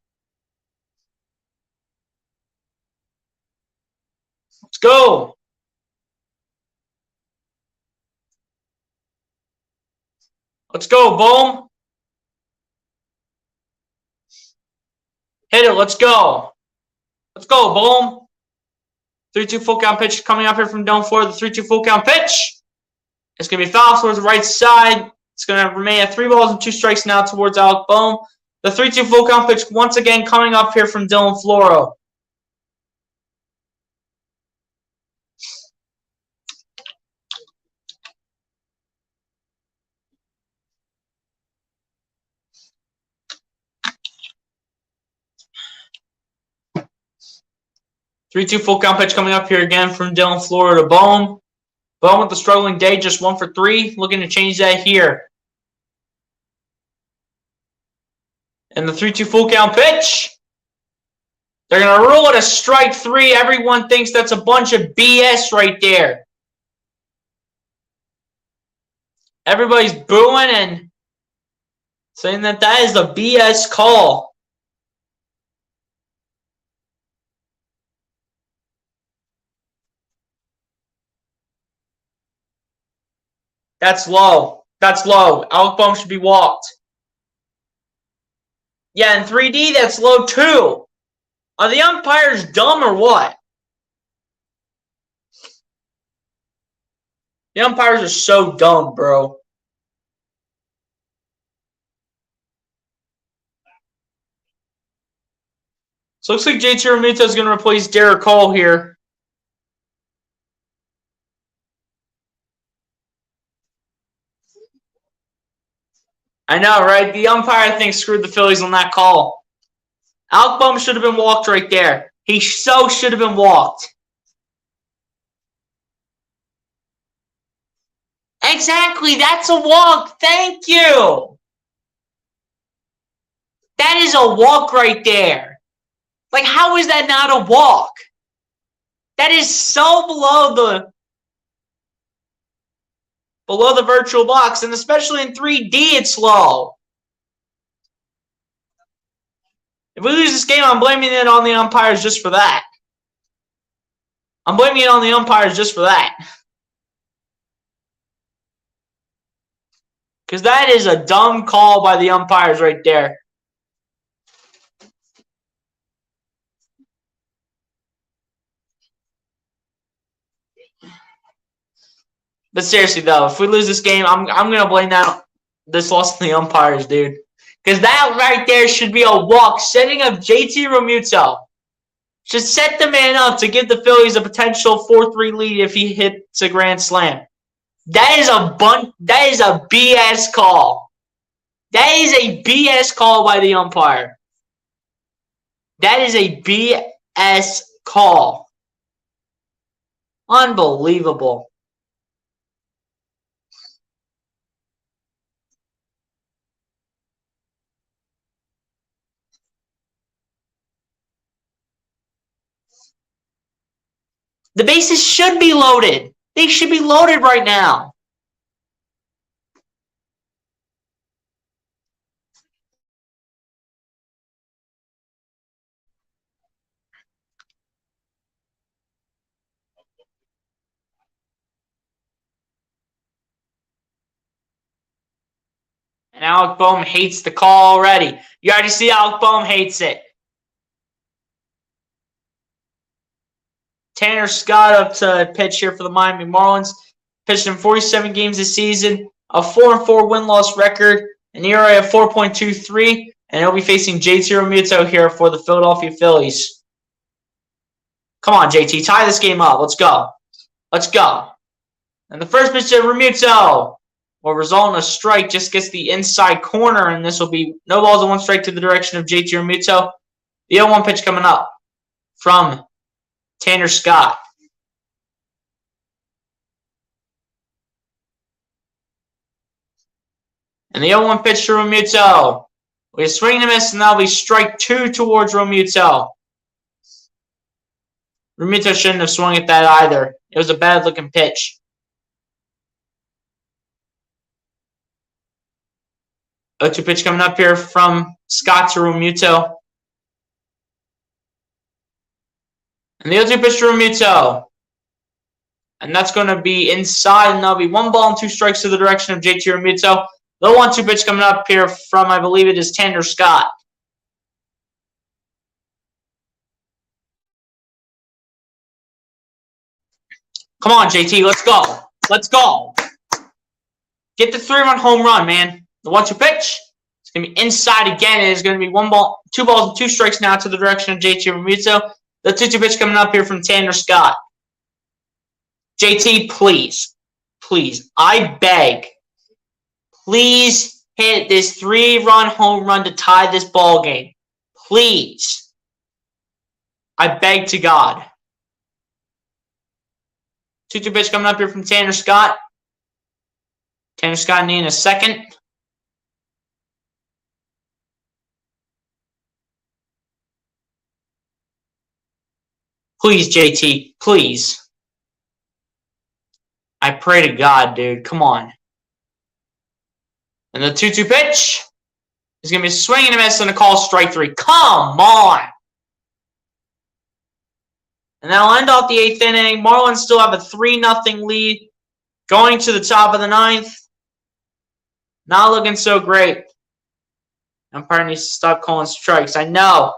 Let's go. Let's go, Bohm. Hit it. Let's go. Let's go, Bohm. 3-2 full count pitch coming up here from Dylan Floro. The 3-2 full count pitch. It's going to be foul towards the right side. It's going to remain at 3 balls and 2 strikes now towards Alec Bohm. The 3-2 full count pitch once again coming up here from Dylan Floro. Three-two full count pitch coming up here again from Dylan Floro to Bohm. Bohm with the struggling day, just 1 for 3. Looking to change that here. And the 3-2 full count pitch. They're going to rule it a strike 3. Everyone thinks that's a bunch of BS right there. Everybody's booing and saying that that is a BS call. That's low. That's low. Alec Bohm should be walked. Yeah, in 3D, that's low too. Are the umpires dumb or what? The umpires are so dumb, bro. So looks like JT Realmuto is going to replace Derek Cole here. I know, right? The umpire, I think, screwed the Phillies on that call. Alec Bohm should have been walked right there. He so should have been walked. Exactly, that's a walk. Thank you. That is a walk right there. Like, how is that not a walk? That is so below the virtual box, and especially in 3D, it's low. If we lose this game, I'm blaming it on the umpires just for that. I'm blaming it on the umpires just for that. Because that is a dumb call by the umpires right there. But seriously, though, if we lose this game, I'm going to blame this loss on the umpires, dude. Because that right there should be a walk. Setting up JT Realmuto. Should set the man up to give the Phillies a potential 4-3 lead if he hits a grand slam. That is a BS call. That is a BS call by the umpire. That is a BS call. Unbelievable. The bases should be loaded. They should be loaded right now. And Alec Bohm hates the call already. You already see Alec Bohm hates it. Tanner Scott up to pitch here for the Miami Marlins. Pitched in 47 games this season. A 4-4 win-loss record. An ERA of 4.23. And he'll be facing JT Realmuto here for the Philadelphia Phillies. Come on, JT. Tie this game up. Let's go. Let's go. And the first pitch to Realmuto will result in a strike. Just gets the inside corner. And this will be no balls and 1 strike to the direction of JT Realmuto. The 0-1 pitch coming up from Tanner Scott. And the 0-1 pitch to Realmuto. We swing and a miss, and that'll be strike 2 towards Realmuto. Realmuto shouldn't have swung at that either. It was a bad-looking pitch. 0-2 pitch coming up here from Scott to Realmuto. And the 0-2 pitch to Realmuto. And that's going to be inside, and that'll be 1 ball and 2 strikes to the direction of JT Realmuto. The 1-2 pitch coming up here from, I believe it is Tanner Scott. Come on, JT, let's go. Let's go. Get the 3-run home run, man. The 1-2 pitch. It's going to be inside again. It is going to be 2 balls and 2 strikes now to the direction of JT Realmuto. The 2-2 pitch coming up here from Tanner Scott. JT, please. Please. I beg. Please hit this 3-run home run to tie this ball game. Please. I beg to God. 2-2 pitch coming up here from Tanner Scott. Tanner Scott needing a second. Please, JT. Please. I pray to God, dude. Come on. And the 2-2 pitch is going to be a swing and a miss and a call strike 3. Come on. And that'll end off the 8th inning. Marlins still have a 3-0 lead going to the top of the 9th. Not looking so great. Umpire needs to stop calling strikes. I know.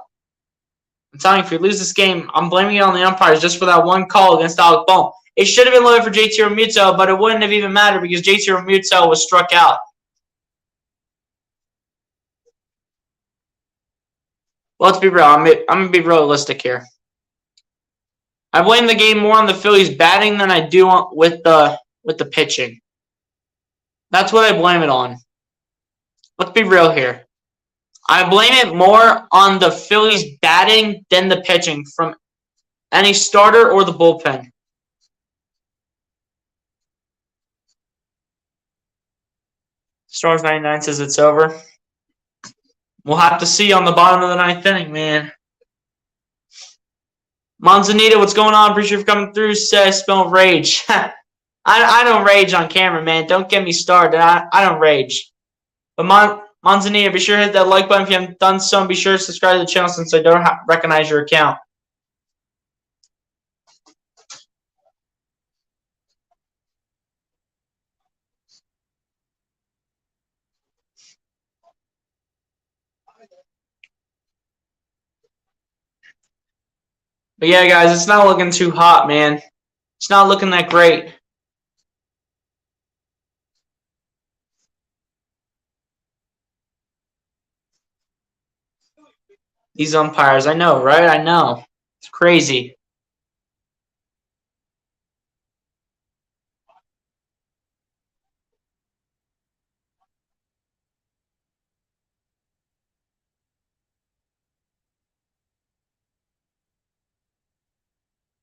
I'm telling you, if we lose this game, I'm blaming it on the umpires just for that one call against Alec Bohm. It should have been loaded for JT Realmuto, but it wouldn't have even mattered because JT Realmuto was struck out. Well, let's be real. I'm going to be realistic here. I blame the game more on the Phillies batting than I do with the pitching. That's what I blame it on. Let's be real here. I blame it more on the Phillies batting than the pitching from any starter or the bullpen. Stars 99 says it's over. We'll have to see on the bottom of the 9th inning, man. Manzanita, what's going on? Appreciate you for coming through. Says spell rage. I don't rage on camera, man. Don't get me started. I don't rage. But Manzanita, be sure to hit that like button if you haven't done so, and be sure to subscribe to the channel since I don't recognize your account. But yeah, guys, it's not looking too hot, man. It's not looking that great. These umpires, I know, right? I know. It's crazy.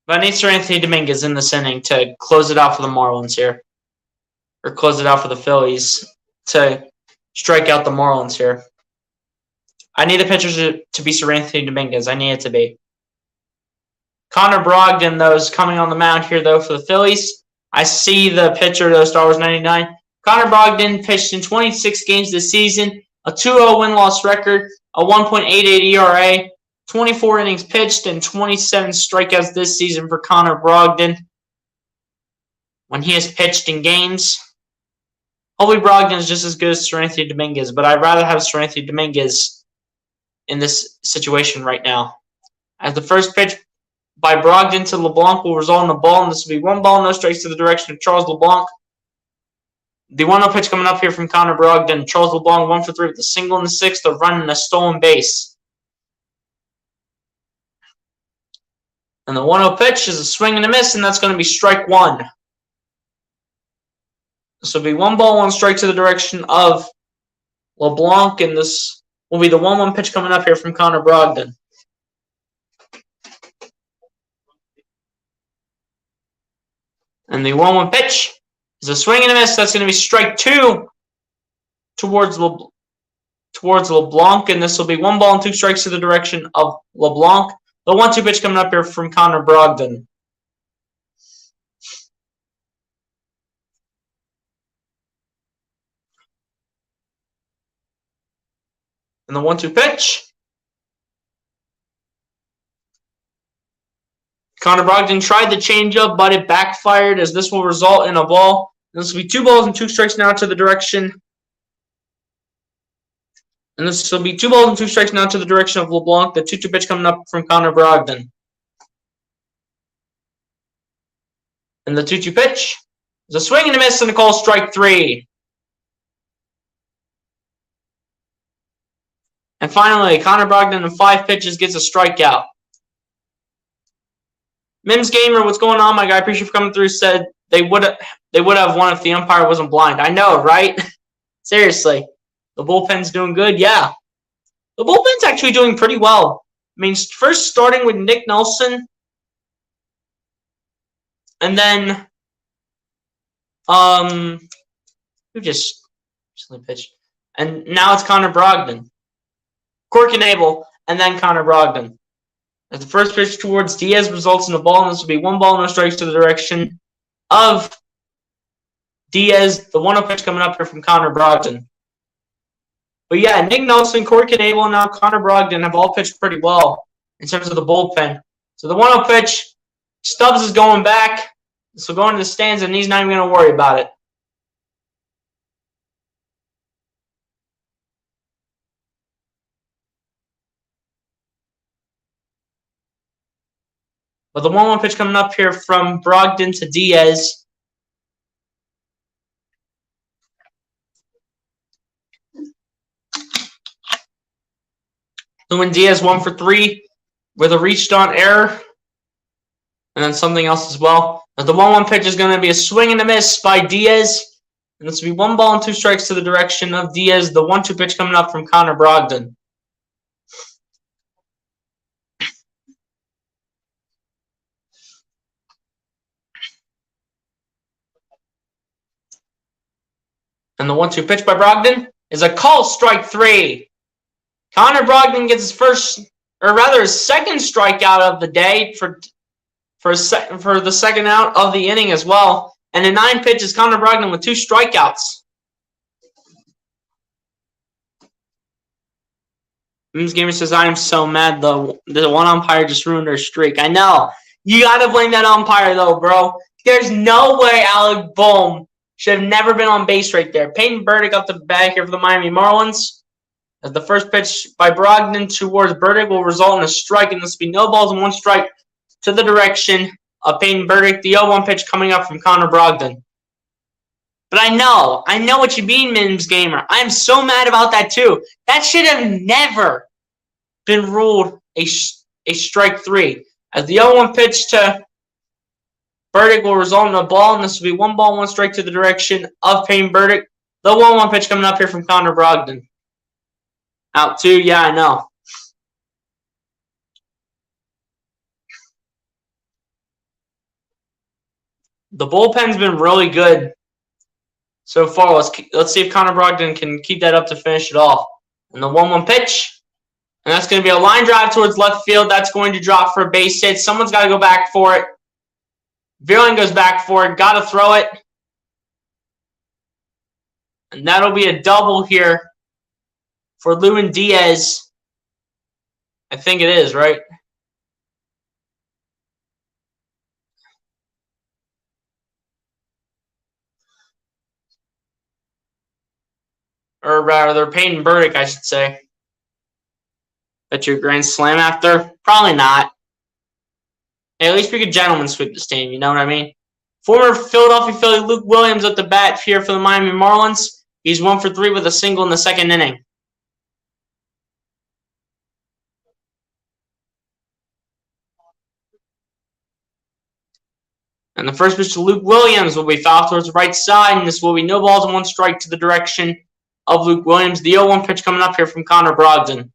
But I need Sir Anthony Dominguez in this inning to close it out for the Marlins here. Or close it out for the Phillies to strike out the Marlins here. I need the pitcher to be Sir Anthony Dominguez. I need it to be. Connor Brogdon, though, is coming on the mound here, though, for the Phillies. I see the pitcher, though, Star Wars 99. Connor Brogdon pitched in 26 games this season, a 2-0 win-loss record, a 1.88 ERA, 24 innings pitched, and 27 strikeouts this season for Connor Brogdon when he has pitched in games. Hopefully Brogdon is just as good as Sir Anthony Dominguez, but I'd rather have Sir Anthony Dominguez in this situation right now. As the first pitch by Brogdon to Leblanc will result in a ball, and this will be 1 ball, no strikes to the direction of Charles Leblanc. The 1-0 pitch coming up here from Connor Brogdon. Charles Leblanc 1 for 3 with a single in the 6th, a run and a stolen base. And the 1-0 pitch is a swing and a miss, and that's going to be strike 1. This will be 1 ball, 1 strike to the direction of LeBlanc, and this will be the 1-1 pitch coming up here from Connor Brogdon. And the 1-1 pitch is a swing and a miss. That's going to be strike 2 towards LeBlanc, and this will be 1 ball and 2 strikes to the direction of LeBlanc. The 1-2 pitch coming up here from Connor Brogdon. And the 1-2 pitch. Connor Brogdon tried the changeup, but it backfired as this will result in a ball. This will be 2 balls and 2 strikes now to the direction. And this will be 2 balls and 2 strikes now to the direction of LeBlanc. The 2-2 pitch coming up from Connor Brogdon. And the 2-2 pitch is a swing and a miss and a call strike 3. And finally, Connor Brogdon in 5 pitches gets a strikeout. Mims Gamer, what's going on, my guy? Appreciate you for coming through. Said they would have won if the umpire wasn't blind. I know, right? Seriously. The bullpen's doing good? Yeah. The bullpen's actually doing pretty well. I mean, first starting with Nick Nelson. And then, who just recently pitched? And now it's Connor Brogdon. Cork and Abel, and then Connor Brogdon. As the first pitch towards Diaz results in a ball, and this will be 1 ball, no strikes to the direction of Diaz. The 1-0 pitch coming up here from Connor Brogdon. But yeah, Nick Nelson, Corey Knebel, and now Connor Brogdon have all pitched pretty well in terms of the bullpen. So the 1-0 pitch, Stubbs is going back. So going to the stands, and he's not even going to worry about it. But the 1-1 pitch coming up here from Brogdon to Diaz. So when Diaz 1 for 3 with a reached on error. And then something else as well. But the 1-1 pitch is going to be a swing and a miss by Diaz. And this will be 1 ball and 2 strikes to the direction of Diaz. The 1-2 pitch coming up from Connor Brogdon. And the 1-2 pitch by Brogdon is a call, strike 3. Connor Brogdon gets his his second strikeout of the day for the second out of the inning as well. And in 9 pitches, Connor Brogdon with 2 strikeouts. Mims Gamer says, I am so mad, though. The one umpire just ruined our streak. I know. You got to blame that umpire, though, bro. There's no way Alec Bohm should have never been on base right there. Peyton Burdick up the bat here for the Miami Marlins. As the first pitch by Brogdon towards Burdick will result in a strike, and this will be no balls and 1 strike to the direction of Peyton Burdick. The 0-1 pitch coming up from Connor Brogdon. But I know what you mean, Mims Gamer. I am so mad about that too. That should have never been ruled a strike 3. As the 0-1 pitch to Burdick will result in a ball, and this will be 1 ball, 1 strike to the direction of Peyton Burdick. The 1-1 pitch coming up here from Connor Brogdon. Out 2, yeah, I know. The bullpen's been really good so far. Let's see if Connor Brogdon can keep that up to finish it off. And the 1-1 pitch. And that's going to be a line drive towards left field. That's going to drop for a base hit. Someone's got to go back for it. Veerling goes back for it. Got to throw it. And that'll be a double here for Lewin Diaz. I think it is, right? Or rather, Peyton Burdick, I should say. That's your grand slam after? Probably not. Hey, at least we could gentleman sweep this team, you know what I mean? Former Philadelphia Philly Luke Williams at the bat here for the Miami Marlins. He's 1 for 3 with a single in the second inning. And the first pitch to Luke Williams will be fouled towards the right side, and this will be no balls and 1 strike to the direction of Luke Williams. The 0-1 pitch coming up here from Connor Brogdon.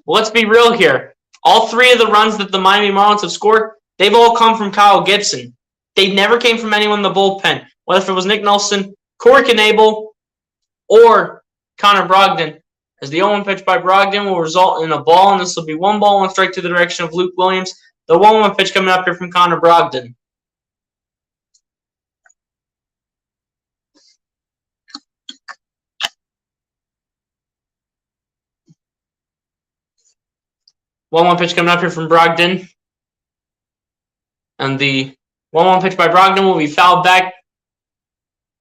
Well, let's be real here. All 3 of the runs that the Miami Marlins have scored, they've all come from Kyle Gibson. They never came from anyone in the bullpen, whether if it was Nick Nelson, Corey Knebel, or Connor Brogdon. As the 0-1 pitch by Brogdon will result in a ball, and this will be 1 ball, 1 strike to the direction of Luke Williams. The 1-1 pitch coming up here from Connor Brogdon. One pitch coming up here from Brogdon. And the 1-1 pitch by Brogdon will be fouled back.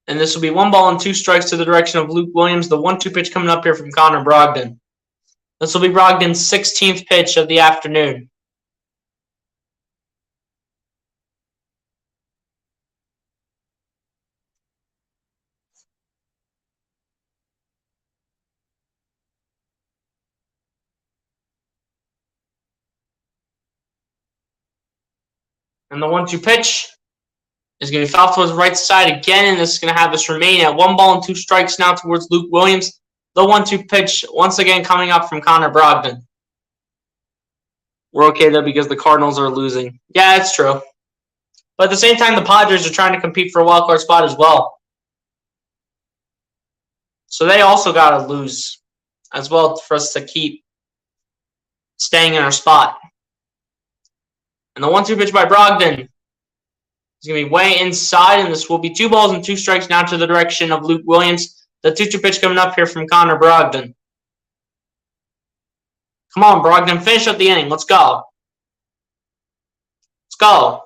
And this will be 1 ball and 2 strikes to the direction of Luke Williams. The 1-2 pitch coming up here from Connor Brogdon. This will be Brogdon's 16th pitch of the afternoon. And the 1-2 pitch is going to be fouled towards the right side again, and this is going to have us remain at 1 ball and 2 strikes now towards Luke Williams. The 1-2 pitch once again coming up from Connor Brogdon. We're okay though because the Cardinals are losing. Yeah, that's true. But at the same time, the Padres are trying to compete for a wild card spot as well. So they also got to lose as well for us to keep staying in our spot. And the 1-2 pitch by Brogdon is going to be way inside, and this will be 2 balls and 2 strikes now to the direction of Luke Williams. The 2-2 pitch coming up here from Connor Brogdon. Come on, Brogdon, finish up the inning. Let's go. Let's go.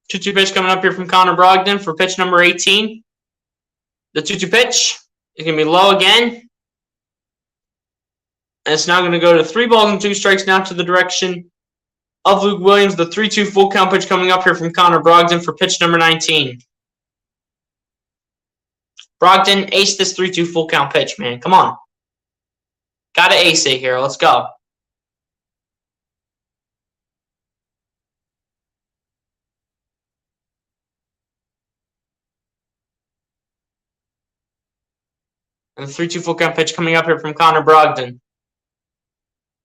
Two-two pitch coming up here from Connor Brogdon for pitch number 18. The 2-2 pitch is going to be low again. And it's now going to go to 3 balls and 2 strikes now to the direction of Luke Williams. The 3-2 full count pitch coming up here from Connor Brogdon for pitch number 19. Brogdon, ace this 3-2 full count pitch, man. Come on. Gotta ace it here. Let's go. And the 3-2 full count pitch coming up here from Connor Brogdon.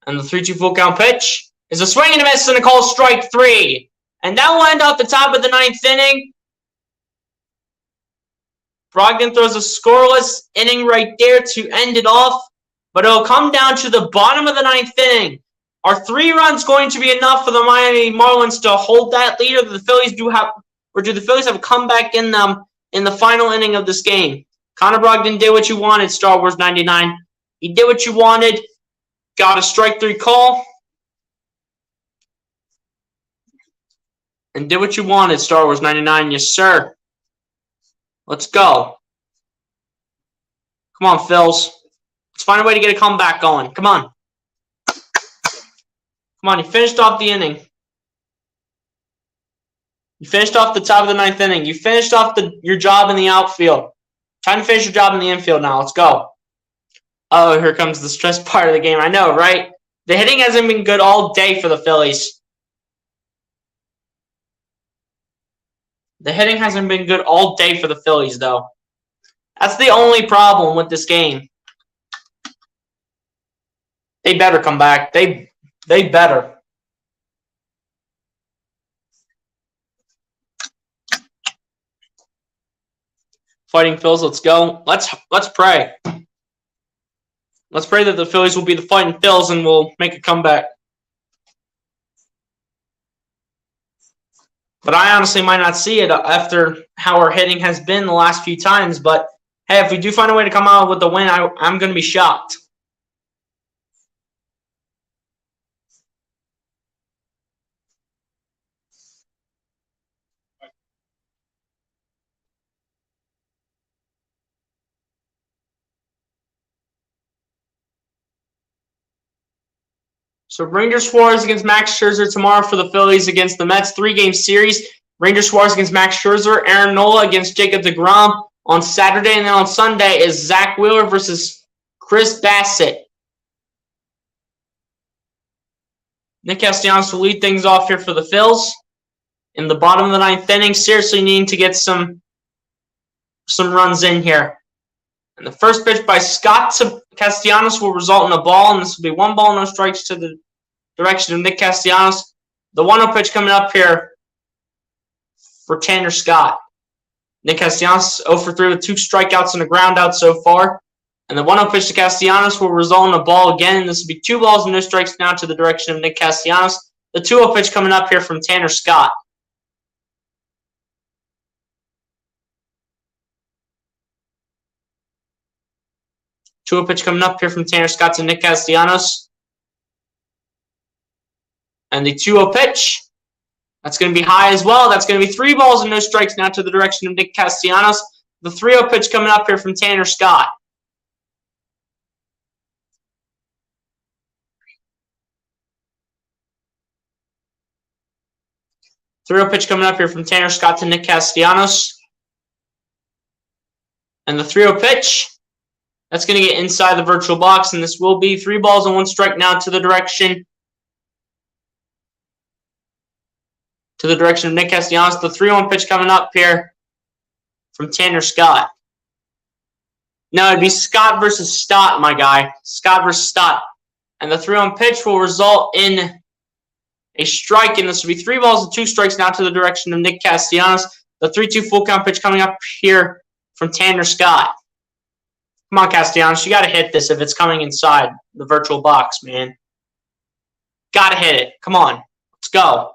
And the 3-2 full count pitch is a swing and a miss and a call strike 3. And that will end off the top of the 9th inning. Brogdon throws a scoreless inning right there to end it off. But it'll come down to the bottom of the 9th inning. Are 3 runs going to be enough for the Miami Marlins to hold that lead, or do the Phillies have a comeback in them in the final inning of this game? Connor Brogdon did what you wanted, Star Wars 99. He did what you wanted. Got a strike 3 call. And did what you wanted, Star Wars 99. Yes, sir. Let's go. Come on, Phils. Let's find a way to get a comeback going. Come on. Come on, you finished off the inning. You finished off the top of the 9th inning. You finished off your job in the outfield. Time to finish your job in the infield now. Let's go. Oh, here comes the stress part of the game. I know, right? The hitting hasn't been good all day for the Phillies. The hitting hasn't been good all day for the Phillies, though. That's the only problem with this game. They better come back. They better. Fighting Phils, let's go. Let's pray. Let's pray that the Phillies will be the Fighting Phils and will make a comeback. But I honestly might not see it after how our hitting has been the last few times. But hey, if we do find a way to come out with the win, I'm going to be shocked. So Rangers Suarez against Max Scherzer tomorrow for the Phillies against the Mets. 3-game series. Rangers Suarez against Max Scherzer. Aaron Nola against Jacob deGrom on Saturday. And then on Sunday is Zach Wheeler versus Chris Bassett. Nick Castellanos will lead things off here for the Phils. In the bottom of the 9th inning, seriously needing to get some runs in here. And the first pitch by Scott Castellanos will result in a ball, and this will be 1 ball, no strikes to the direction of Nick Castellanos. The 1-0 pitch coming up here for Tanner Scott. Nick Castellanos 0 for 3 with 2 strikeouts and a ground out so far. And the 1-0 pitch to Castellanos will result in a ball again. And this will be 2 balls and no strikes now to the direction of Nick Castellanos. The 2-0 pitch coming up here from Tanner Scott. Two pitch coming up here from Tanner Scott to Nick Castellanos. And the 2-0 pitch, that's going to be high as well. That's going to be 3 balls and no strikes now to the direction of Nick Castellanos. The 3-0 pitch coming up here from Tanner Scott. The 3-0 pitch coming up here from Tanner Scott to Nick Castellanos. And the 3-0 pitch, that's going to get inside the virtual box, and this will be 3 balls and 1 strike now to the direction of Nick Castellanos. The 3-1 pitch coming up here from Tanner Scott. No, it'd be Scott versus Stott, my guy. Scott versus Stott. And the 3-1 pitch will result in a strike, and this will be 3 balls and 2 strikes now to the direction of Nick Castellanos. The 3-2 full count pitch coming up here from Tanner Scott. Come on, Castellanos, you got to hit this if it's coming inside the virtual box, man. Got to hit it. Come on, let's go.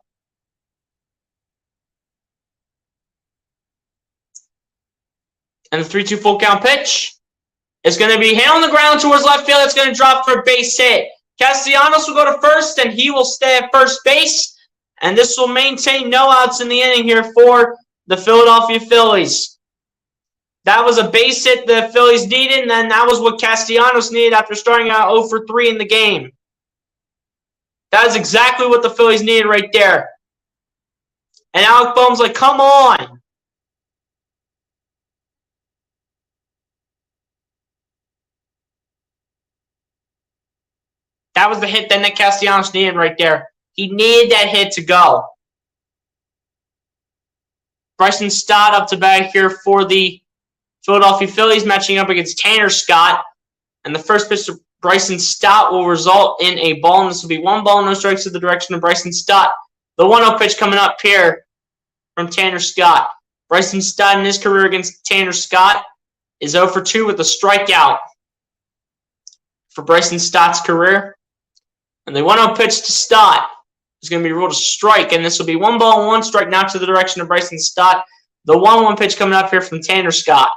And the 3-2 full count pitch is going to be hit on the ground towards left field. It's going to drop for a base hit. Castellanos will go to first, and he will stay at first base. And this will maintain no outs in the inning here for the Philadelphia Phillies. That was a base hit the Phillies needed, and then that was what Castellanos needed after starting out 0 for 3 in the game. That is exactly what the Phillies needed right there. And Alec Boehm's like, come on. That was the hit that Nick Castellanos needed right there. He needed that hit to go. Bryson Stott up to bat here for the Philadelphia Phillies, matching up against Tanner Scott. And the first pitch to Bryson Stott will result in a ball, and this will be 1 ball, no strikes to the direction of Bryson Stott. The 1-0 pitch coming up here from Tanner Scott. Bryson Stott in his career against Tanner Scott is 0 for 2 with a strikeout for Bryson Stott's career. And the 1-0 pitch to Stott is going to be ruled a strike, and this will be 1 ball and 1 strike now to the direction of Bryson Stott. The 1-1 pitch coming up here from Tanner Scott.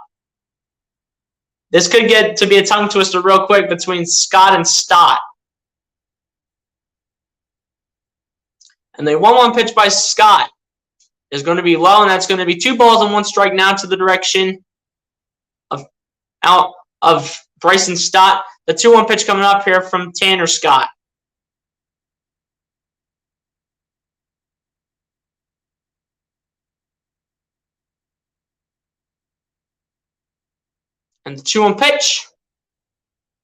This could get to be a tongue twister real quick between Scott and Stott. And the 1-1 pitch by Scott is going to be low, and that's going to be 2 balls and 1 strike now to the direction of Bryson Stott. The 2-1 pitch coming up here from Tanner Scott. And the 2-1 pitch,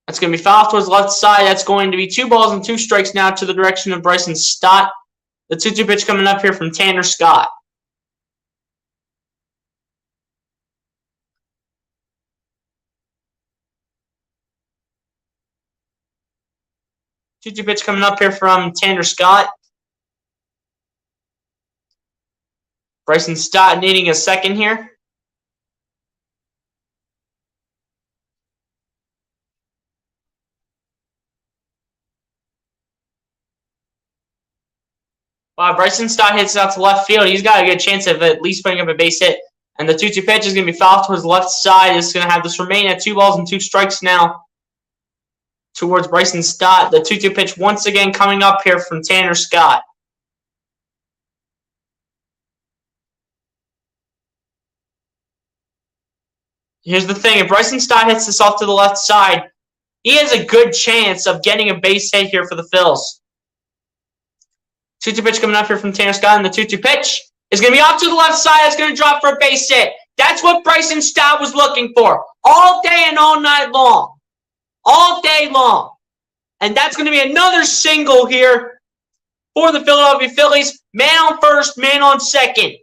that's going to be fouled towards the left side. That's going to be 2 balls and 2 strikes now to the direction of Bryson Stott. The 2-2 pitch coming up here from Tanner Scott. Two-two pitch coming up here from Tanner Scott. Bryson Stott needing a second here. Wow, Bryson Stott hits out to left field. He's got a good chance of at least putting up a base hit. And the 2-2 pitch is going to be fouled towards the left side. It's going to have this remain at 2 balls and 2 strikes now towards Bryson Stott. The 2-2 pitch once again coming up here from Tanner Scott. Here's the thing. If Bryson Stott hits this off to the left side, he has a good chance of getting a base hit here for the Phils. 2-2 pitch coming up here from Tanner Scott, and the 2-2 pitch is going to be off to the left side. It's going to drop for a base hit. That's what Bryson Stott was looking for all day and all night long. All day long. And that's going to be another single here for the Philadelphia Phillies. Man on first, man on second.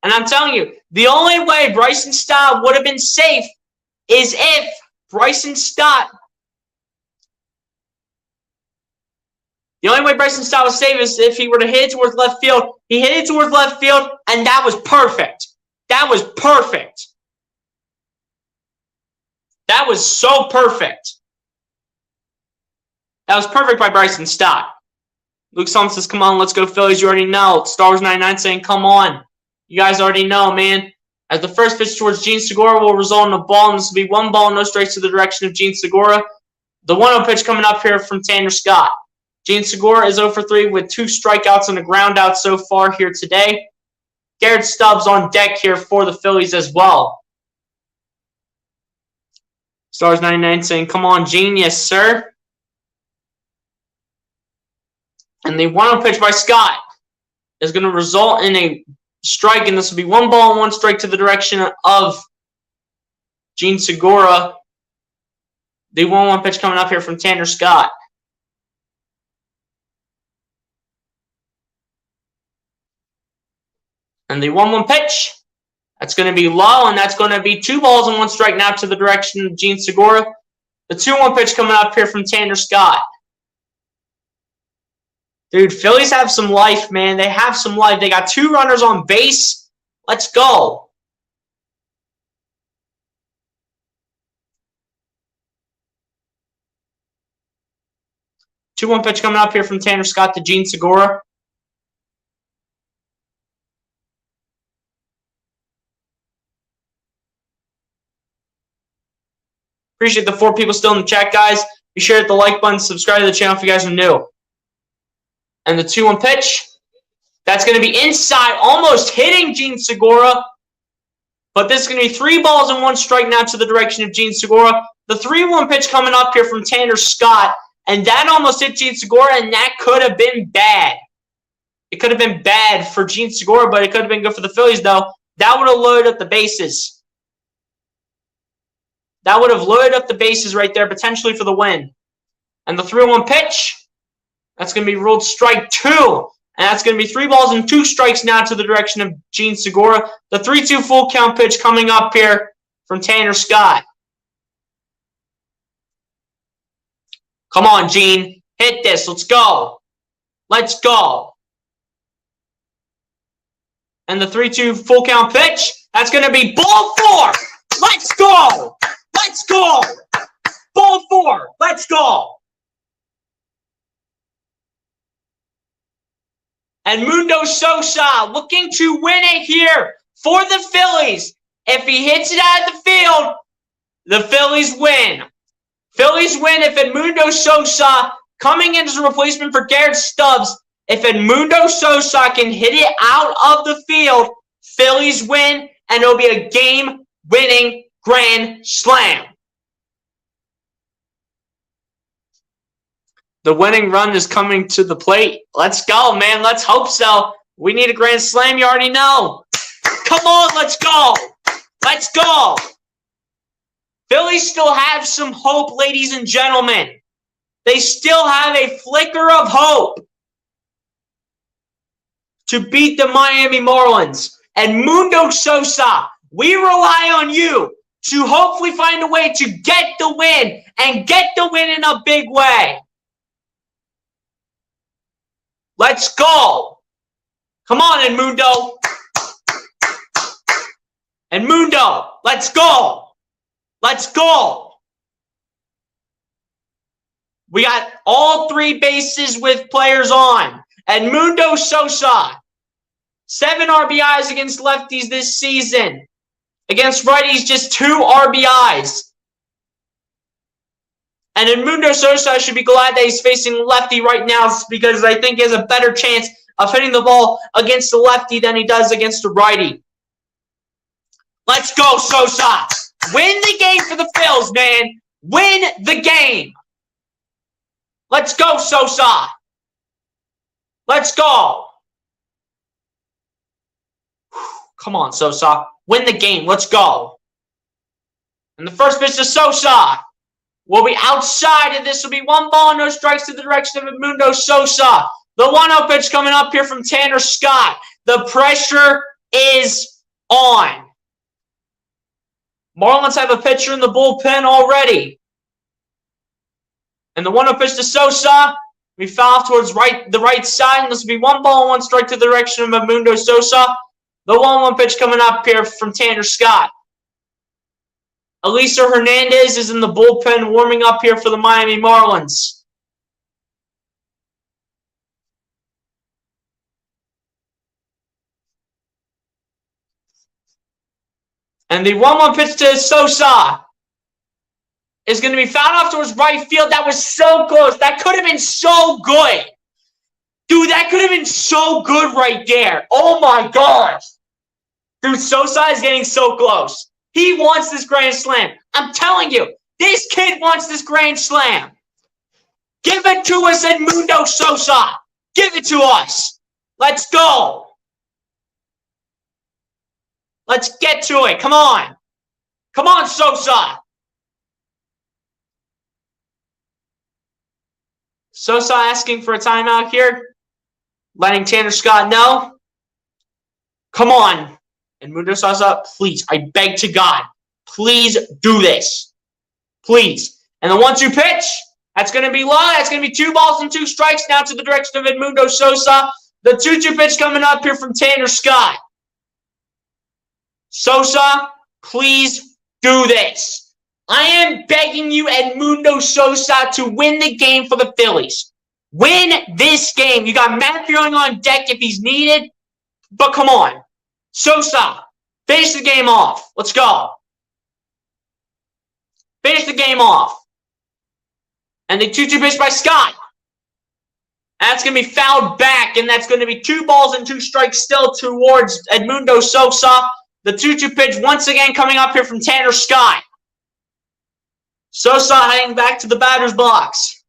And I'm telling you, the only way Bryson Stott would have been safe is if Bryson Stott The only way Bryson Stott was safe is if he were to hit it towards left field. He hit it towards left field, and that was perfect. That was perfect. That was so perfect. That was perfect by Bryson Stott. Luke Sullivan says, come on, let's go Phillies. You already know. Star Wars 99 saying, come on. You guys already know, man. As the first pitch towards Gene Segura will result in a ball, and this will be 1 ball, no strikes to the direction of Gene Segura. The 1-0 pitch coming up here from Tanner Scott. Gene Segura is 0 for 3 with 2 strikeouts and a ground out so far here today. Garrett Stubbs on deck here for the Phillies as well. Stars 99 saying, come on, Gene, yes, sir. And the 1-0 pitch by Scott is going to result in a strike, and this will be 1 ball and 1 strike to the direction of Gene Segura. The 1-1 pitch coming up here from Tanner Scott. And the 1-1 pitch, that's going to be low, and that's going to be 2 balls and 1 strike now to the direction of Gene Segura. The 2-1 pitch coming up here from Tanner Scott. Dude, Phillies have some life, man. They have some life. They got 2 runners on base. Let's go. Two-one pitch coming up here from Tanner Scott to Gene Segura. Appreciate the 4 people still in the chat, guys. Be sure to hit the like button, subscribe to the channel if you guys are new. And the 2-1 pitch, that's going to be inside, almost hitting Gene Segura. But this is going to be 3 balls and 1 strike now to the direction of Gene Segura. The 3-1 pitch coming up here from Tanner Scott. And that almost hit Gene Segura, and that could have been bad. It could have been bad for Gene Segura, but it could have been good for the Phillies, though. That would have loaded up the bases. That would have loaded up the bases right there, potentially for the win. And the 3-1 pitch, that's going to be ruled strike 2. And that's going to be 3 balls and 2 strikes now to the direction of Gene Segura. The 3-2 full count pitch coming up here from Tanner Scott. Come on, Gene. Hit this. Let's go. Let's go. And the 3-2 full count pitch, that's going to be ball 4. Let's go. Let's go. Ball 4. Let's go. And Mundo Sosa looking to win it here for the Phillies. If he hits it out of the field, the Phillies win. Phillies win if Edmundo Sosa, coming in as a replacement for Garrett Stubbs, if Edmundo Sosa can hit it out of the field, Phillies win, and it'll be a game-winning grand slam. The winning run is coming to the plate. Let's go, man. Let's hope so. We need a grand slam. You already know. Come on, let's go. Let's go. Phillies still have some hope, ladies and gentlemen. They still have a flicker of hope to beat the Miami Marlins. And Mundo Sosa, we rely on you to hopefully find a way to get the win and get the win in a big way. Let's go. Come on, Edmundo. Edmundo, let's go. Let's go. We got all 3 bases with players on. Edmundo Sosa, 7 RBIs against lefties this season. Against righties, just 2 RBIs. And Edmundo Sosa should be glad that he's facing lefty right now because I think he has a better chance of hitting the ball against the lefty than he does against the righty. Let's go, Sosa. Win the game for the Phils, man. Win the game. Let's go, Sosa. Let's go. Come on, Sosa. Win the game. Let's go. And the first pitch to Sosa will be outside, and this will be 1 ball, no strikes to the direction of Edmundo Sosa. The 1-0 pitch coming up here from Tanner Scott. The pressure is on. Marlins have a pitcher in the bullpen already. And the 1-0 pitch to Sosa, we foul off towards the right side, and this will be 1 ball, 1 strike to the direction of Edmundo Sosa. The 1-1 pitch coming up here from Tanner Scott. Elieser Hernandez is in the bullpen warming up here for the Miami Marlins. And the 1-1 pitch to Sosa is going to be fouled off towards right field. That was so close. That could have been so good. Dude, that could have been so good right there. Oh, my gosh. Dude, Sosa is getting so close. He wants this grand slam. I'm telling you, this kid wants this grand slam. Give it to us, Edmundo Sosa. Give it to us. Let's go. Let's get to it. Come on. Come on, Sosa. Sosa asking for a timeout here. Letting Tanner Scott know. Come on. Edmundo Sosa, please, I beg to God, please do this. Please. And the 1-2 pitch, That's going to be low. That's going to be 2 balls and 2 strikes now to the direction of Edmundo Sosa. The 2-2 pitch coming up here from Tanner Scott. Sosa, please do this. I am begging you, Edmundo Sosa, to win the game for the Phillies. Win this game. You got Matt Fearing on deck if he's needed. But come on. Sosa, finish the game off. Let's go. Finish the game off. And the 2-2 pitch by Scott. That's going to be fouled back, and that's going to be 2 balls and 2 strikes still towards Edmundo Sosa. The 2-2 pitch once again coming up here from Tanner Scott. Sosa heading back to the batter's box.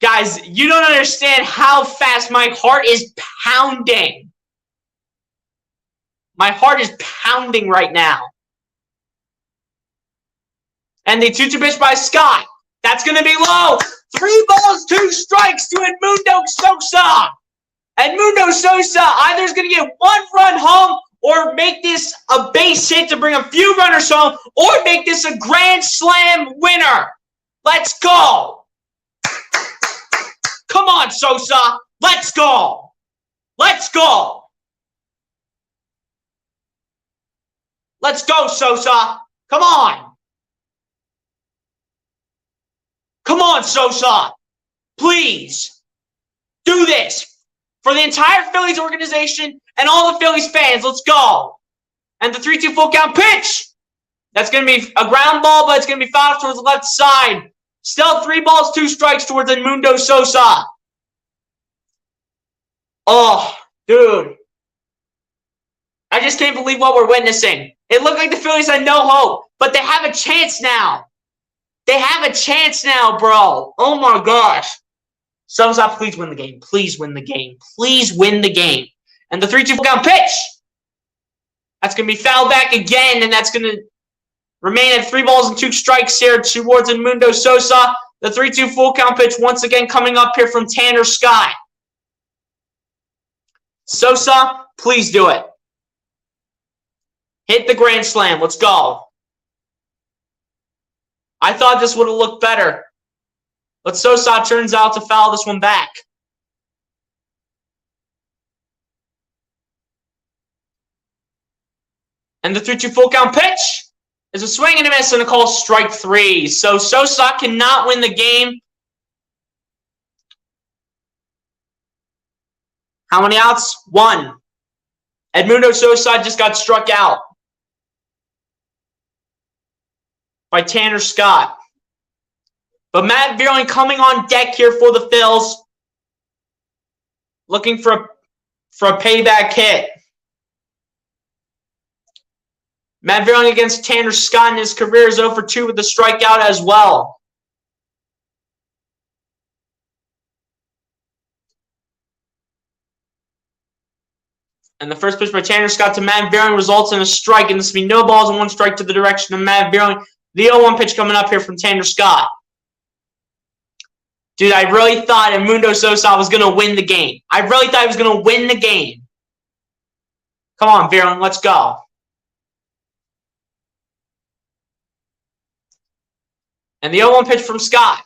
Guys, you don't understand how fast my heart is pounding. My heart is pounding right now. And the 2-2 pitch by Scott. That's going to be low. 3 balls, 2 strikes to Edmundo Sosa. Edmundo Sosa either is going to get 1 run home or make this a base hit to bring a few runners home or make this a grand slam winner. Let's go. Come on, Sosa. Let's go. Let's go. Let's go, Sosa. Come on. Come on, Sosa. Please. Do this. For the entire Phillies organization and all the Phillies fans. Let's go. And the 3-2 full count pitch. That's going to be a ground ball, but it's going to be fouled towards the left side. Still 3 balls, 2 strikes towards Edmundo Sosa. Oh, dude. I just can't believe what we're witnessing. It looked like the Phillies had no hope, but they have a chance now. They have a chance now, bro. Oh, my gosh. Sosa, please win the game. Please win the game. Please win the game. And the 3-2 full count pitch. That's going to be fouled back again, and that's going to remain at 3 balls and 2 strikes here towards Edmundo Sosa. The 3-2 full count pitch once again coming up here from Tanner Scott. Sosa, please do it. Hit the grand slam. Let's go. I thought this would have looked better. But Sosa turns out to foul this one back. And the 3-2 full count pitch is a swing and a miss and a call strike 3. So Sosa cannot win the game. How many outs? 1. Edmundo Sosa just got struck out by Tanner Scott. But Matt Vierling coming on deck here for the Phils. Looking for a payback hit. Matt Vierling against Tanner Scott in his career is 0 for 2 with a strikeout as well. And the first pitch by Tanner Scott to Matt Vierling results in a strike, and this will be no balls and 1 strike to the direction of Matt Vierling. The 0-1 pitch coming up here from Tanner Scott. Dude, I really thought Edmundo Sosa was going to win the game. I really thought he was going to win the game. Come on, Vierling, let's go. And the 0-1 pitch from Scott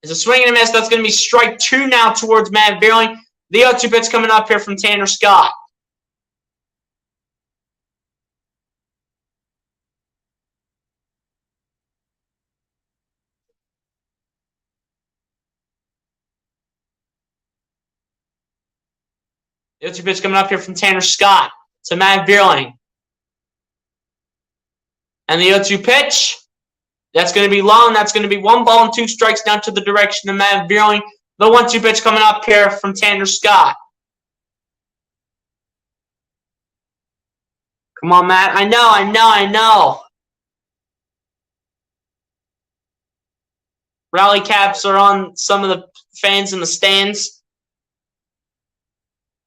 is a swing and a miss. That's going to be strike 2 now towards Matt Vierling. The 0-2 pitch coming up here from Tanner Scott. The 0-2 pitch coming up here from Tanner Scott to Matt Vierling. And the 0-2 pitch, that's going to be low, and that's going to be 1 ball and 2 strikes down to the direction of Matt Vierling. The 1-2 pitch coming up here from Tanner Scott. Come on, Matt. I know. Rally caps are on some of the fans in the stands.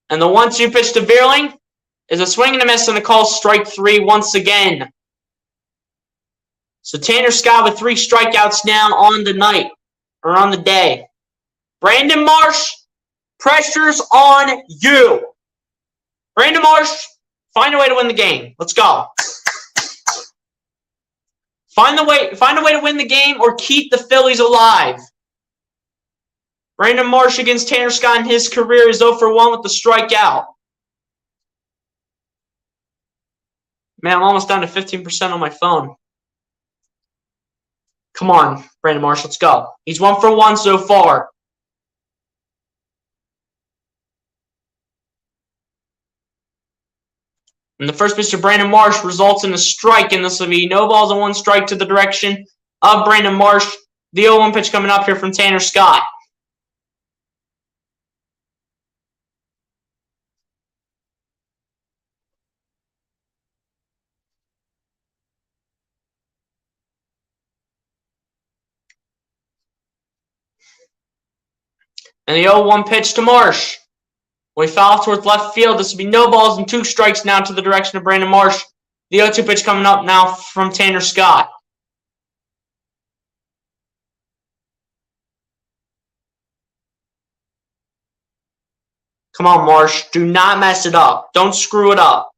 And the 1-2 pitch to Vierling is a swing and a miss and a call strike 3 once again. So Tanner Scott with 3 strikeouts now on the night, or on the day. Brandon Marsh, pressure's on you. Brandon Marsh, find a way to win the game. Let's go. Find a way to win the game or keep the Phillies alive. Brandon Marsh against Tanner Scott in his career is 0 for 1 with the strikeout. Man, I'm almost down to 15% on my phone. Come on, Brandon Marsh, let's go. He's 1 for 1 so far. And the first pitch to Brandon Marsh results in a strike, and this will be no balls and 1 strike to the direction of Brandon Marsh. The 0-1 pitch coming up here from Tanner Scott. And the 0-1 pitch to Marsh. When he foul off towards left field, this will be no balls and 2 strikes now to the direction of Brandon Marsh. The 0-2 pitch coming up now from Tanner Scott. Come on, Marsh. Do not mess it up. Don't screw it up.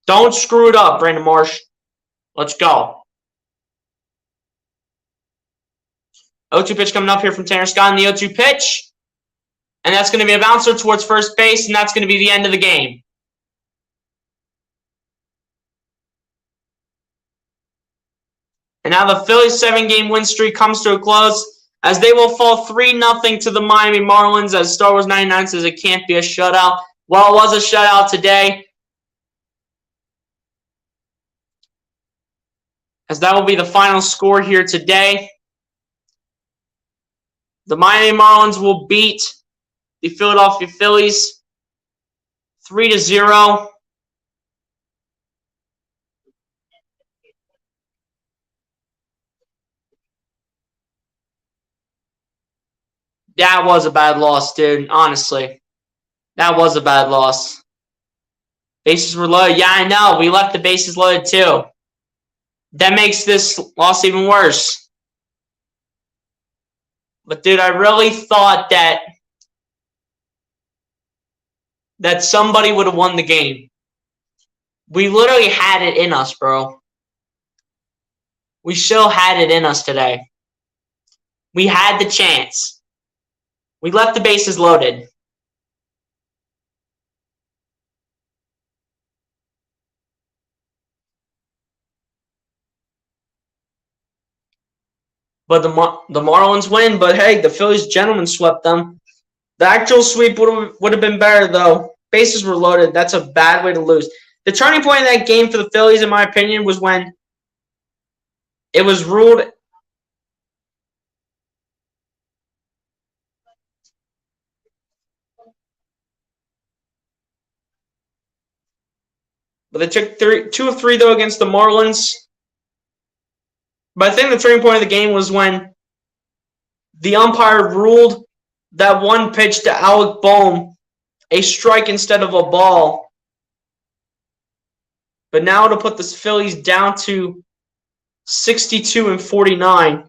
Don't screw it up, Brandon Marsh. Let's go. 0-2 pitch coming up here from Tanner Scott in the 0-2 pitch. And that's going to be a bouncer towards first base, and that's going to be the end of the game. And now the Phillies' 7-game win streak comes to a close as they will fall 3-0 to the Miami Marlins, as Star Wars 99 says it can't be a shutout. Well, it was a shutout today, as that will be the final score here today. The Miami Marlins will beat the Philadelphia Phillies 3-0. That was a bad loss, dude. Honestly. That was a bad loss. Bases were loaded. Yeah, I know. We left the bases loaded too. That makes this loss even worse. But, dude, I really thought that somebody would have won the game. We literally had it in us, bro. We still had it in us today. We had the chance. We left the bases loaded. But the Marlins win. But hey, the Phillies gentlemen swept them. The actual sweep would have been better, though. Bases were loaded. That's a bad way to lose. The turning point in that game for the Phillies, in my opinion, was when it was ruled. But they took 2 of 3, though, against the Marlins. But I think the turning point of the game was when the umpire ruled that 1 pitch to Alec Bohm a strike instead of a ball. But now it'll put the Phillies down to 62-49.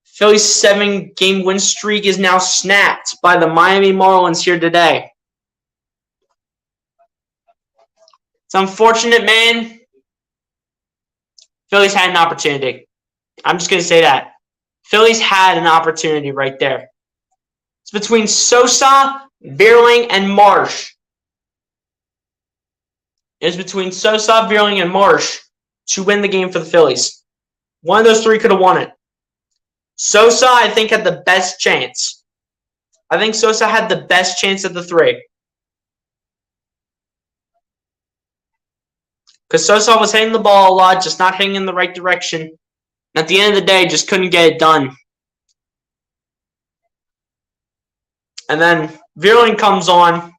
Phillies' 7-game win streak is now snapped by the Miami Marlins here today. It's unfortunate, man. Phillies had an opportunity. I'm just going to say that. Phillies had an opportunity right there. It's between Sosa, Bierling, and Marsh. It's between Sosa, Bierling, and Marsh to win the game for the Phillies. One of those 3 could have won it. Sosa, I think, had the best chance. I think Sosa had the best chance of the 3. Because Sosa was hitting the ball a lot, just not hitting in the right direction. At the end of the day, just couldn't get it done. And then Bierling comes on.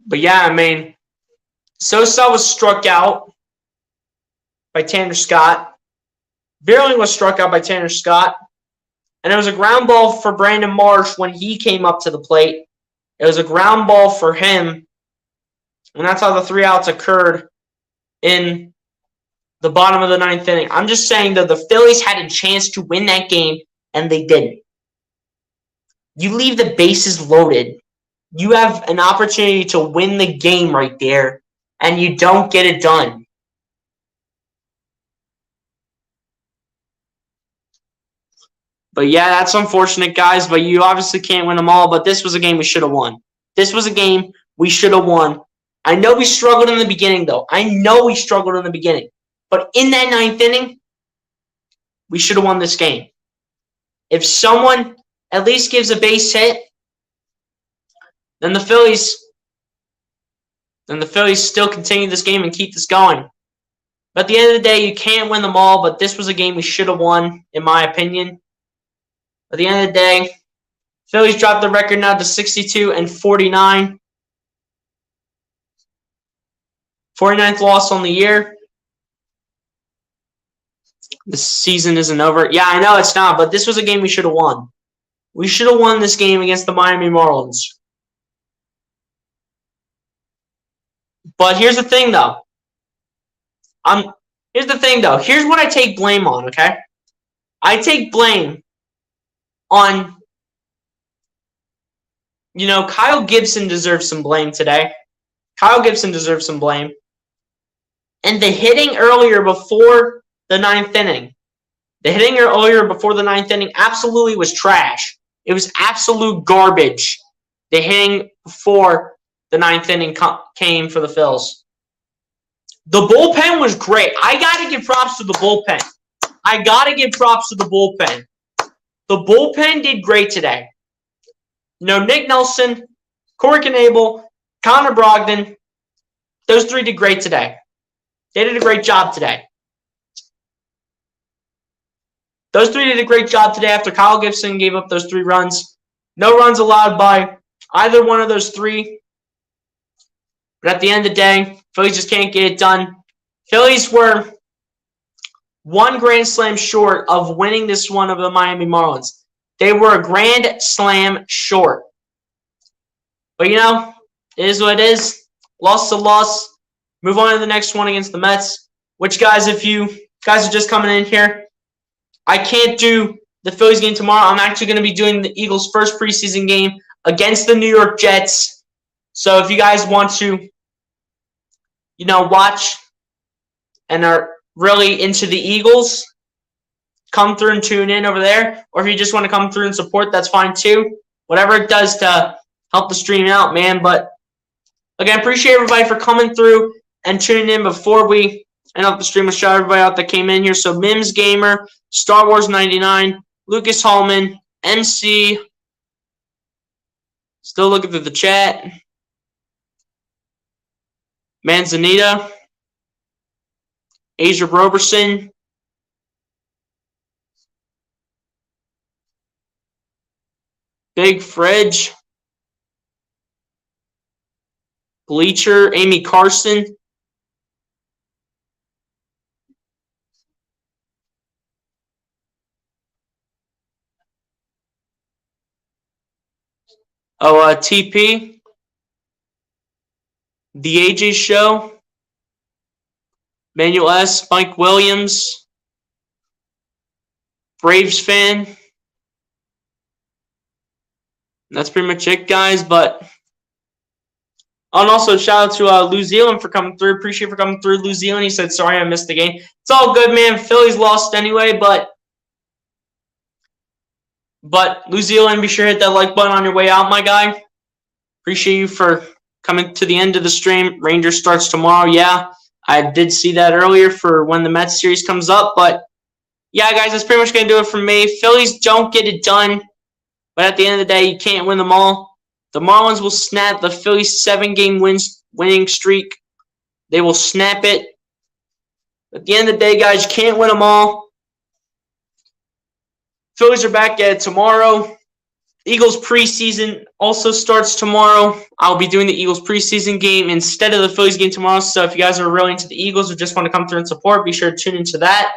But yeah, I mean, Sosa was struck out by Tanner Scott. Bierling was struck out by Tanner Scott. And it was a ground ball for Brandon Marsh when he came up to the plate. It was a ground ball for him. And that's how the 3 outs occurred in the bottom of the ninth inning. I'm just saying that the Phillies had a chance to win that game, and they didn't. You leave the bases loaded. You have an opportunity to win the game right there, and you don't get it done. But yeah, that's unfortunate, guys. But you obviously can't win them all. But this was a game we should have won. This was a game we should have won. I know we struggled in the beginning, though. I know we struggled in the beginning. But in that ninth inning, we should have won this game. If someone at least gives a base hit, then the Phillies still continue this game and keep this going. But at the end of the day, you can't win them all. But this was a game we should have won, in my opinion. At the end of the day, Phillies dropped the record now to 62-49. 49th loss on the year. The season isn't over. Yeah, I know it's not, but this was a game we should have won. We should have won this game against the Miami Marlins. But here's the thing, though. Here's what I take blame on, okay? I take blame on, Kyle Gibson deserves some blame today. Kyle Gibson deserves some blame. And the hitting earlier before the ninth inning. The hitting earlier before the ninth inning absolutely was trash. It was absolute garbage. The hitting before the ninth inning came for the Phils. The bullpen was great. I got to give props to the bullpen. The bullpen did great today. Nick Nelson, Corey Knebel, Connor Brogdon, those three did great today. They did a great job today. Those three did a great job today after Kyle Gibson gave up those 3 runs. No runs allowed by either one of those 3. But at the end of the day, Phillies just can't get it done. Phillies were 1 grand slam short of winning this one over the Miami Marlins. They were a grand slam short. But it is what it is. Loss to loss. Move on to the next one against the Mets. Which, guys, if you guys are just coming in here, I can't do the Phillies game tomorrow. I'm actually going to be doing the Eagles' first preseason game against the New York Jets. So if you guys want to, watch and are really into the Eagles, come through and tune in over there. Or if you just want to come through and support, that's fine too. Whatever it does to help the stream out, man. But again, appreciate everybody for coming through and tuning in before we end up the stream. We'll shout everybody out that came in here. So Mims Gamer, Star Wars 99, Lucas Hallman, MC. Still looking through the chat. Manzanita, Asia Roberson, Big Fridge, Bleacher, Amy Carson, TP, The AJ Show, Manuel S., Mike Williams, Braves fan. That's pretty much it, guys. But and also shout out to New Zealand for coming through. Appreciate for coming through, New Zealand. He said, sorry I missed the game. It's all good, man. Phillies lost anyway, but New Zealand, be sure to hit that like button on your way out, my guy. Appreciate you for coming to the end of the stream. Rangers starts tomorrow. Yeah, I did see that earlier for when the Mets series comes up. But yeah, guys, that's pretty much going to do it for me. Phillies don't get it done. But at the end of the day, you can't win them all. The Marlins will snap the Phillies' 7-game winning streak. They will snap it. At the end of the day, guys, you can't win them all. Phillies are back at tomorrow. Eagles preseason also starts tomorrow. I'll be doing the Eagles preseason game instead of the Phillies game tomorrow. So if you guys are really into the Eagles or just want to come through and support, be sure to tune into that.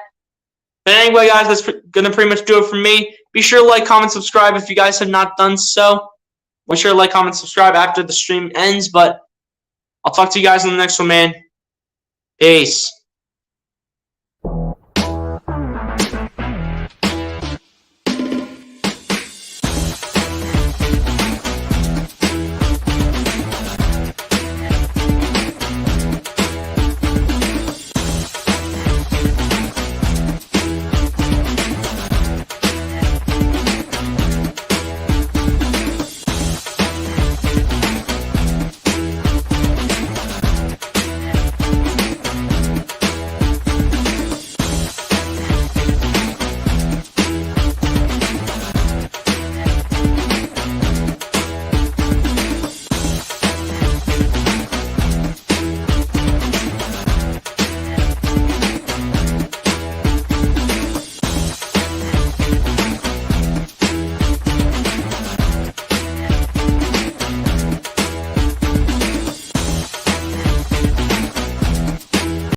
But anyway, guys, that's going to pretty much do it for me. Be sure to like, comment, subscribe if you guys have not done so. Be sure to like, comment, subscribe after the stream ends. But I'll talk to you guys in the next one, man. Peace.